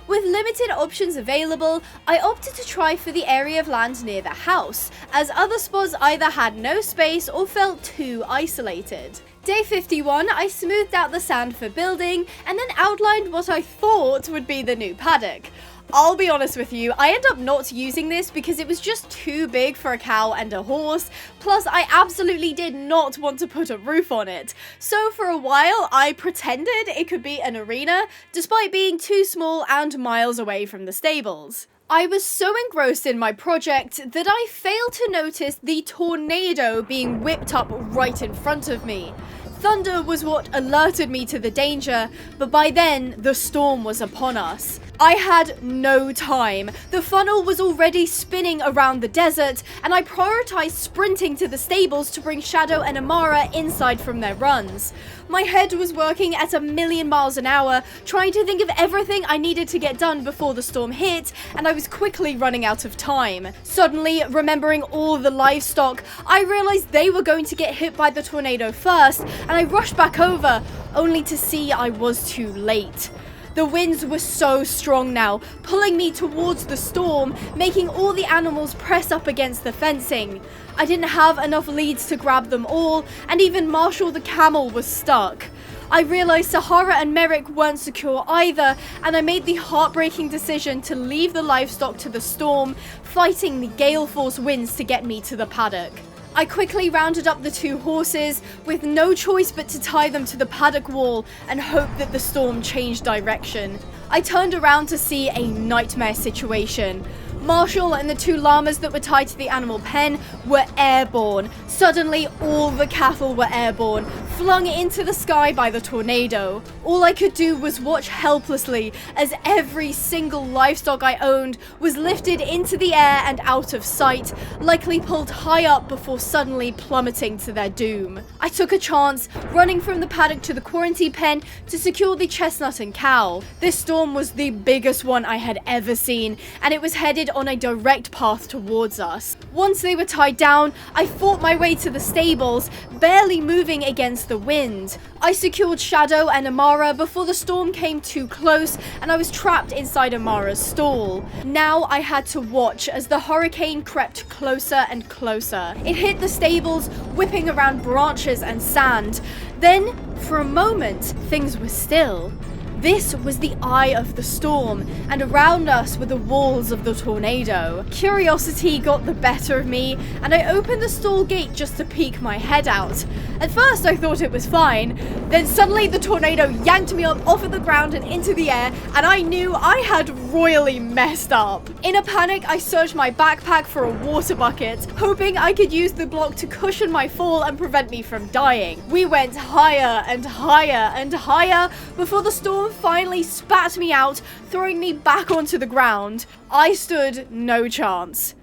With limited options available, I opted to try for the area of land near the house, as other spots either had no space or felt too isolated. Day 51, I smoothed out the sand for building, and then outlined what I thought would be the new paddock. I'll be honest with you, I ended up not using this because it was just too big for a cow and a horse, plus I absolutely did not want to put a roof on it. So for a while, I pretended it could be an arena, despite being too small and miles away from the stables. I was so engrossed in my project that I failed to notice the tornado being whipped up right in front of me. Thunder was what alerted me to the danger, but by then, the storm was upon us. I had no time. The funnel was already spinning around the desert, and I prioritized sprinting to the stables to bring Shadow and Amara inside from their runs. My head was working at 1,000,000 miles an hour, trying to think of everything I needed to get done before the storm hit, and I was quickly running out of time. Suddenly, remembering all the livestock, I realized they were going to get hit by the tornado first, and I rushed back over, only to see I was too late. The winds were so strong now, pulling me towards the storm, making all the animals press up against the fencing. I didn't have enough leads to grab them all, and even Marshall the camel was stuck. I realized Sahara and Merrick weren't secure either, and I made the heartbreaking decision to leave the livestock to the storm, fighting the gale force winds to get me to the paddock. I quickly rounded up the two horses, with no choice but to tie them to the paddock wall and hope that the storm changed direction. I turned around to see a nightmare situation. Marshall and the 2 llamas that were tied to the animal pen were airborne. Suddenly, all the cattle were airborne, flung into the sky by the tornado. All I could do was watch helplessly as every single livestock I owned was lifted into the air and out of sight, likely pulled high up before suddenly plummeting to their doom. I took a chance, running from the paddock to the quarantine pen to secure the chestnut and cow. This storm was the biggest one I had ever seen, and it was headed on a direct path towards us. Once they were tied down, I fought my way to the stables, barely moving against the wind. I secured Shadow and Amara before the storm came too close, and I was trapped inside Amara's stall. Now I had to watch as the hurricane crept closer and closer. It hit the stables, whipping around branches and sand. Then, for a moment, things were still. This was the eye of the storm, and around us were the walls of the tornado. Curiosity got the better of me, and I opened the stall gate just to peek my head out. At first I thought it was fine, then suddenly the tornado yanked me up off of the ground and into the air, and I knew I had royally messed up. In a panic, I searched my backpack for a water bucket, hoping I could use the block to cushion my fall and prevent me from dying. We went higher and higher and higher before the storm finally spat me out, throwing me back onto the ground. I stood no chance.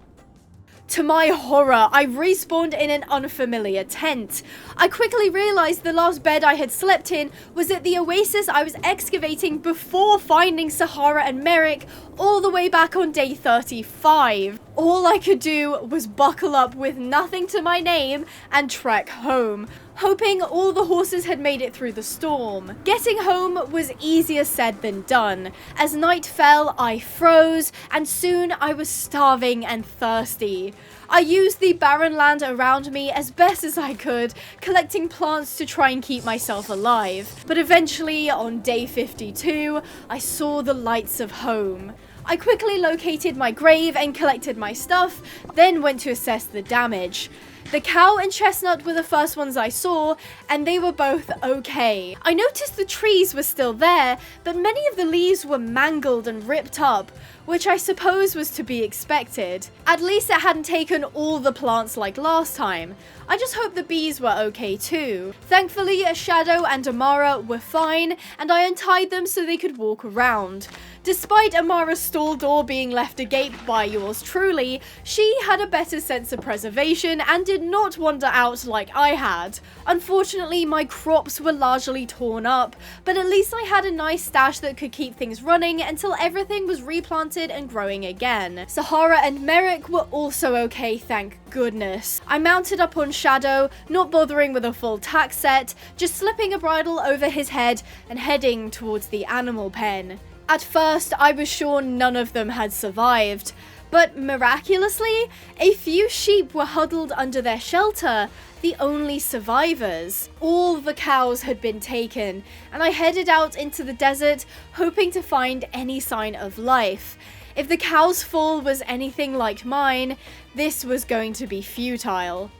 To my horror, I respawned in an unfamiliar tent. I quickly realized the last bed I had slept in was at the oasis I was excavating before finding Sahara and Merrick all the way back on day 35. All I could do was buckle up with nothing to my name and trek home, hoping all the horses had made it through the storm. Getting home was easier said than done. As night fell, I froze, and soon I was starving and thirsty. I used the barren land around me as best as I could, collecting plants to try and keep myself alive. But eventually, on day 52, I saw the lights of home. I quickly located my grave and collected my stuff, then went to assess the damage. The cow and chestnut were the first ones I saw, and they were both okay. I noticed the trees were still there, but many of the leaves were mangled and ripped up, which I suppose was to be expected. At least it hadn't taken all the plants like last time. I just hope the bees were okay too. Thankfully, Shadow and Amara were fine, and I untied them so they could walk around. Despite Amara's stall door being left agape by yours truly, she had a better sense of preservation and did not wander out like I had. Unfortunately, my crops were largely torn up, but at least I had a nice stash that could keep things running until everything was replanted and growing again. Sahara and Merrick were also okay, thank goodness. I mounted up on Shadow, not bothering with a full tack set, just slipping a bridle over his head and heading towards the animal pen. At first, I was sure none of them had survived, but miraculously, a few sheep were huddled under their shelter, the only survivors. All the cows had been taken, and I headed out into the desert, hoping to find any sign of life. If the cow's fall was anything like mine, this was going to be futile.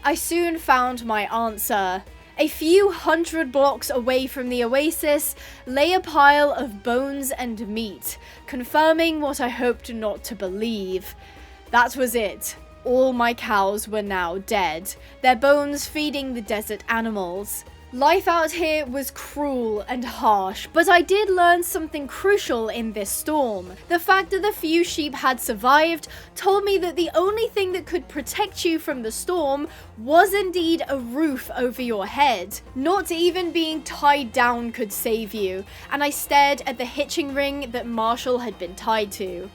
I soon found my answer. A few hundred blocks away from the oasis lay a pile of bones and meat, confirming what I hoped not to believe. That was it. All my cows were now dead, their bones feeding the desert animals. Life out here was cruel and harsh, but I did learn something crucial in this storm. The fact that the few sheep had survived told me that the only thing that could protect you from the storm was indeed a roof over your head. Not even being tied down could save you, and I stared at the hitching ring that Marshall had been tied to.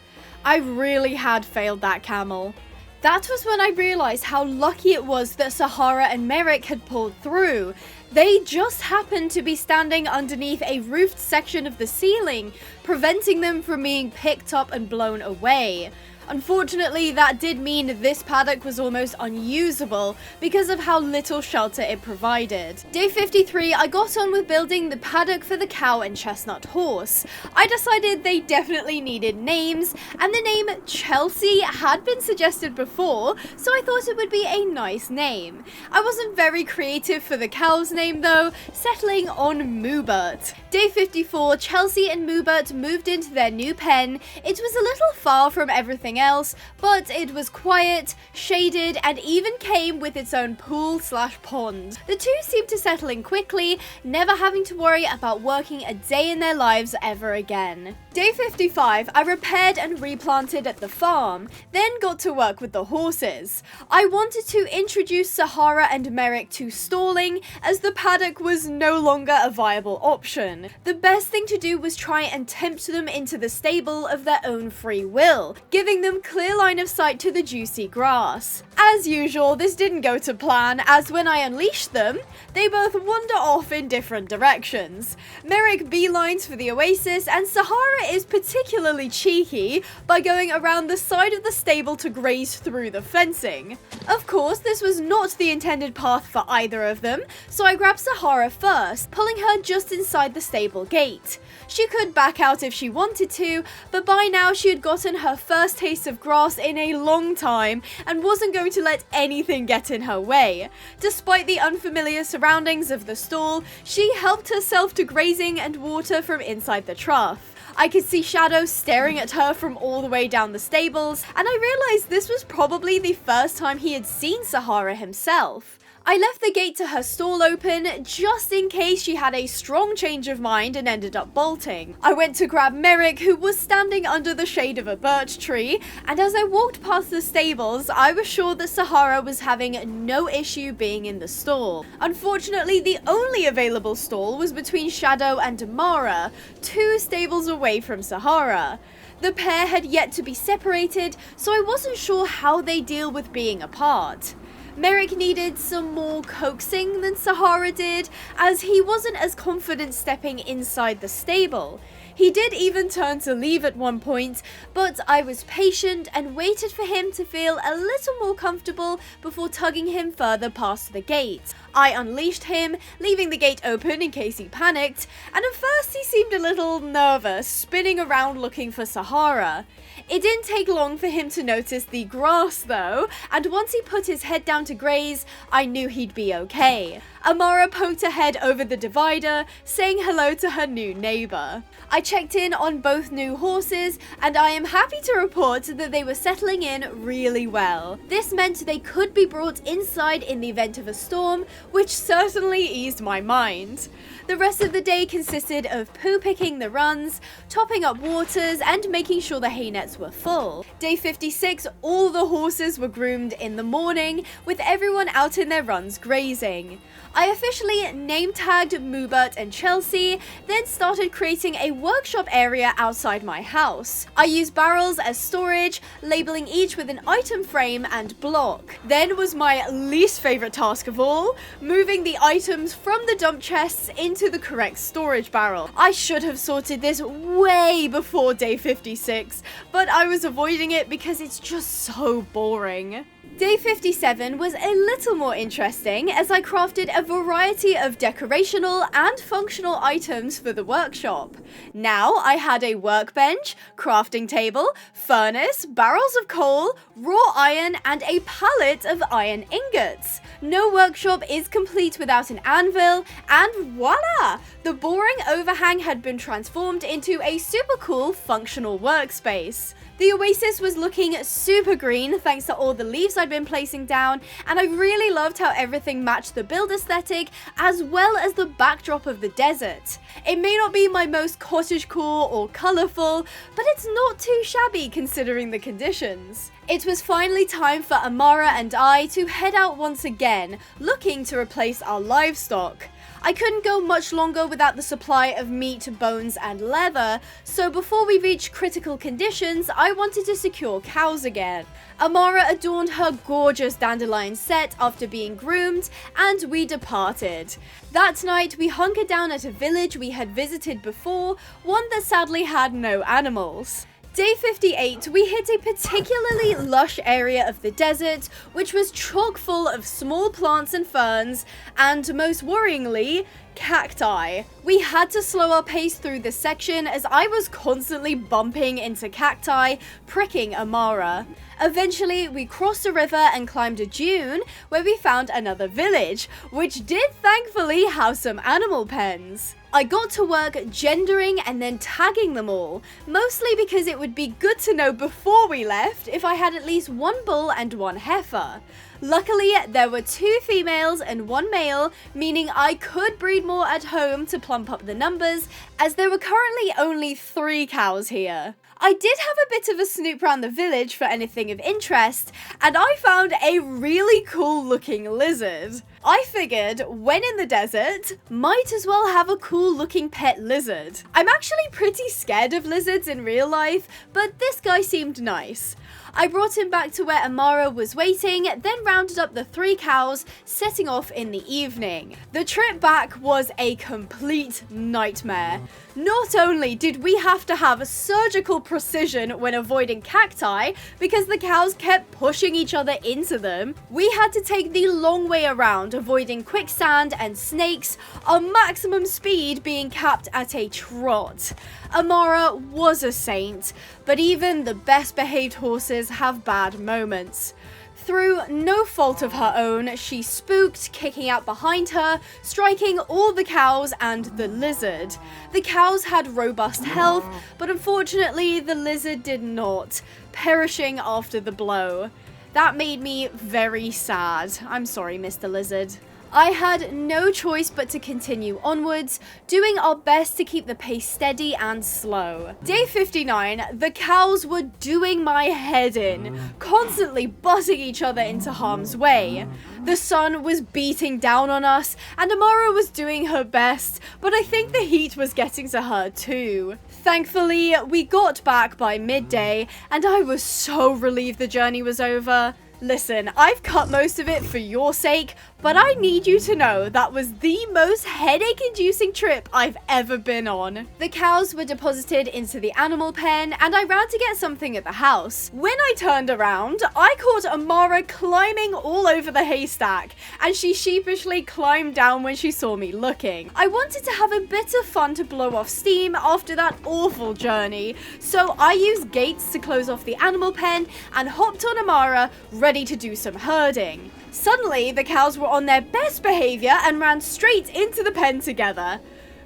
I really had failed that camel. That was when I realized how lucky it was that Sahara and Merrick had pulled through. They just happened to be standing underneath a roofed section of the ceiling, preventing them from being picked up and blown away. Unfortunately, that did mean this paddock was almost unusable because of how little shelter it provided. Day 53, I got on with building the paddock for the cow and chestnut horse. I decided they definitely needed names, and the name Chelsea had been suggested before, so I thought it would be a nice name. I wasn't very creative for the cow's name though, settling on Moobert. Day 54, Chelsea and Moobert moved into their new pen. It was a little far from everything else, but it was quiet, shaded, and even came with its own pool/pond. The two seemed to settle in quickly, never having to worry about working a day in their lives ever again. Day 55, I repaired and replanted at the farm, then got to work with the horses. I wanted to introduce Sahara and Merrick to stalling, as the paddock was no longer a viable option. The best thing to do was try and tempt them into the stable of their own free will, giving them clear line of sight to the juicy grass. As usual, this didn't go to plan, as when I unleashed them, they both wander off in different directions. Merrick beelines for the oasis, and Sahara is particularly cheeky by going around the side of the stable to graze through the fencing. Of course, this was not the intended path for either of them, so I grabbed Sahara first, pulling her just inside the stable gate. She could back out if she wanted to, but by now she had gotten her first taste of grass in a long time and wasn't going to let anything get in her way. Despite the unfamiliar surroundings of the stall, she helped herself to grazing and water from inside the trough. I could see Shadow staring at her from all the way down the stables, and I realized this was probably the first time he had seen Sahara himself. I left the gate to her stall open just in case she had a strong change of mind and ended up bolting. I went to grab Merrick, who was standing under the shade of a birch tree, and as I walked past the stables, I was sure that Sahara was having no issue being in the stall. Unfortunately, the only available stall was between Shadow and Amara, 2 stables away from Sahara. The pair had yet to be separated, so I wasn't sure how they deal with being apart. Merrick needed some more coaxing than Sahara did, as he wasn't as confident stepping inside the stable. He did even turn to leave at one point, but I was patient and waited for him to feel a little more comfortable before tugging him further past the gate. I unleashed him, leaving the gate open in case he panicked, and at first he seemed a little nervous, spinning around looking for Sahara. It didn't take long for him to notice the grass though, and once he put his head down to graze, I knew he'd be okay. Amara poked her head over the divider, saying hello to her new neighbor. I checked in on both new horses, and I am happy to report that they were settling in really well. This meant they could be brought inside in the event of a storm, which certainly eased my mind. The rest of the day consisted of poo picking the runs, topping up waters, and making sure the hay nets were full. Day 56, all the horses were groomed in the morning, with everyone out in their runs grazing. I officially name tagged Moobert and Chelsea, then started creating a workshop area outside my house. I used barrels as storage, labeling each with an item frame and block. Then was my least favorite task of all, moving the items from the dump chests into the correct storage barrel. I should have sorted this way before day 56, but I was avoiding it because it's just so boring. Day 57 was a little more interesting as I crafted a variety of decorational and functional items for the workshop. Now I had a workbench, crafting table, furnace, barrels of coal, raw iron, and a pallet of iron ingots. No workshop is complete without an anvil, and voila! The boring overhang had been transformed into a super cool functional workspace. The oasis was looking super green thanks to all the leaves I'd been placing down, and I really loved how everything matched the build aesthetic as well as the backdrop of the desert. It may not be my most cottagecore or colourful, but it's not too shabby considering the conditions. It was finally time for Amara and I to head out once again, looking to replace our livestock. I couldn't go much longer without the supply of meat, bones, and leather, so before we reached critical conditions, I wanted to secure cows again. Amara adorned her gorgeous dandelion set after being groomed, and we departed. That night, we hunkered down at a village we had visited before, one that sadly had no animals. Day 58, we hit a particularly lush area of the desert, which was chock full of small plants and ferns, and most worryingly, cacti. We had to slow our pace through this section as I was constantly bumping into cacti, pricking Amara. Eventually, we crossed a river and climbed a dune where we found another village, which did thankfully have some animal pens. I got to work gendering and then tagging them all, mostly because it would be good to know before we left if I had at least one bull and one heifer. Luckily, there were 2 females and 1 male, meaning I could breed more at home to plump up the numbers, as there were currently only 3 cows here. I did have a bit of a snoop around the village for anything of interest, and I found a really cool looking lizard. I figured, when in the desert, might as well have a cool looking pet lizard. I'm actually pretty scared of lizards in real life, but this guy seemed nice. I brought him back to where Amara was waiting, then rounded up the 3 cows, setting off in the evening. The trip back was a complete nightmare. Not only did we have to have surgical precision when avoiding cacti, because the cows kept pushing each other into them, we had to take the long way around, avoiding quicksand and snakes, our maximum speed being capped at a trot. Amara was a saint, but even the best behaved horses have bad moments. Through no fault of her own, she spooked, kicking out behind her, striking all the cows and the lizard. The cows had robust health, but unfortunately the lizard did not, perishing after the blow. That made me very sad. I'm sorry, Mr. Lizard. I had no choice but to continue onwards, doing our best to keep the pace steady and slow. Day 59, the cows were doing my head in, constantly butting each other into harm's way. The sun was beating down on us, and Amara was doing her best, but I think the heat was getting to her too. Thankfully, we got back by midday, and I was so relieved the journey was over. Listen, I've cut most of it for your sake, but I need you to know that was the most headache-inducing trip I've ever been on. The cows were deposited into the animal pen, and I ran to get something at the house. When I turned around, I caught Amara climbing all over the haystack, and she sheepishly climbed down when she saw me looking. I wanted to have a bit of fun to blow off steam after that awful journey, so I used gates to close off the animal pen and hopped on Amara, ready to do some herding. Suddenly, the cows were on their best behavior and ran straight into the pen together.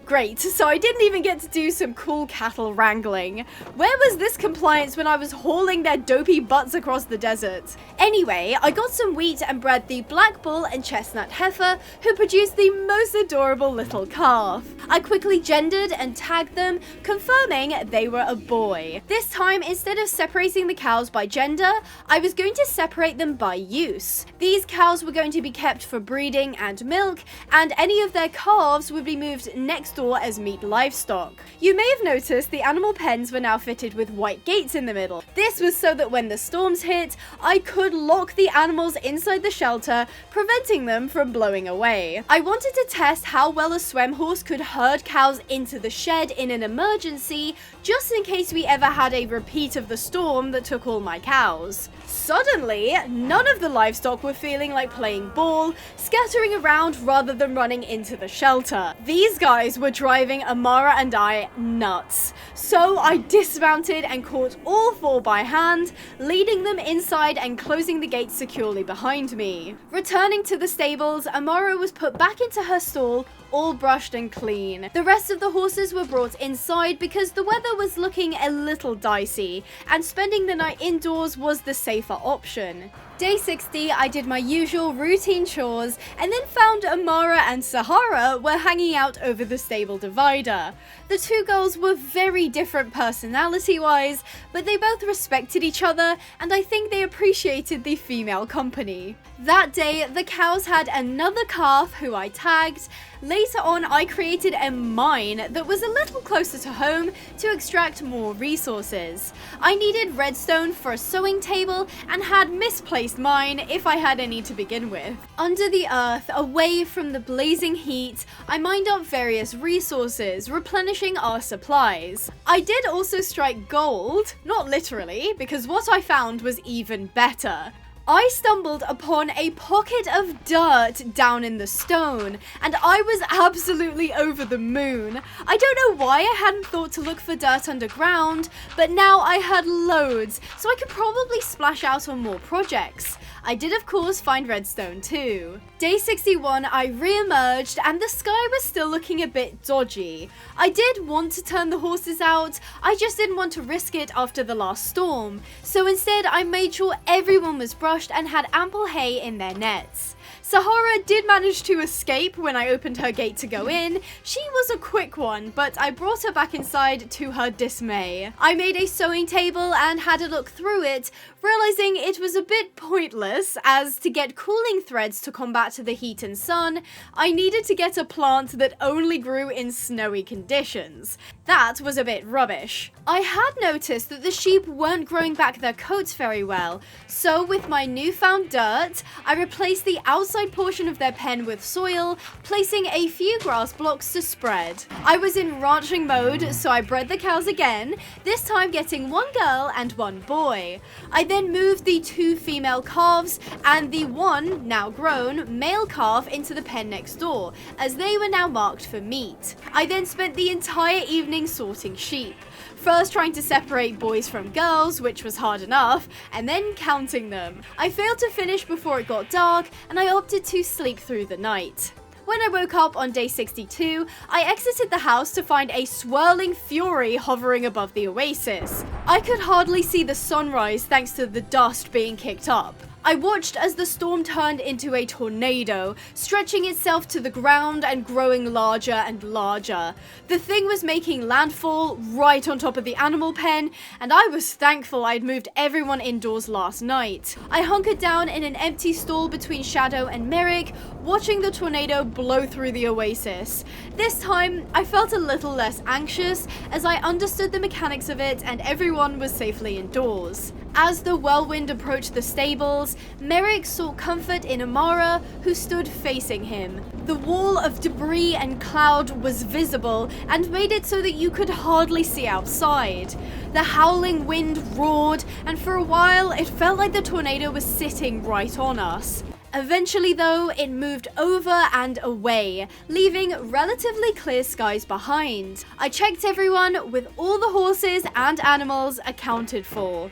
Great, so I didn't even get to do some cool cattle wrangling. Where was this compliance when I was hauling their dopey butts across the desert? Anyway, I got some wheat and bred the black bull and chestnut heifer, who produced the most adorable little calf. I quickly gendered and tagged them, confirming they were a boy. This time, instead of separating the cows by gender, I was going to separate them by use. These cows were going to be kept for breeding and milk, and any of their calves would be moved next door as meat livestock. You may have noticed the animal pens were now fitted with white gates in the middle. This was so that when the storms hit, I could lock the animals inside the shelter, preventing them from blowing away. I wanted to test how well a swem horse could herd cows into the shed in an emergency, just in case we ever had a repeat of the storm that took all my cows. Suddenly, none of the livestock were feeling like playing ball, scattering around rather than running into the shelter. These guys were driving Amara and I nuts. So I dismounted and caught all 4 by hand, leading them inside and closing the gate securely behind me. Returning to the stables, Amara was put back into her stall, all brushed and clean. The rest of the horses were brought inside because the weather was looking a little dicey, and spending the night indoors was the safer option. Day 60, I did my usual routine chores, and then found Amara and Sahara were hanging out over the stable divider. The 2 girls were very different personality-wise, but they both respected each other, and I think they appreciated the female company. That day, the cows had another calf who I tagged, Later on, I created a mine that was a little closer to home to extract more resources. I needed redstone for a sewing table and had misplaced mine if I had any to begin with. Under the earth, away from the blazing heat, I mined up various resources, replenishing our supplies. I did also strike gold, not literally, because what I found was even better. I stumbled upon a pocket of dirt down in the stone, and I was absolutely over the moon. I don't know why I hadn't thought to look for dirt underground, but now I had loads, so I could probably splash out on more projects. I did of course find redstone too. Day 61, I re-emerged and the sky was still looking a bit dodgy. I did want to turn the horses out, I just didn't want to risk it after the last storm. So instead I made sure everyone was brushed and had ample hay in their nets. Sahara did manage to escape when I opened her gate to go in. She was a quick one, but I brought her back inside to her dismay. I made a sewing table and had a look through it, realizing it was a bit pointless, as to get cooling threads to combat the heat and sun, I needed to get a plant that only grew in snowy conditions. That was a bit rubbish. I had noticed that the sheep weren't growing back their coats very well, so with my newfound dirt, I replaced the outside portion of their pen with soil, placing a few grass blocks to spread. I was in ranching mode, so I bred the cows again, this time getting one girl and one boy. I then moved the 2 female calves and the 1, now grown, male calf into the pen next door, as they were now marked for meat. I then spent the entire evening sorting sheep. First trying to separate boys from girls, which was hard enough, and then counting them. I failed to finish before it got dark, and I opted to sleep through the night. When I woke up on day 62, I exited the house to find a swirling fury hovering above the oasis. I could hardly see the sunrise thanks to the dust being kicked up. I watched as the storm turned into a tornado, stretching itself to the ground and growing larger and larger. The thing was making landfall right on top of the animal pen, and I was thankful I'd moved everyone indoors last night. I hunkered down in an empty stall between Shadow and Merrick, watching the tornado blow through the oasis. This time, I felt a little less anxious as I understood the mechanics of it and everyone was safely indoors. As the whirlwind approached the stables, Merrick sought comfort in Amara, who stood facing him. The wall of debris and cloud was visible and made it so that you could hardly see outside. The howling wind roared, and for a while it felt like the tornado was sitting right on us. Eventually though, it moved over and away, leaving relatively clear skies behind. I checked everyone with all the horses and animals accounted for.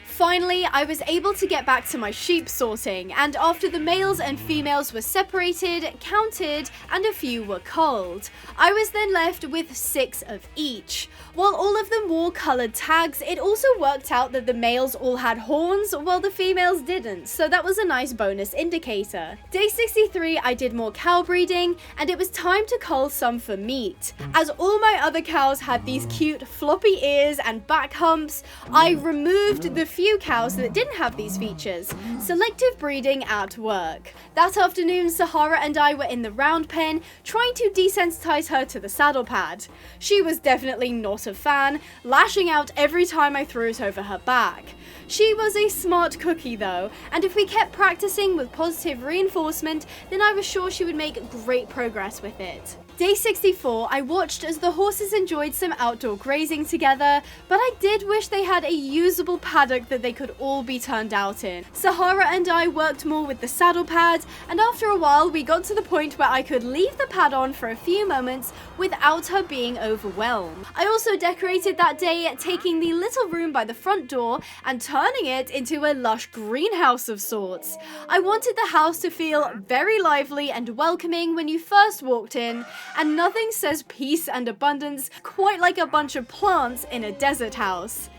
Finally, I was able to get back to my sheep sorting, and after the males and females were separated, counted, and a few were culled, I was then left with 6 of each. While all of them wore coloured tags, it also worked out that the males all had horns while the females didn't, so that was a nice bonus indicator. Day 63, I did more cow breeding, and it was time to cull some for meat. As all my other cows had these cute floppy ears and back humps, I removed the few cows that didn't have these features. Selective breeding at work. That afternoon, Sahara and I were in the round pen, trying to desensitize her to the saddle pad. She was definitely not a fan, lashing out every time I threw it over her back. She was a smart cookie though, and if we kept practicing with positive reinforcement, then I was sure she would make great progress with it. Day 64, I watched as the horses enjoyed some outdoor grazing together, but I did wish they had a usable paddock that they could all be turned out in. Sahara and I worked more with the saddle pad, and after a while we got to the point where I could leave the pad on for a few moments without her being overwhelmed. I also decorated that day, taking the little room by the front door and turning it into a lush greenhouse of sorts. I wanted the house to feel very lively and welcoming when you first walked in, and nothing says peace and abundance quite like a bunch of plants in a desert house.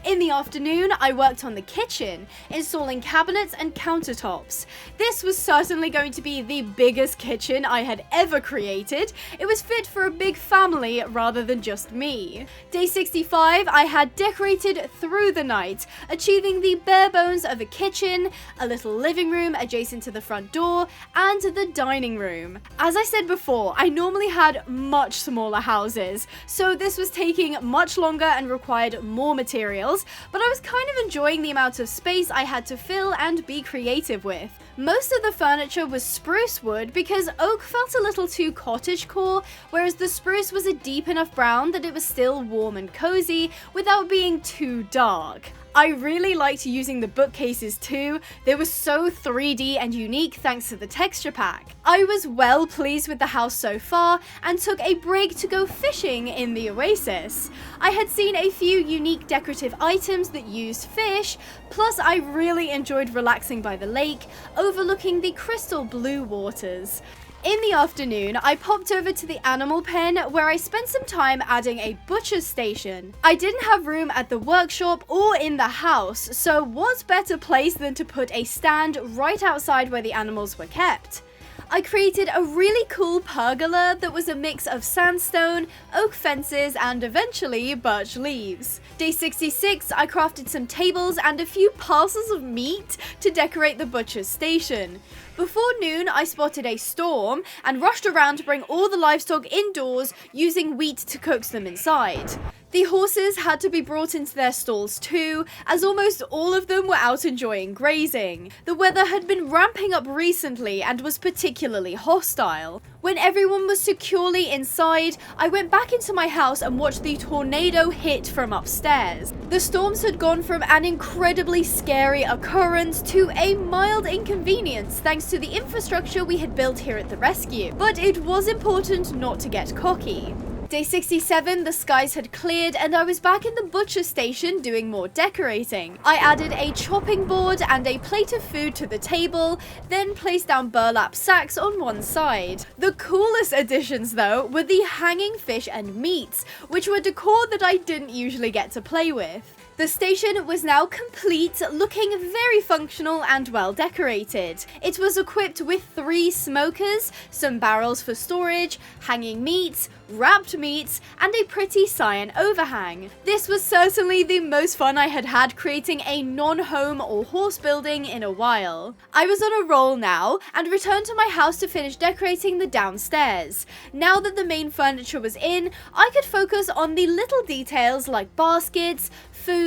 In the afternoon, I worked on the kitchen, installing cabinets and countertops. This was certainly going to be the biggest kitchen I had ever created. It was fit for a big family rather than just me. Day 65, I had decorated through the night, achieving the bare bones of a kitchen, a little living room adjacent to the front door, and the dining room. As I said before, I normally had much smaller houses, so this was taking much longer and required more materials, but I was kind of enjoying the amount of space I had to fill and be creative with. Most of the furniture was spruce wood because oak felt a little too cottagecore, whereas the spruce was a deep enough brown that it was still warm and cozy without being too dark. I really liked using the bookcases too. They were so 3D and unique thanks to the texture pack. I was well pleased with the house so far and took a break to go fishing in the oasis. I had seen a few unique decorative items that used fish, plus I really enjoyed relaxing by the lake, overlooking the crystal blue waters. In the afternoon, I popped over to the animal pen where I spent some time adding a butcher's station. I didn't have room at the workshop or in the house, so what's better place than to put a stand right outside where the animals were kept? I created a really cool pergola that was a mix of sandstone, oak fences, and eventually birch leaves. Day 66, I crafted some tables and a few parcels of meat to decorate the butcher's station. Before noon, I spotted a storm and rushed around to bring all the livestock indoors using wheat to coax them inside. The horses had to be brought into their stalls too, as almost all of them were out enjoying grazing. The weather had been ramping up recently and was particularly hostile. When everyone was securely inside, I went back into my house and watched the tornado hit from upstairs. The storms had gone from an incredibly scary occurrence to a mild inconvenience thanks to the infrastructure we had built here at the rescue. But it was important not to get cocky. Day 67, the skies had cleared and I was back in the butcher station doing more decorating. I added a chopping board and a plate of food to the table, then placed down burlap sacks on one side. The coolest additions though were the hanging fish and meats, which were decor that I didn't usually get to play with. The station was now complete, looking very functional and well decorated. It was equipped with 3 smokers, some barrels for storage, hanging meats, wrapped meats, and a pretty cyan overhang. This was certainly the most fun I had had creating a non-home or horse building in a while. I was on a roll now and returned to my house to finish decorating the downstairs. Now that the main furniture was in, I could focus on the little details like baskets, food,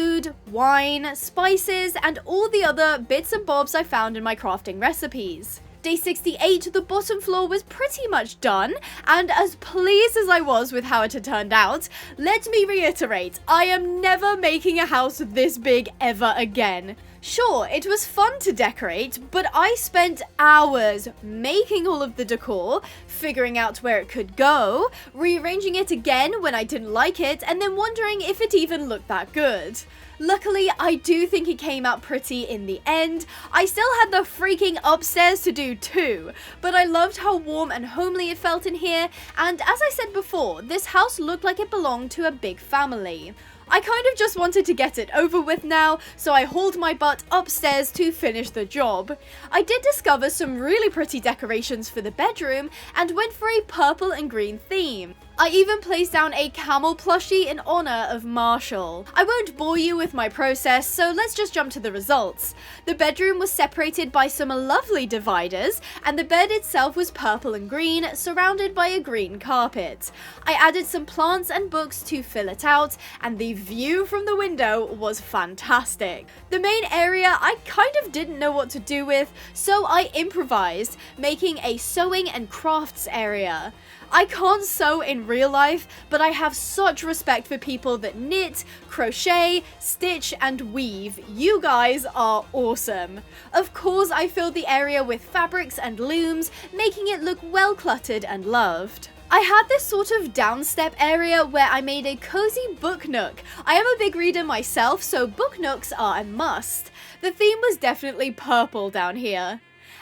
wine, spices, and all the other bits and bobs I found in my crafting recipes. Day 68, the bottom floor was pretty much done, and as pleased as I was with how it had turned out, let me reiterate, I am never making a house this big ever again. Sure, it was fun to decorate, but I spent hours making all of the decor, figuring out where it could go, rearranging it again when I didn't like it, and then wondering if it even looked that good. Luckily, I do think it came out pretty in the end. I still had the freaking upstairs to do too, but I loved how warm and homely it felt in here, and as I said before, this house looked like it belonged to a big family. I kind of just wanted to get it over with now, so I hauled my butt upstairs to finish the job. I did discover some really pretty decorations for the bedroom and went for a purple and green theme. I even placed down a camel plushie in honor of Marshall. I won't bore you with my process, so let's just jump to the results. The bedroom was separated by some lovely dividers, and the bed itself was purple and green, surrounded by a green carpet. I added some plants and books to fill it out, and the view from the window was fantastic. The main area I kind of didn't know what to do with, so I improvised, making a sewing and crafts area. I can't sew in real life, but I have such respect for people that knit, crochet, stitch, and weave. You guys are awesome. Of course, I filled the area with fabrics and looms, making it look well cluttered and loved. I had this sort of downstep area where I made a cozy book nook. I am a big reader myself, so book nooks are a must. The theme was definitely purple down here.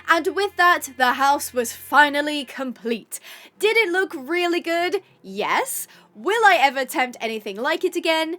And with that, the house was finally complete. Did it look really good? Yes. Will I ever attempt anything like it again?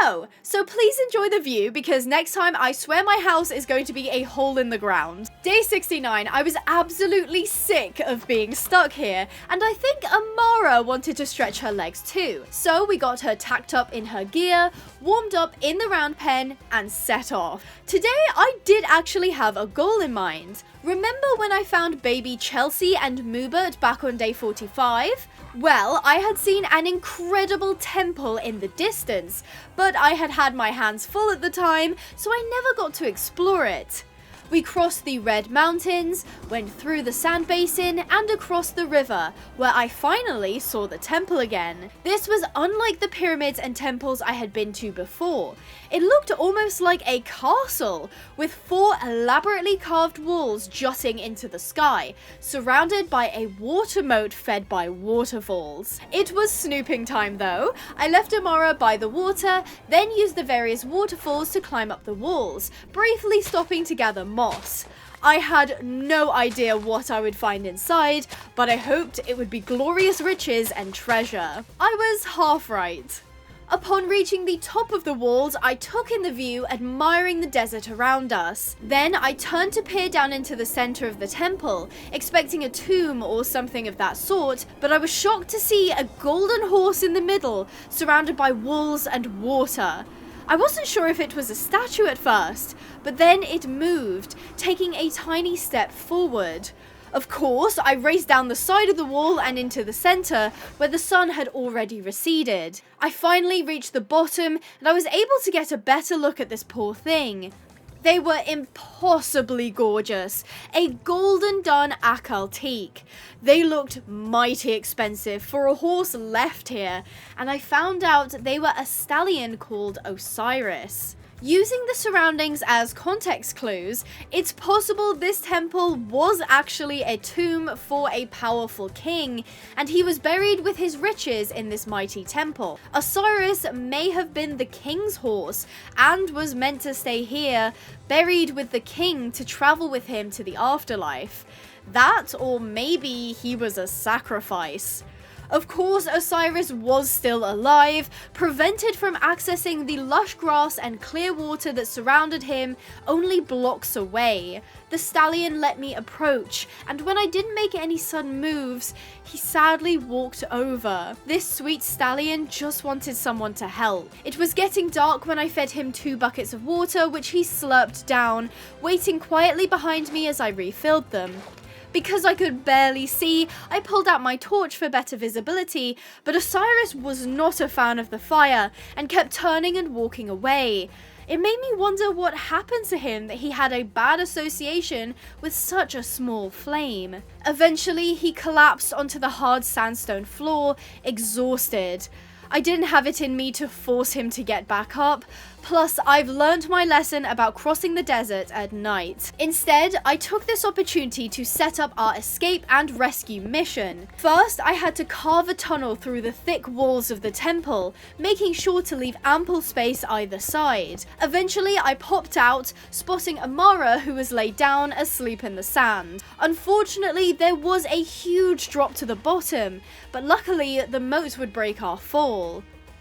No, so please enjoy the view because next time I swear my house is going to be a hole in the ground. Day 69, I was absolutely sick of being stuck here, and I think Amara wanted to stretch her legs too. So we got her tacked up in her gear, warmed up in the round pen, and set off. Today I did actually have a goal in mind. Remember when I found baby Chelsea and Moobert back on day 45? Well, I had seen an incredible temple in the distance, but I had had my hands full at the time, so I never got to explore it. We crossed the Red Mountains, went through the sand basin, and across the river, where I finally saw the temple again. This was unlike the pyramids and temples I had been to before. It looked almost like a castle, with 4 elaborately carved walls jutting into the sky, surrounded by a water moat fed by waterfalls. It was snooping time though. I left Amara by the water, then used the various waterfalls to climb up the walls, briefly stopping to gather moss. I had no idea what I would find inside, but I hoped it would be glorious riches and treasure. I was half right. Upon reaching the top of the walls, I took in the view, admiring the desert around us. Then I turned to peer down into the center of the temple, expecting a tomb or something of that sort, but I was shocked to see a golden horse in the middle, surrounded by walls and water. I wasn't sure if it was a statue at first, but then it moved, taking a tiny step forward. Of course, I raced down the side of the wall and into the center, where the sun had already receded. I finally reached the bottom, and I was able to get a better look at this poor thing. They were impossibly gorgeous, a golden dun Akhal-Teke. They looked mighty expensive for a horse left here, and I found out they were a stallion called Osiris. Using the surroundings as context clues, it's possible this temple was actually a tomb for a powerful king, and he was buried with his riches in this mighty temple. Osiris may have been the king's horse, and was meant to stay here, buried with the king to travel with him to the afterlife. That, or maybe he was a sacrifice. Of course, Osiris was still alive, prevented from accessing the lush grass and clear water that surrounded him only blocks away. The stallion let me approach, and when I didn't make any sudden moves, he sadly walked over. This sweet stallion just wanted someone to help. It was getting dark when I fed him 2 buckets of water, which he slurped down, waiting quietly behind me as I refilled them. Because I could barely see, I pulled out my torch for better visibility, but Osiris was not a fan of the fire and kept turning and walking away. It made me wonder what happened to him that he had a bad association with such a small flame. Eventually, he collapsed onto the hard sandstone floor, exhausted. I didn't have it in me to force him to get back up, plus I've learned my lesson about crossing the desert at night. Instead, I took this opportunity to set up our escape and rescue mission. First, I had to carve a tunnel through the thick walls of the temple, making sure to leave ample space either side. Eventually, I popped out, spotting Amara, who was laid down asleep in the sand. Unfortunately, there was a huge drop to the bottom, but luckily the moat would break our fall.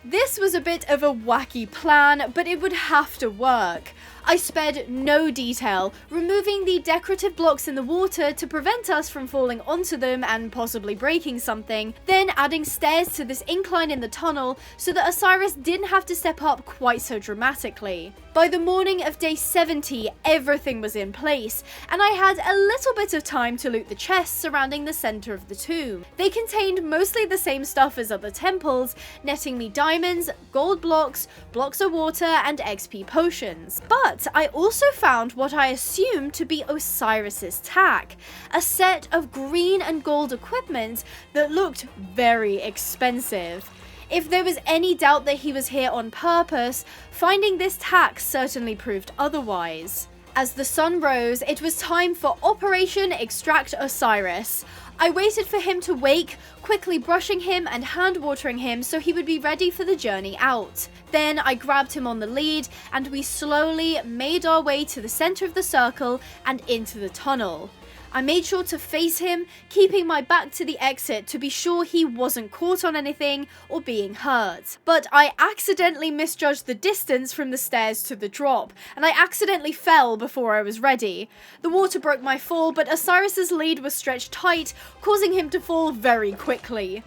This was a bit of a wacky plan, but it would have to work. I spared no detail, removing the decorative blocks in the water to prevent us from falling onto them and possibly breaking something, then adding stairs to this incline in the tunnel so that Osiris didn't have to step up quite so dramatically. By the morning of day 70, everything was in place, and I had a little bit of time to loot the chests surrounding the center of the tomb. They contained mostly the same stuff as other temples, netting me diamonds, gold blocks, blocks of water, and XP potions. But I also found what I assumed to be Osiris's tack, a set of green and gold equipment that looked very expensive. If there was any doubt that he was here on purpose, finding this tack certainly proved otherwise. As the sun rose, it was time for Operation Extract Osiris. I waited for him to wake, quickly brushing him and hand-watering him so he would be ready for the journey out. Then I grabbed him on the lead, and we slowly made our way to the center of the circle and into the tunnel. I made sure to face him, keeping my back to the exit to be sure he wasn't caught on anything or being hurt. But I accidentally misjudged the distance from the stairs to the drop, and I accidentally fell before I was ready. The water broke my fall, but Osiris's lead was stretched tight, causing him to fall very quickly.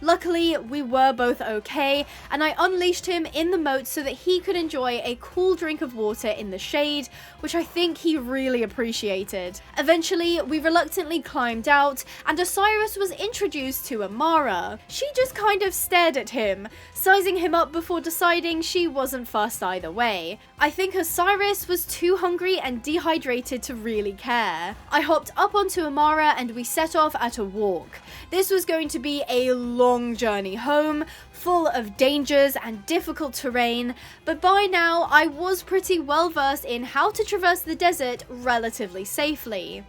Luckily, we were both okay, and I unleashed him in the moat so that he could enjoy a cool drink of water in the shade, which I think he really appreciated. Eventually, we reluctantly climbed out, and Osiris was introduced to Amara. She just kind of stared at him, sizing him up before deciding she wasn't fussed either way. I think Osiris was too hungry and dehydrated to really care. I hopped up onto Amara and we set off at a walk. This was going to be a long journey home, full of dangers and difficult terrain, but by now I was pretty well versed in how to traverse the desert relatively safely.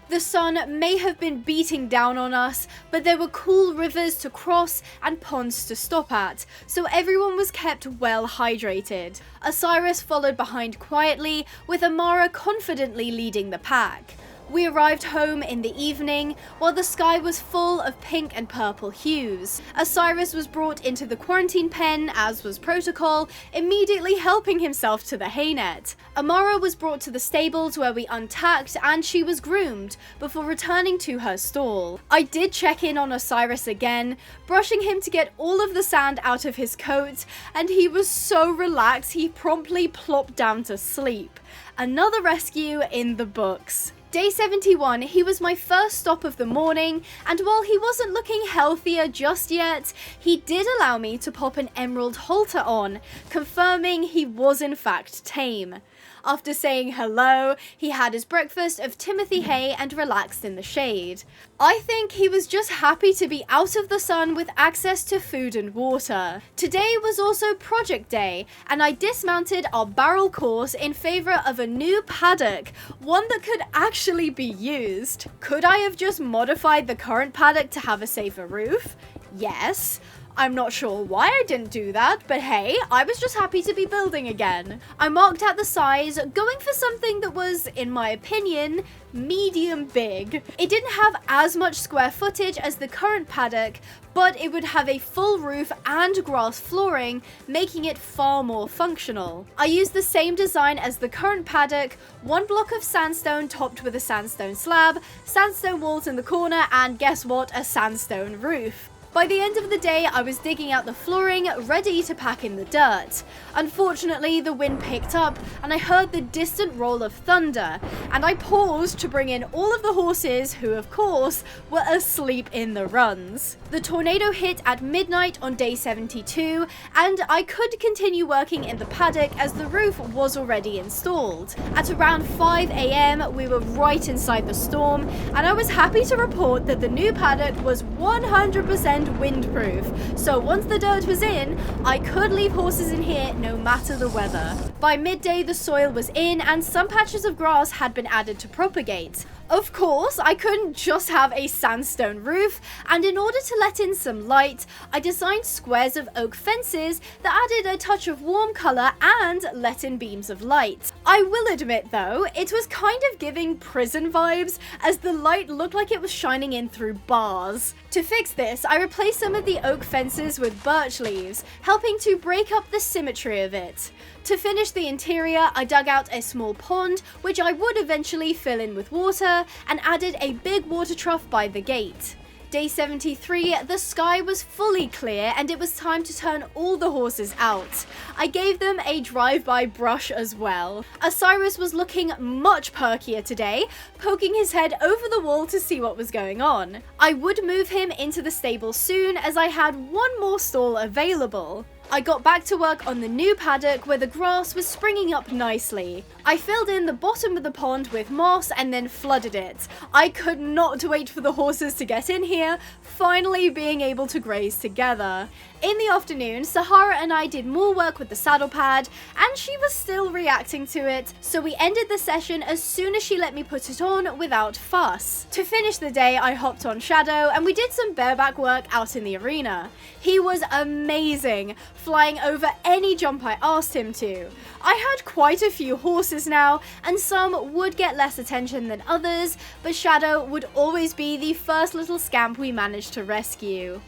The sun may have been beating down on us, but there were cool rivers to cross and ponds to stop at, so everyone was kept well hydrated. Osiris followed behind quietly, with Amara confidently leading the pack. We arrived home in the evening, while the sky was full of pink and purple hues. Osiris was brought into the quarantine pen, as was protocol, immediately helping himself to the hay net. Amara was brought to the stables where we untacked and she was groomed, before returning to her stall. I did check in on Osiris again, brushing him to get all of the sand out of his coat, and he was so relaxed he promptly plopped down to sleep. Another rescue in the books. Day 71, he was my first stop of the morning, and while he wasn't looking healthier just yet, he did allow me to pop an emerald halter on, confirming he was in fact tame. After saying hello, he had his breakfast of Timothy hay and relaxed in the shade. I think he was just happy to be out of the sun with access to food and water. Today was also project day, and I dismounted our barrel course in favour of a new paddock, one that could actually be used. Could I have just modified the current paddock to have a safer roof? Yes. I'm not sure why I didn't do that, but hey, I was just happy to be building again. I marked out the size, going for something that was, in my opinion, medium big. It didn't have as much square footage as the current paddock, but it would have a full roof and grass flooring, making it far more functional. I used the same design as the current paddock, one block of sandstone topped with a sandstone slab, sandstone walls in the corner, and guess what, a sandstone roof. By the end of the day, I was digging out the flooring, ready to pack in the dirt. Unfortunately, the wind picked up, and I heard the distant roll of thunder, and I paused to bring in all of the horses, who of course, were asleep in the runs. The tornado hit at midnight on day 72, and I could continue working in the paddock as the roof was already installed. At around 5 AM, we were right inside the storm, and I was happy to report that the new paddock was 100% windproof, so once the dirt was in, I could leave horses in here no matter the weather. By midday, the soil was in and some patches of grass had been added to propagate. Of course, I couldn't just have a sandstone roof, and in order to let in some light, I designed squares of oak fences that added a touch of warm colour and let in beams of light. I will admit though, it was kind of giving prison vibes, as the light looked like it was shining in through bars. To fix this, I replaced some of the oak fences with birch leaves, helping to break up the symmetry of it. To finish the interior, I dug out a small pond, which I would eventually fill in with water, and added a big water trough by the gate. Day 73, the sky was fully clear and it was time to turn all the horses out. I gave them a drive-by brush as well. Osiris was looking much perkier today, poking his head over the wall to see what was going on. I would move him into the stable soon as I had one more stall available. I got back to work on the new paddock where the grass was springing up nicely. I filled in the bottom of the pond with moss and then flooded it. I could not wait for the horses to get in here, finally being able to graze together. In the afternoon, Sahara and I did more work with the saddle pad, and she was still reacting to it, so we ended the session as soon as she let me put it on without fuss. To finish the day, I hopped on Shadow, and we did some bareback work out in the arena. He was amazing, flying over any jump I asked him to. I had quite a few horses now, and some would get less attention than others, but Shadow would always be the first little scamp we managed to rescue.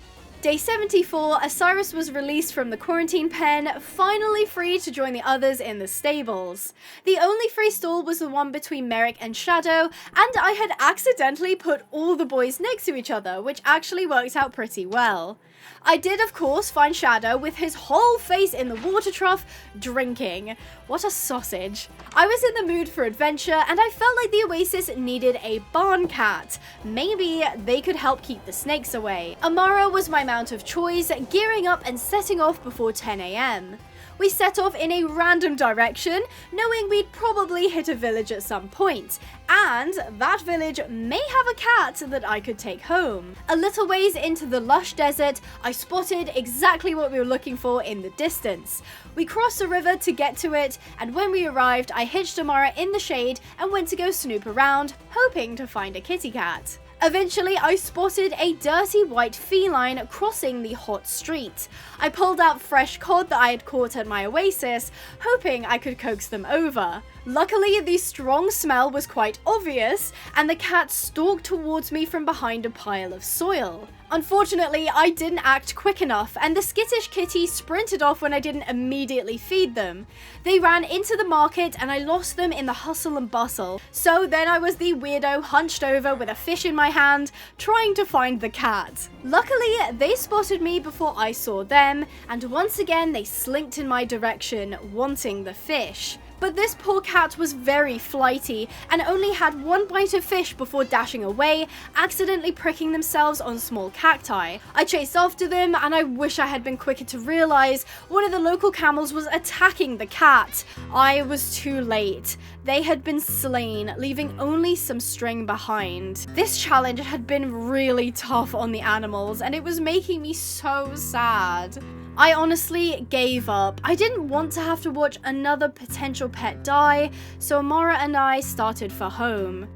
Day 74, Osiris was released from the quarantine pen, finally free to join the others in the stables. The only free stall was the one between Merrick and Shadow, and I had accidentally put all the boys next to each other, which actually worked out pretty well. I did, of course, find Shadow with his whole face in the water trough, drinking. What a sausage. I was in the mood for adventure, and I felt like the oasis needed a barn cat. Maybe they could help keep the snakes away. Amara was my mount of choice, gearing up and setting off before 10 AM. We set off in a random direction, knowing we'd probably hit a village at some point, and that village may have a cat that I could take home. A little ways into the lush desert, I spotted exactly what we were looking for in the distance. We crossed a river to get to it, and when we arrived, I hitched Amara in the shade and went to go snoop around, hoping to find a kitty cat. Eventually, I spotted a dirty white feline crossing the hot street. I pulled out fresh cod that I had caught at my oasis, hoping I could coax them over. Luckily, the strong smell was quite obvious, and the cat stalked towards me from behind a pile of soil. Unfortunately, I didn't act quick enough, and the skittish kitty sprinted off when I didn't immediately feed them. They ran into the market, and I lost them in the hustle and bustle. So then I was the weirdo hunched over with a fish in my hand, trying to find the cat. Luckily, they spotted me before I saw them, and once again they slinked in my direction, wanting the fish. But this poor cat was very flighty and only had one bite of fish before dashing away, accidentally pricking themselves on small cacti. I chased after them, and I wish I had been quicker to realize one of the local camels was attacking the cat. I was too late. They had been slain, leaving only some string behind. This challenge had been really tough on the animals, and it was making me so sad. I honestly gave up. I didn't want to have to watch another potential pet die, so Amara and I started for home.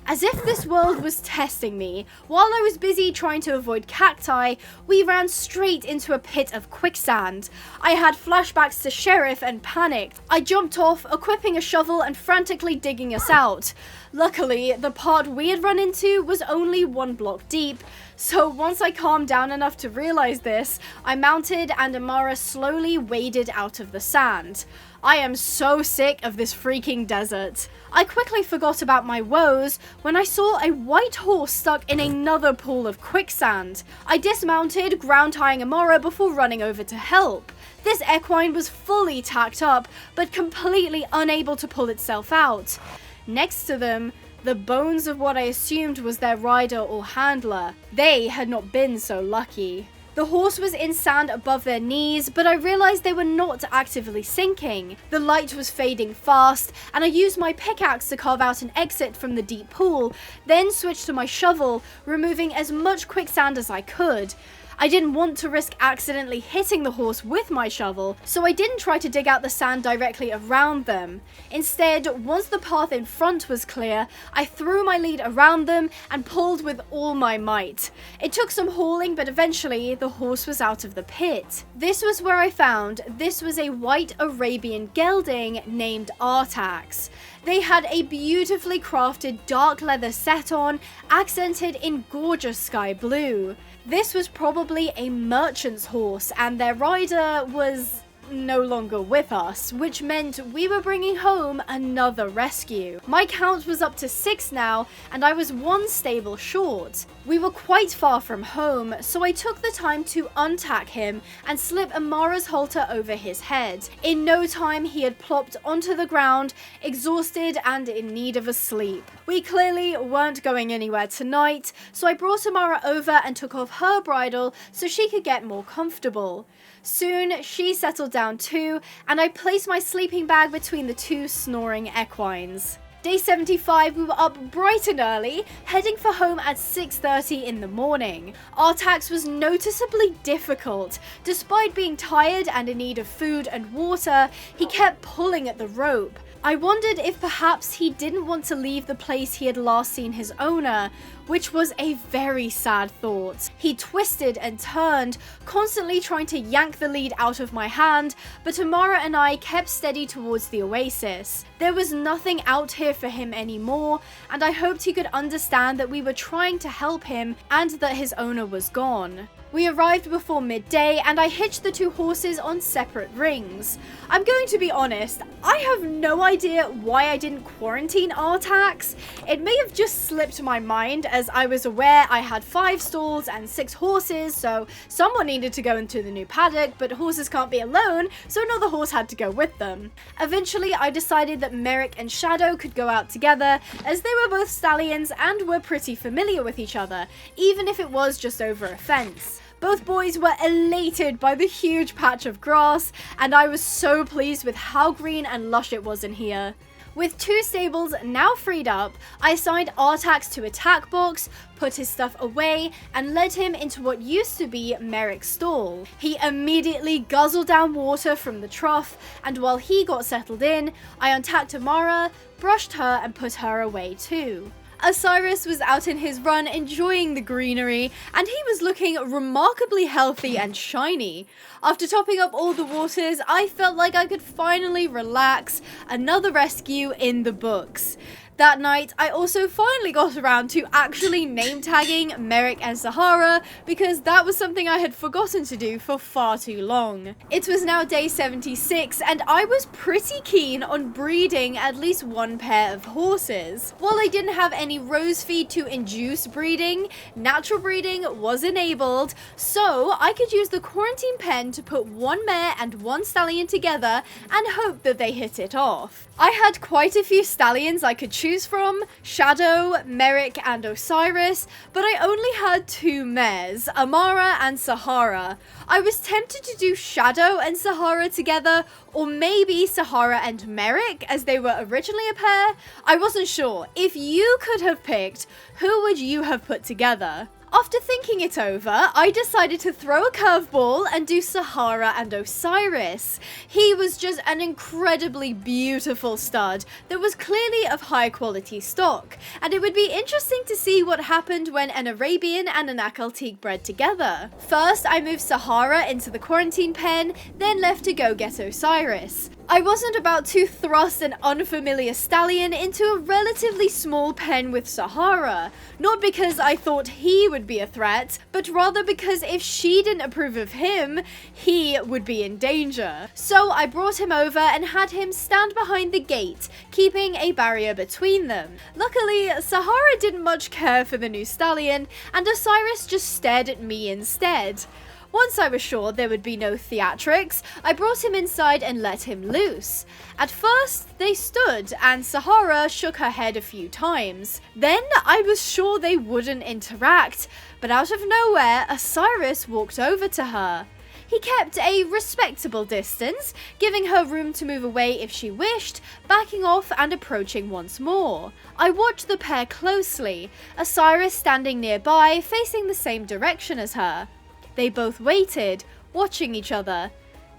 As if this world was testing me, while I was busy trying to avoid cacti, we ran straight into a pit of quicksand. I had flashbacks to Sheriff and panicked. I jumped off, equipping a shovel and frantically digging us out. Luckily, the part we had run into was only 1 block deep, so once I calmed down enough to realize this, I mounted and Amara slowly waded out of the sand. I am so sick of this freaking desert. I quickly forgot about my woes when I saw a white horse stuck in another pool of quicksand. I dismounted, ground tying Amara before running over to help. This equine was fully tacked up, but completely unable to pull itself out. Next to them, the bones of what I assumed was their rider or handler. They had not been so lucky. The horse was in sand above their knees, but I realized they were not actively sinking. The light was fading fast, and I used my pickaxe to carve out an exit from the deep pool, then switched to my shovel, removing as much quicksand as I could. I didn't want to risk accidentally hitting the horse with my shovel, so I didn't try to dig out the sand directly around them. Instead, once the path in front was clear, I threw my lead around them and pulled with all my might. It took some hauling, but eventually the horse was out of the pit. This was where I found this was a white Arabian gelding named Artax. They had a beautifully crafted dark leather set on, accented in gorgeous sky blue. This was probably a merchant's horse, and their rider was no longer with us, which meant we were bringing home another rescue. My count was up to 6 now, and I was 1 stable short. We were quite far from home, so I took the time to untack him and slip Amara's halter over his head. In no time, he had plopped onto the ground, exhausted and in need of a sleep. We clearly weren't going anywhere tonight, so I brought Amara over and took off her bridle so she could get more comfortable. Soon, she settled down too, and I placed my sleeping bag between the 2 snoring equines. Day 75, we were up bright and early, heading for home at 6:30 in the morning. Our tax was noticeably difficult. Despite being tired and in need of food and water, he kept pulling at the rope. I wondered if perhaps he didn't want to leave the place he had last seen his owner, which was a very sad thought. He twisted and turned, constantly trying to yank the lead out of my hand, but Amara and I kept steady towards the oasis. There was nothing out here for him anymore, and I hoped he could understand that we were trying to help him and that his owner was gone. We arrived before midday, and I hitched the two horses on separate rings. I'm going to be honest, I have no idea why I didn't quarantine our tax. It may have just slipped my mind, as I was aware I had 5 stalls and 6 horses, so someone needed to go into the new paddock, but horses can't be alone, so another horse had to go with them. Eventually, I decided that Merrick and Shadow could go out together, as they were both stallions and were pretty familiar with each other, even if it was just over a fence. Both boys were elated by the huge patch of grass, and I was so pleased with how green and lush it was in here. With 2 stables now freed up, I assigned Artax to a tack box, put his stuff away, and led him into what used to be Merrick's stall. He immediately guzzled down water from the trough, and while he got settled in, I untacked Amara, brushed her, and put her away too. Osiris was out in his run enjoying the greenery, and he was looking remarkably healthy and shiny. After topping up all the waters, I felt like I could finally relax. Another rescue in the books. That night, I also finally got around to actually name tagging Merrick and Sahara, because that was something I had forgotten to do for far too long. It was now day 76, and I was pretty keen on breeding at least 1 pair of horses. While I didn't have any rose feed to induce breeding, natural breeding was enabled, so I could use the quarantine pen to put 1 mare and 1 stallion together and hope that they hit it off. I had quite a few stallions I could choose from, Shadow, Merrick, and Osiris, but I only had 2 mares, Amara and Sahara. I was tempted to do Shadow and Sahara together, or maybe Sahara and Merrick, as they were originally a pair. I wasn't sure. If you could have picked, who would you have put together? After thinking it over, I decided to throw a curveball and do Sahara and Osiris. He was just an incredibly beautiful stud that was clearly of high quality stock, and it would be interesting to see what happened when an Arabian and an Akhal-Teke bred together. First, I moved Sahara into the quarantine pen, then left to go get Osiris. I wasn't about to thrust an unfamiliar stallion into a relatively small pen with Sahara, not because I thought he would be a threat, but rather because if she didn't approve of him, he would be in danger. So I brought him over and had him stand behind the gate, keeping a barrier between them. Luckily, Sahara didn't much care for the new stallion, and Osiris just stared at me instead. Once I was sure there would be no theatrics, I brought him inside and let him loose. At first, they stood, and Sahara shook her head a few times. Then I was sure they wouldn't interact, but out of nowhere, Osiris walked over to her. He kept a respectable distance, giving her room to move away if she wished, backing off and approaching once more. I watched the pair closely, Osiris standing nearby, facing the same direction as her. They both waited, watching each other.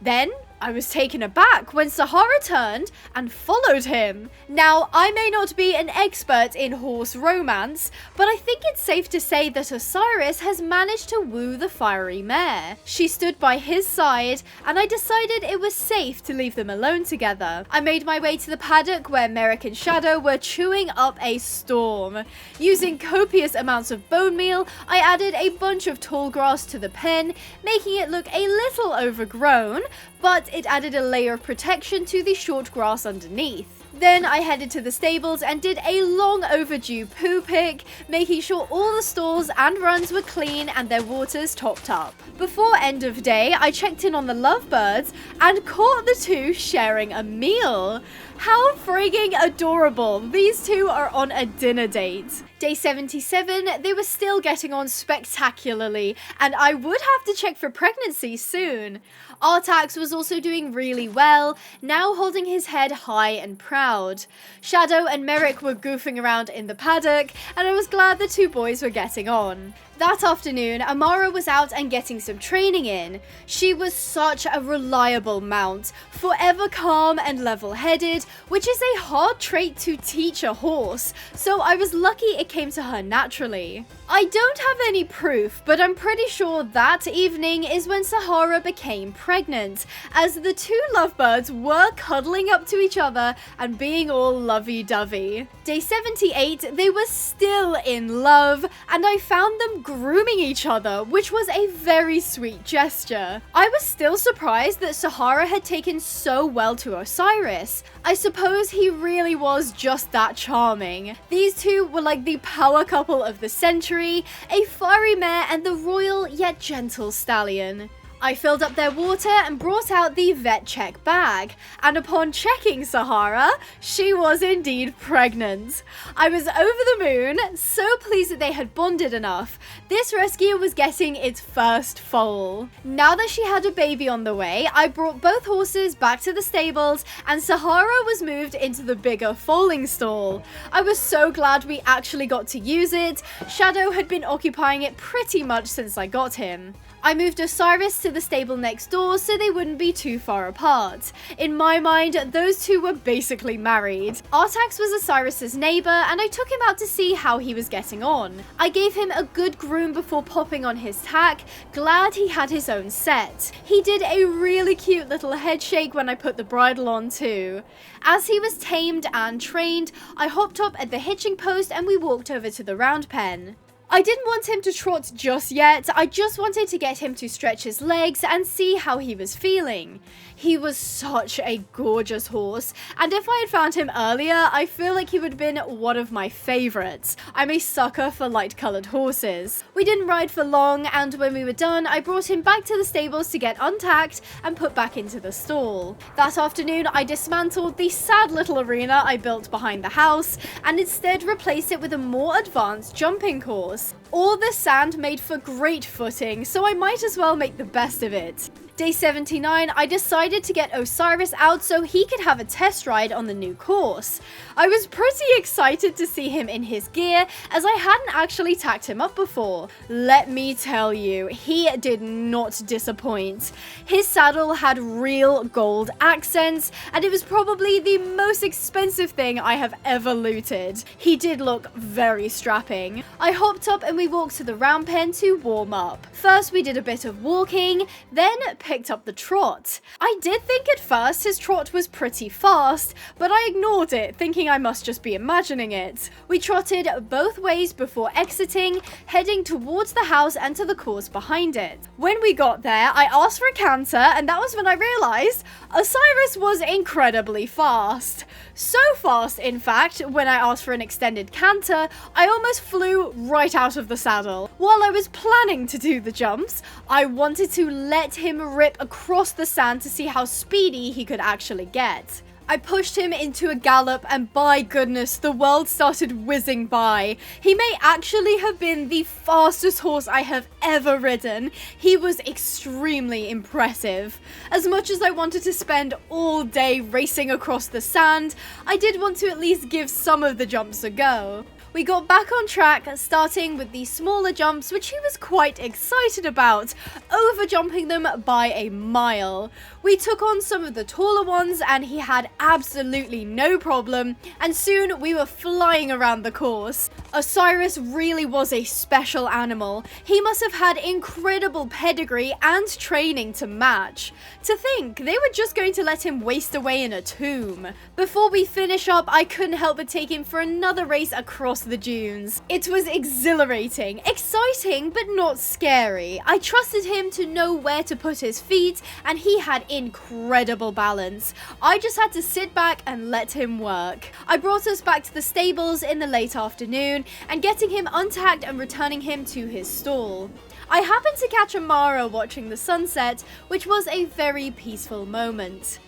Then, I was taken aback when Sahara turned and followed him. Now, I may not be an expert in horse romance, but I think it's safe to say that Osiris has managed to woo the fiery mare. She stood by his side, and I decided it was safe to leave them alone together. I made my way to the paddock where Merrick and Shadow were chewing up a storm. Using copious amounts of bone meal, I added a bunch of tall grass to the pen, making it look a little overgrown, but it added a layer of protection to the short grass underneath. Then I headed to the stables and did a long overdue poo pick, making sure all the stalls and runs were clean and their waters topped up. Before end of day, I checked in on the lovebirds and caught the two sharing a meal. How frigging adorable. These two are on a dinner date. Day 77, they were still getting on spectacularly, and I would have to check for pregnancy soon. Artax was also doing really well, now holding his head high and proud. Shadow and Merrick were goofing around in the paddock, and I was glad the two boys were getting on. That afternoon, Amara was out and getting some training in. She was such a reliable mount, forever calm and level-headed, which is a hard trait to teach a horse, so I was lucky it came to her naturally. I don't have any proof, but I'm pretty sure that evening is when Sahara became pregnant, as the two lovebirds were cuddling up to each other and being all lovey-dovey. Day 78, they were still in love, and I found them grooming each other, which was a very sweet gesture. I was still surprised that Sahara had taken so well to Osiris. I suppose he really was just that charming. These two were like the power couple of the century, a fiery mare and the royal yet gentle stallion. I filled up their water and brought out the vet check bag, and upon checking Sahara, she was indeed pregnant. I was over the moon, so pleased that they had bonded enough. This rescue was getting its first foal. Now that she had a baby on the way, I brought both horses back to the stables, and Sahara was moved into the bigger foaling stall. I was so glad we actually got to use it. Shadow had been occupying it pretty much since I got him. I moved Osiris to the stable next door so they wouldn't be too far apart. In my mind, those two were basically married. Artax was Osiris's neighbor, and I took him out to see how he was getting on. I gave him a good groom before popping on his tack, glad he had his own set. He did a really cute little head shake when I put the bridle on too. As he was tamed and trained, I hopped up at the hitching post and we walked over to the round pen. I didn't want him to trot just yet, I just wanted to get him to stretch his legs and see how he was feeling. He was such a gorgeous horse, and if I had found him earlier, I feel like he would have been one of my favourites. I'm a sucker for light-coloured horses. We didn't ride for long, and when we were done, I brought him back to the stables to get untacked and put back into the stall. That afternoon, I dismantled the sad little arena I built behind the house, and instead replaced it with a more advanced jumping course. All the sand made for great footing, so I might as well make the best of it. Day 79, I decided to get Osiris out so he could have a test ride on the new course. I was pretty excited to see him in his gear, as I hadn't actually tacked him up before. Let me tell you, he did not disappoint. His saddle had real gold accents, and it was probably the most expensive thing I have ever looted. He did look very strapping. I hopped up and we walked to the round pen to warm up. First we did a bit of walking, then picked up the trot. I did think at first his trot was pretty fast, but I ignored it, thinking I must just be imagining it. We trotted both ways before exiting, heading towards the house and to the course behind it. When we got there, I asked for a canter, and that was when I realized Osiris was incredibly fast. So fast, in fact, when I asked for an extended canter, I almost flew right out of the saddle. While I was planning to do the jumps, I wanted to let him rip across the sand to see how speedy he could actually get. I pushed him into a gallop, and by goodness, the world started whizzing by. He may actually have been the fastest horse I have ever ridden. He was extremely impressive. As much as I wanted to spend all day racing across the sand, I did want to at least give some of the jumps a go. We got back on track, starting with the smaller jumps, which he was quite excited about, over jumping them by a mile. We took on some of the taller ones, and he had absolutely no problem, and soon we were flying around the course. Osiris really was a special animal. He must have had incredible pedigree and training to match. To think, they were just going to let him waste away in a tomb. Before we finish up, I couldn't help but take him for another race across the dunes. It was exhilarating, exciting, but not scary. I trusted him to know where to put his feet, and he had incredible balance. I just had to sit back and let him work. I brought us back to the stables in the late afternoon, and getting him untacked and returning him to his stall. I happened to catch Amara watching the sunset, which was a very peaceful moment.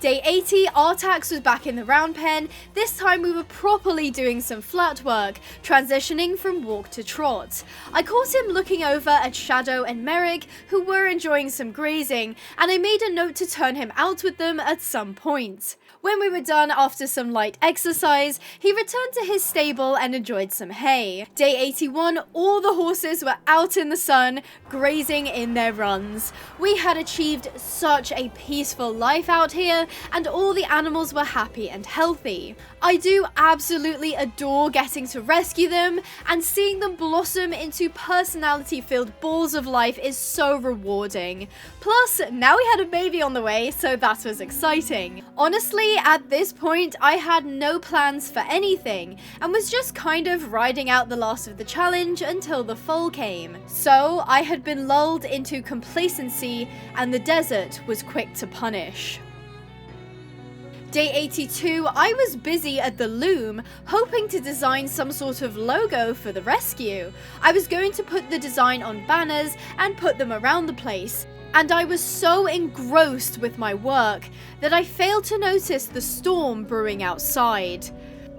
Day 80, Artax was back in the round pen. This time we were properly doing some flat work, transitioning from walk to trot. I caught him looking over at Shadow and Merrick, who were enjoying some grazing, and I made a note to turn him out with them at some point. When we were done after some light exercise, he returned to his stable and enjoyed some hay. Day 81, all the horses were out in the sun, grazing in their runs. We had achieved such a peaceful life out here, and all the animals were happy and healthy. I do absolutely adore getting to rescue them, and seeing them blossom into personality-filled balls of life is so rewarding. Plus, now we had a baby on the way, so that was exciting. Honestly, at this point, I had no plans for anything, and was just kind of riding out the last of the challenge until the foal came. So, I had been lulled into complacency, and the desert was quick to punish. Day 82, I was busy at the loom, hoping to design some sort of logo for the rescue. I was going to put the design on banners and put them around the place, and I was so engrossed with my work that I failed to notice the storm brewing outside.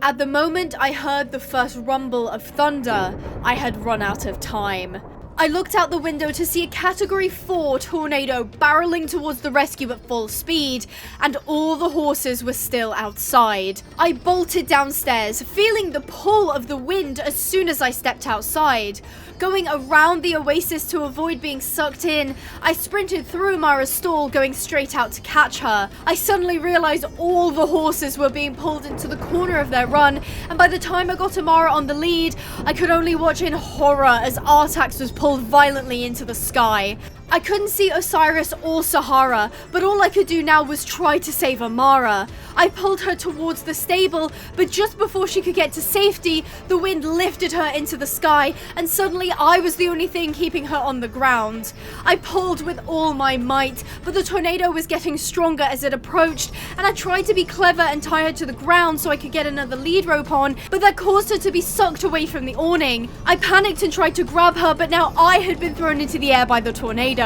At the moment I heard the first rumble of thunder, I had run out of time. I looked out the window to see a Category 4 tornado barreling towards the rescue at full speed, and all the horses were still outside. I bolted downstairs, feeling the pull of the wind as soon as I stepped outside. Going around the oasis to avoid being sucked in, I sprinted through Amara's stall, going straight out to catch her. I suddenly realized all the horses were being pulled into the corner of their run, and by the time I got Amara on the lead, I could only watch in horror as Artax was pulled violently into the sky. I couldn't see Osiris or Sahara, but all I could do now was try to save Amara. I pulled her towards the stable, but just before she could get to safety, the wind lifted her into the sky, and suddenly I was the only thing keeping her on the ground. I pulled with all my might, but the tornado was getting stronger as it approached, and I tried to be clever and tie her to the ground so I could get another lead rope on, but that caused her to be sucked away from the awning. I panicked and tried to grab her, but now I had been thrown into the air by the tornado.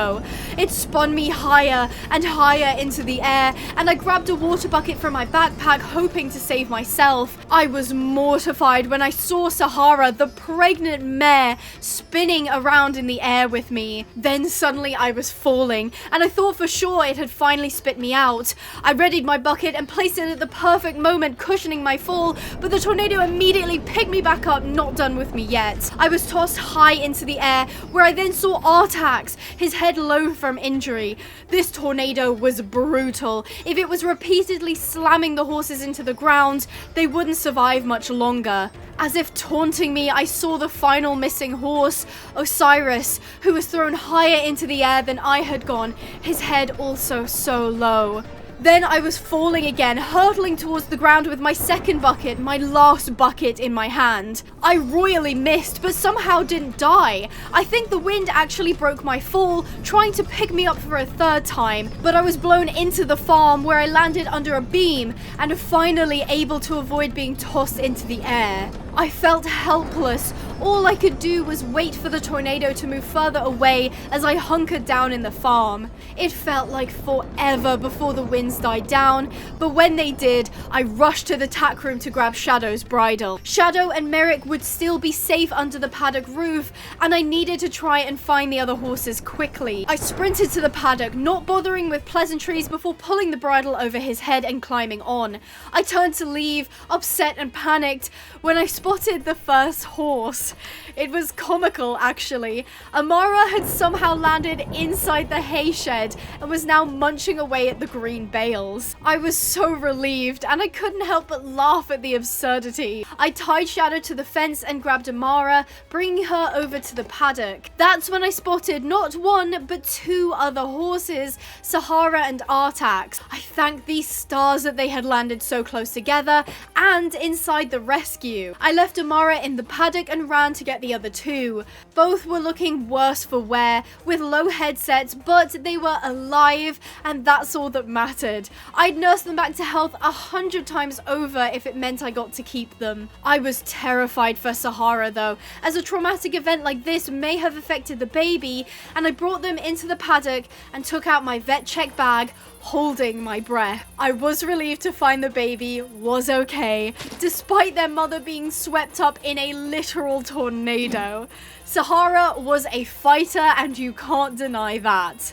It spun me higher and higher into the air, and I grabbed a water bucket from my backpack, hoping to save myself. I was mortified when I saw Sahara, the pregnant mare, spinning around in the air with me. Then suddenly I was falling, and I thought for sure it had finally spit me out. I readied my bucket and placed it at the perfect moment, cushioning my fall, but the tornado immediately picked me back up, not done with me yet. I was tossed high into the air, where I then saw Artax, his head low from injury. This tornado was brutal. If it was repeatedly slamming the horses into the ground, they wouldn't survive much longer. As if taunting me, I saw the final missing horse, Osiris, who was thrown higher into the air than I had gone, his head also so low. Then I was falling again, hurtling towards the ground with my second bucket, my last bucket in my hand. I royally missed, but somehow didn't die. I think the wind actually broke my fall, trying to pick me up for a third time, but I was blown into the farm where I landed under a beam and finally able to avoid being tossed into the air. I felt helpless. All I could do was wait for the tornado to move further away as I hunkered down in the farm. It felt like forever before the winds died down, but when they did, I rushed to the tack room to grab Shadow's bridle. Shadow and Merrick would still be safe under the paddock roof, and I needed to try and find the other horses quickly. I sprinted to the paddock, not bothering with pleasantries before pulling the bridle over his head and climbing on. I turned to leave, upset and panicked, when I spotted the first horse. It was comical, actually. Amara had somehow landed inside the hay shed and was now munching away at the green bales. I was so relieved, and I couldn't help but laugh at the absurdity. I tied Shadow to the fence and grabbed Amara, bringing her over to the paddock. That's when I spotted not one, but two other horses, Sahara and Artax. I thanked these stars that they had landed so close together and inside the rescue. I left Amara in the paddock and ran to get the other two. Both were looking worse for wear, with low headsets, but they were alive, and that's all that mattered. I'd nurse them back to health 100 times over if it meant I got to keep them. I was terrified for Sahara though, as a traumatic event like this may have affected the baby, and I brought them into the paddock and took out my vet check bag, holding my breath. I was relieved to find the baby was okay, despite their mother being swept up in a literal tornado. Sahara was a fighter, and you can't deny that.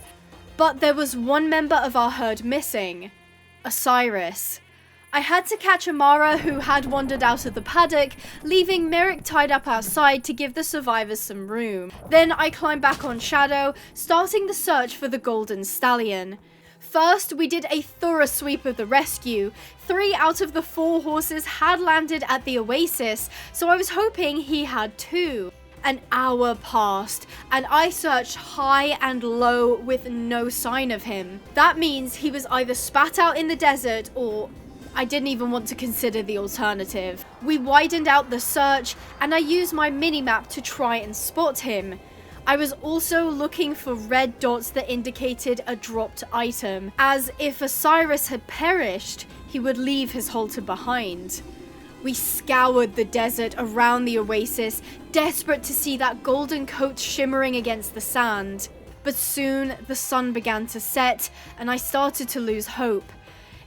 But there was one member of our herd missing, Osiris. I had to catch Amara, who had wandered out of the paddock, leaving Merrick tied up outside to give the survivors some room. Then I climbed back on Shadow, starting the search for the golden stallion. First, we did a thorough sweep of the rescue. 3 out of the 4 horses had landed at the oasis, so I was hoping he had too. An hour passed, and I searched high and low with no sign of him. That means he was either spat out in the desert, or I didn't even want to consider the alternative. We widened out the search, and I used my mini-map to try and spot him. I was also looking for red dots that indicated a dropped item, as if Osiris had perished, he would leave his halter behind. We scoured the desert around the oasis, desperate to see that golden coat shimmering against the sand. But soon the sun began to set, and I started to lose hope.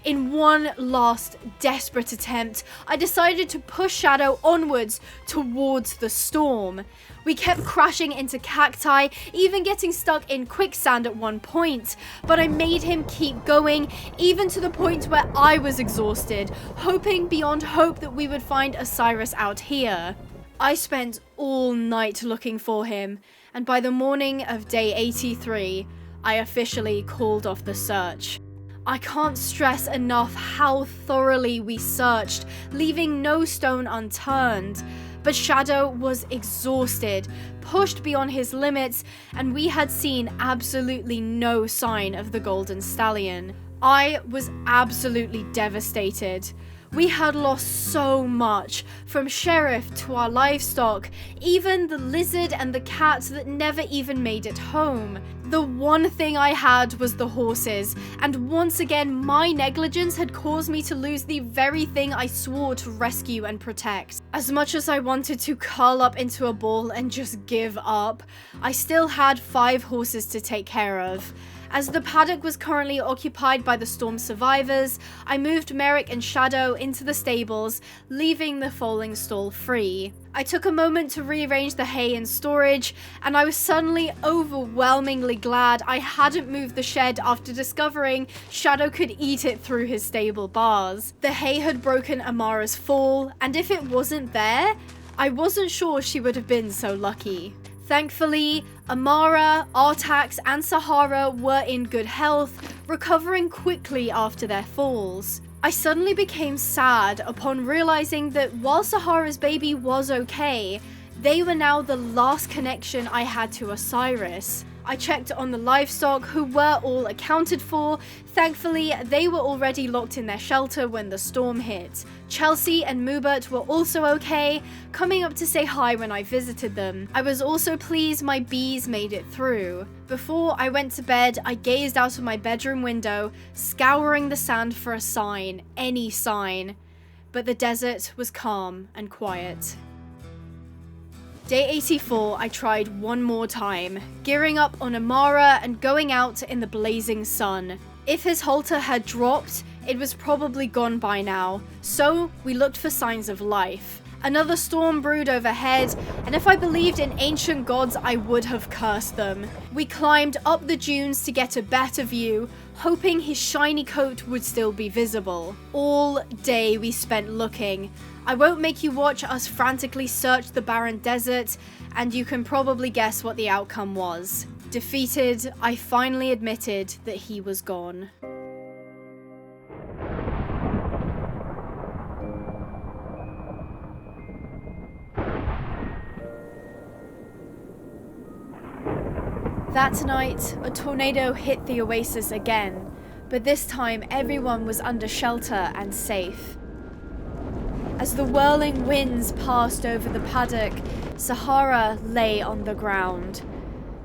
In one last desperate attempt, I decided to push Shadow onwards towards the storm. We kept crashing into cacti, even getting stuck in quicksand at one point, but I made him keep going, even to the point where I was exhausted, hoping beyond hope that we would find Osiris out here. I spent all night looking for him, and by the morning of day 83, I officially called off the search. I can't stress enough how thoroughly we searched, leaving no stone unturned. But Shadow was exhausted, pushed beyond his limits, and we had seen absolutely no sign of the golden stallion. I was absolutely devastated. We had lost so much, from Sheriff to our livestock, even the lizard and the cat that never even made it home. The one thing I had was the horses, and once again my negligence had caused me to lose the very thing I swore to rescue and protect. As much as I wanted to curl up into a ball and just give up, I still had 5 horses to take care of. As the paddock was currently occupied by the storm survivors, I moved Merrick and Shadow into the stables, leaving the foaling stall free. I took a moment to rearrange the hay in storage, and I was suddenly overwhelmingly glad I hadn't moved the shed after discovering Shadow could eat it through his stable bars. The hay had broken Amara's fall, and if it wasn't there, I wasn't sure she would have been so lucky. Thankfully, Amara, Artax, and Sahara were in good health, recovering quickly after their falls. I suddenly became sad upon realizing that while Sahara's baby was okay, they were now the last connection I had to Osiris. I checked on the livestock, who were all accounted for. Thankfully, they were already locked in their shelter when the storm hit. Chelsea and Mubert were also okay, coming up to say hi when I visited them. I was also pleased my bees made it through. Before I went to bed, I gazed out of my bedroom window, scouring the sand for a sign, any sign. But the desert was calm and quiet. Day 84, I tried one more time, gearing up on Amara and going out in the blazing sun. If his halter had dropped, it was probably gone by now, so we looked for signs of life. Another storm brewed overhead, and if I believed in ancient gods, I would have cursed them. We climbed up the dunes to get a better view, hoping his shiny coat would still be visible. All day we spent looking. I won't make you watch us frantically search the barren desert, and you can probably guess what the outcome was. Defeated, I finally admitted that he was gone. That night, a tornado hit the oasis again, but this time everyone was under shelter and safe. As the whirling winds passed over the paddock, Sahara lay on the ground.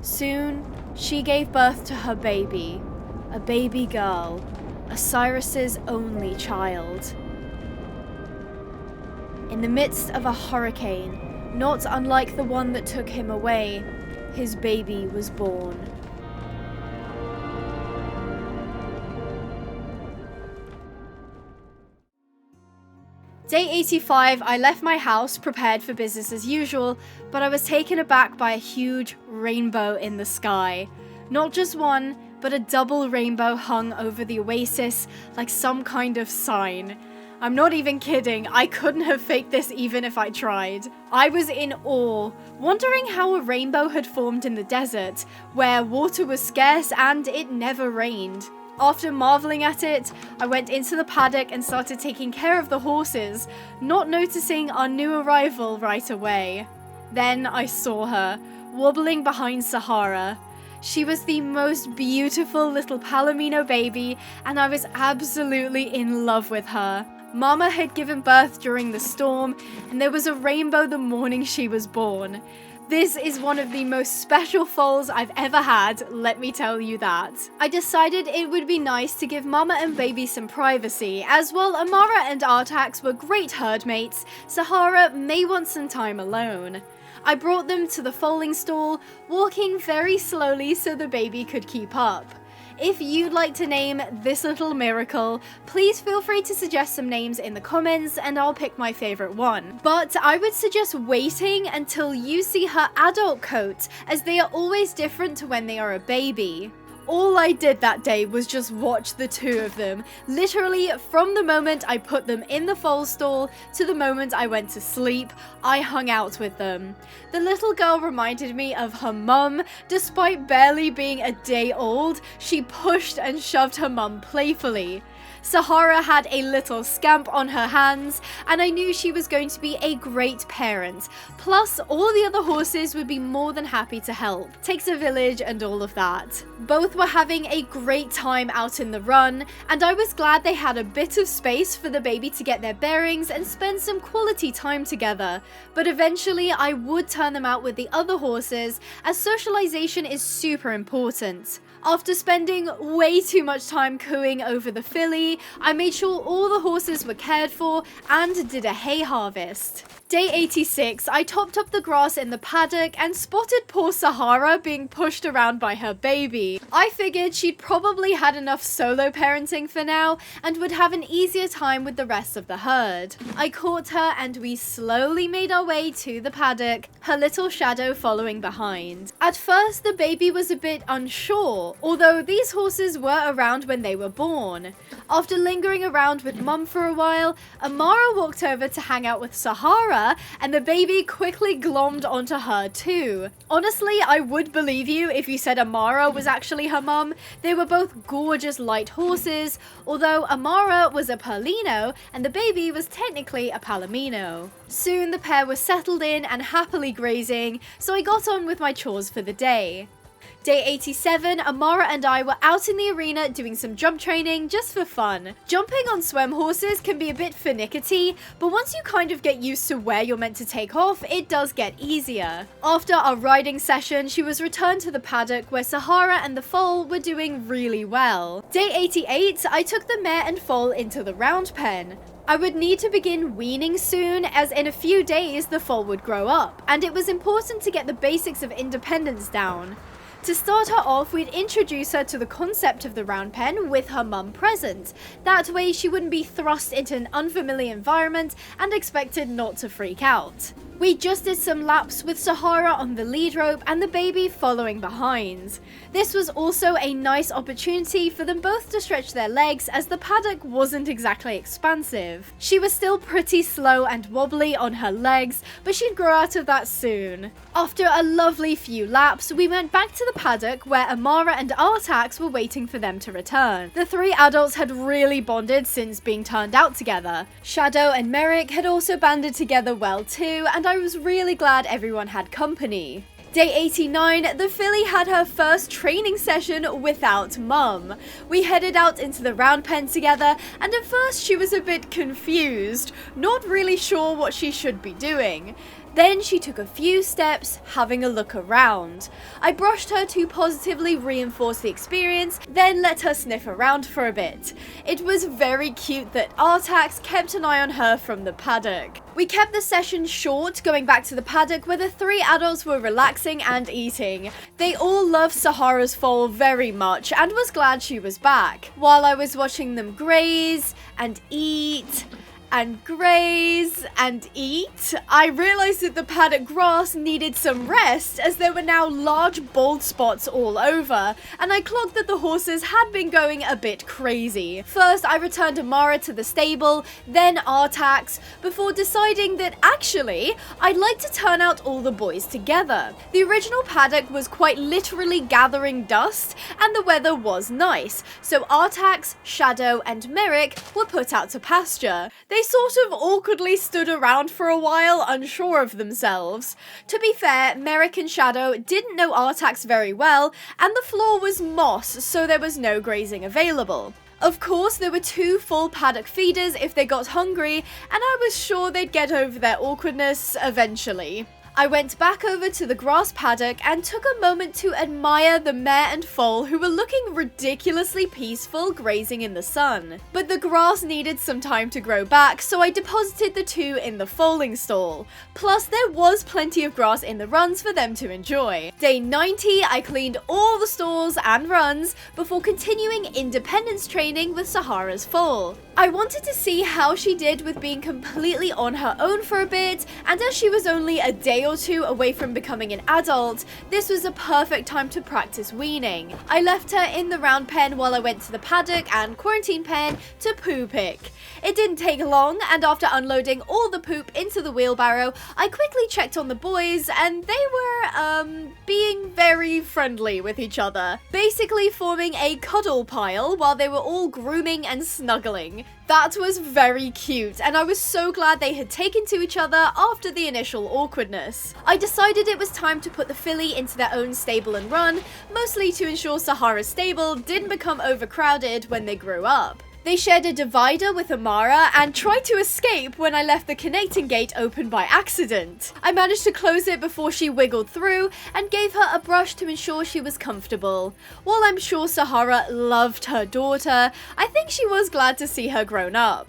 Soon, she gave birth to her baby, a baby girl, Osiris's only child. In the midst of a hurricane, not unlike the one that took him away, his baby was born. Day 85, I left my house prepared for business as usual, but I was taken aback by a huge rainbow in the sky. Not just one, but a double rainbow hung over the oasis like some kind of sign. I'm not even kidding, I couldn't have faked this even if I tried. I was in awe, wondering how a rainbow had formed in the desert, where water was scarce and it never rained. After marveling at it, I went into the paddock and started taking care of the horses, not noticing our new arrival right away. Then I saw her, wobbling behind Sahara. She was the most beautiful little Palomino baby, and I was absolutely in love with her. Mama had given birth during the storm, and there was a rainbow the morning she was born. This is one of the most special foals I've ever had, let me tell you that. I decided it would be nice to give Mama and baby some privacy, as while Amara and Artax were great herd mates, Sahara may want some time alone. I brought them to the foaling stall, walking very slowly so the baby could keep up. If you'd like to name this little miracle, please feel free to suggest some names in the comments and I'll pick my favorite one. But I would suggest waiting until you see her adult coat, as they are always different to when they are a baby. All I did that day was just watch the two of them, literally from the moment I put them in the foal stall to the moment I went to sleep, I hung out with them. The little girl reminded me of her mum. Despite barely being a day old, she pushed and shoved her mum playfully. Sahara had a little scamp on her hands, and I knew she was going to be a great parent. Plus, all the other horses would be more than happy to help. Takes a village and all of that. Both were having a great time out in the run, and I was glad they had a bit of space for the baby to get their bearings and spend some quality time together. But eventually, I would turn them out with the other horses, as socialization is super important. After spending way too much time cooing over the filly, I made sure all the horses were cared for and did a hay harvest. Day 86, I topped up the grass in the paddock and spotted poor Sahara being pushed around by her baby. I figured she'd probably had enough solo parenting for now and would have an easier time with the rest of the herd. I caught her and we slowly made our way to the paddock, her little shadow following behind. At first, the baby was a bit unsure, although these horses were around when they were born. After lingering around with Mum for a while, Amara walked over to hang out with Sahara, and the baby quickly glommed onto her too. Honestly, I would believe you if you said Amara was actually her mum. They were both gorgeous light horses, although Amara was a Perlino and the baby was technically a Palomino. Soon the pair were settled in and happily grazing, so I got on with my chores for the day. Day 87, Amara and I were out in the arena doing some jump training just for fun. Jumping on swem horses can be a bit finicky, but once you kind of get used to where you're meant to take off, it does get easier. After our riding session, she was returned to the paddock where Sahara and the foal were doing really well. Day 88, I took the mare and foal into the round pen. I would need to begin weaning soon, as in a few days the foal would grow up, and it was important to get the basics of independence down. To start her off, we'd introduce her to the concept of the round pen with her mum present. That way she wouldn't be thrust into an unfamiliar environment and expected not to freak out. We just did some laps with Sahara on the lead rope and the baby following behind. This was also a nice opportunity for them both to stretch their legs, as the paddock wasn't exactly expansive. She was still pretty slow and wobbly on her legs, but she'd grow out of that soon. After a lovely few laps, we went back to the paddock where Amara and Artax were waiting for them to return. The three adults had really bonded since being turned out together. Shadow and Merrick had also banded together well too, and I was really glad everyone had company. Day 89, the filly had her first training session without Mum. We headed out into the round pen together, and at first she was a bit confused, not really sure what she should be doing. Then she took a few steps, having a look around. I brushed her to positively reinforce the experience, then let her sniff around for a bit. It was very cute that Artax kept an eye on her from the paddock. We kept the session short, going back to the paddock where the three adults were relaxing and eating. They all loved Sahara's foal very much and was glad she was back. While I was watching them graze and eat and graze and eat, I realized that the paddock grass needed some rest as there were now large bald spots all over, and I clocked that the horses had been going a bit crazy. First, I returned Amara to the stable, then Artax, before deciding that actually, I'd like to turn out all the boys together. The original paddock was quite literally gathering dust, and the weather was nice, so Artax, Shadow, and Merrick were put out to pasture. They sort of awkwardly stood around for a while, unsure of themselves. To be fair, Merrick and Shadow didn't know Artax very well, and the floor was moss, so there was no grazing available. Of course, there were 2 full paddock feeders if they got hungry, and I was sure they'd get over their awkwardness eventually. I went back over to the grass paddock and took a moment to admire the mare and foal who were looking ridiculously peaceful grazing in the sun. But the grass needed some time to grow back, so I deposited the 2 in the foaling stall. Plus, there was plenty of grass in the runs for them to enjoy. Day 90, I cleaned all the stalls and runs before continuing independence training with Sahara's foal. I wanted to see how she did with being completely on her own for a bit, and as she was only a day or 2 away from becoming an adult, this was a perfect time to practice weaning. I left her in the round pen while I went to the paddock and quarantine pen to poo pick. It didn't take long, and after unloading all the poop into the wheelbarrow, I quickly checked on the boys, and they were, being very friendly with each other, basically forming a cuddle pile while they were all grooming and snuggling. That was very cute, and I was so glad they had taken to each other after the initial awkwardness. I decided it was time to put the filly into their own stable and run, mostly to ensure Sahara's stable didn't become overcrowded when they grew up. They shared a divider with Amara and tried to escape when I left the connecting gate open by accident. I managed to close it before she wiggled through and gave her a brush to ensure she was comfortable. While I'm sure Sahara loved her daughter, I think she was glad to see her grown up.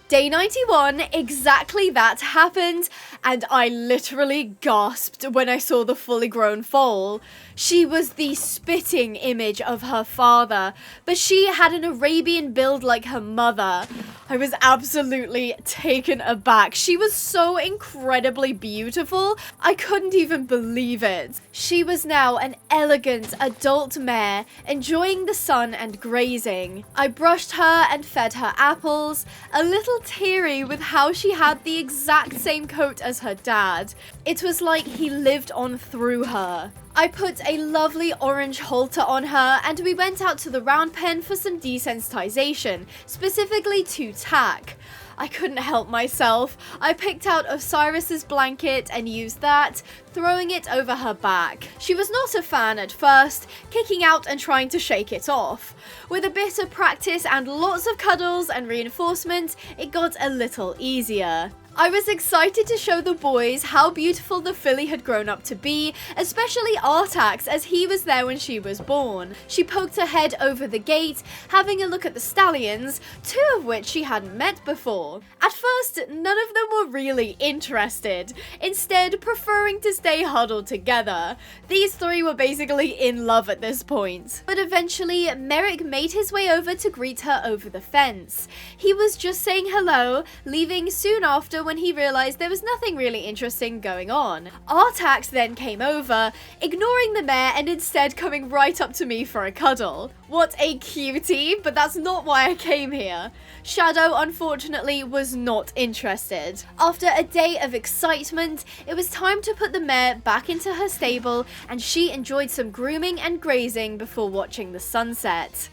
Day 91, exactly that happened, and I literally gasped when I saw the fully grown foal. She was the spitting image of her father, but she had an Arabian build like her mother. I was absolutely taken aback. She was so incredibly beautiful, I couldn't even believe it. She was now an elegant adult mare, enjoying the sun and grazing. I brushed her and fed her apples, a little teary with how she had the exact same coat as her dad. It was like he lived on through her. I put a lovely orange halter on her and we went out to the round pen for some desensitization, specifically to tack. I couldn't help myself. I picked out Osiris's blanket and used that, throwing it over her back. She was not a fan at first, kicking out and trying to shake it off. With a bit of practice and lots of cuddles and reinforcement, it got a little easier. I was excited to show the boys how beautiful the filly had grown up to be, especially Artax as he was there when she was born. She poked her head over the gate, having a look at the stallions, 2 of which she hadn't met before. At first, none of them were really interested, instead preferring to stay huddled together. These 3 were basically in love at this point. But eventually, Merrick made his way over to greet her over the fence. He was just saying hello, leaving soon after when he realized there was nothing really interesting going on. Artax then came over, ignoring the mare and instead coming right up to me for a cuddle. What a cutie, but that's not why I came here. Shadow, unfortunately, was not interested. After a day of excitement, it was time to put the mare back into her stable and she enjoyed some grooming and grazing before watching the sunset.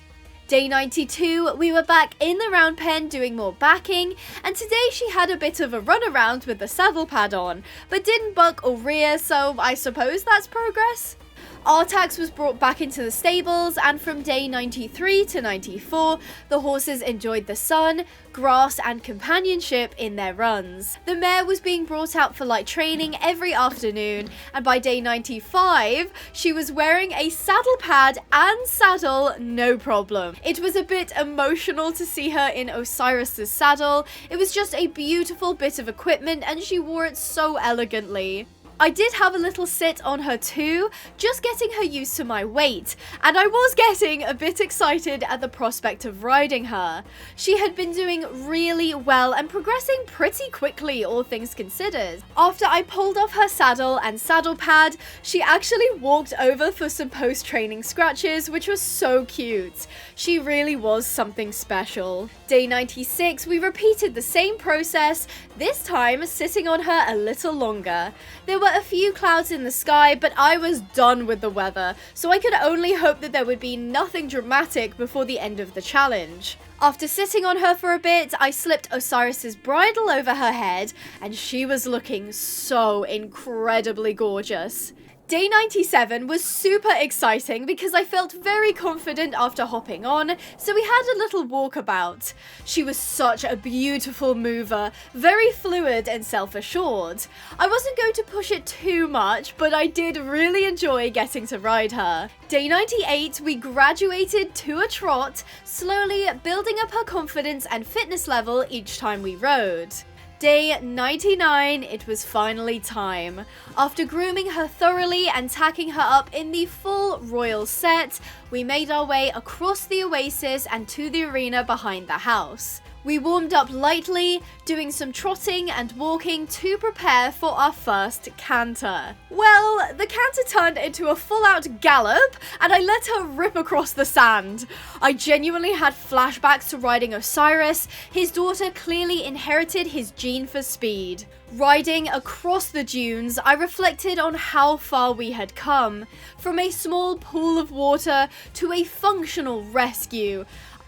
Day 92, we were back in the round pen doing more backing, and today she had a bit of a run around with the saddle pad on, but didn't buck or rear, so I suppose that's progress. Artax was brought back into the stables, and from day 93 to 94, the horses enjoyed the sun, grass, and companionship in their runs. The mare was being brought out for light training every afternoon, and by day 95, she was wearing a saddle pad and saddle, no problem. It was a bit emotional to see her in Osiris's saddle. It was just a beautiful bit of equipment, and she wore it so elegantly. I did have a little sit on her too, just getting her used to my weight, and I was getting a bit excited at the prospect of riding her. She had been doing really well and progressing pretty quickly, all things considered. After I pulled off her saddle and saddle pad, she actually walked over for some post-training scratches, which was so cute. She really was something special. Day 96, we repeated the same process, this time sitting on her a little longer. There were a few clouds in the sky, but I was done with the weather, so I could only hope that there would be nothing dramatic before the end of the challenge. After sitting on her for a bit, I slipped Osiris's bridle over her head, and she was looking so incredibly gorgeous. Day 97 was super exciting because I felt very confident after hopping on, so we had a little walkabout. She was such a beautiful mover, very fluid and self-assured. I wasn't going to push it too much, but I did really enjoy getting to ride her. Day 98, we graduated to a trot, slowly building up her confidence and fitness level each time we rode. Day 99, it was finally time. After grooming her thoroughly and tacking her up in the full royal set, we made our way across the oasis and to the arena behind the house. We warmed up lightly, doing some trotting and walking to prepare for our first canter. Well, the canter turned into a full-out gallop, and I let her rip across the sand. I genuinely had flashbacks to riding Osiris. His daughter clearly inherited his gene for speed. Riding across the dunes, I reflected on how far we had come, from a small pool of water to a functional rescue.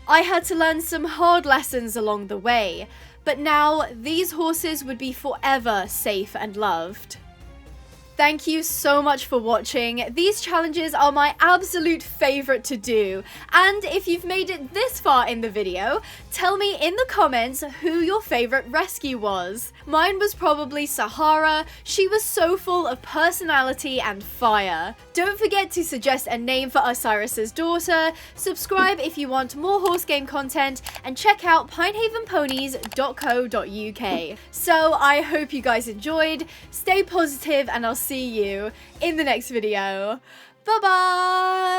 I had to learn some hard lessons along the way, but now these horses would be forever safe and loved. Thank you so much for watching. These challenges are my absolute favorite to do, and if you've made it this far in the video, tell me in the comments who your favorite rescue was. Mine was probably Sahara. She was so full of personality and fire. Don't forget to suggest a name for Osiris's daughter, subscribe if you want more horse game content, and check out pinehavenponies.co.uk. So I hope you guys enjoyed, stay positive, and I'll see you in the next video. Bye bye!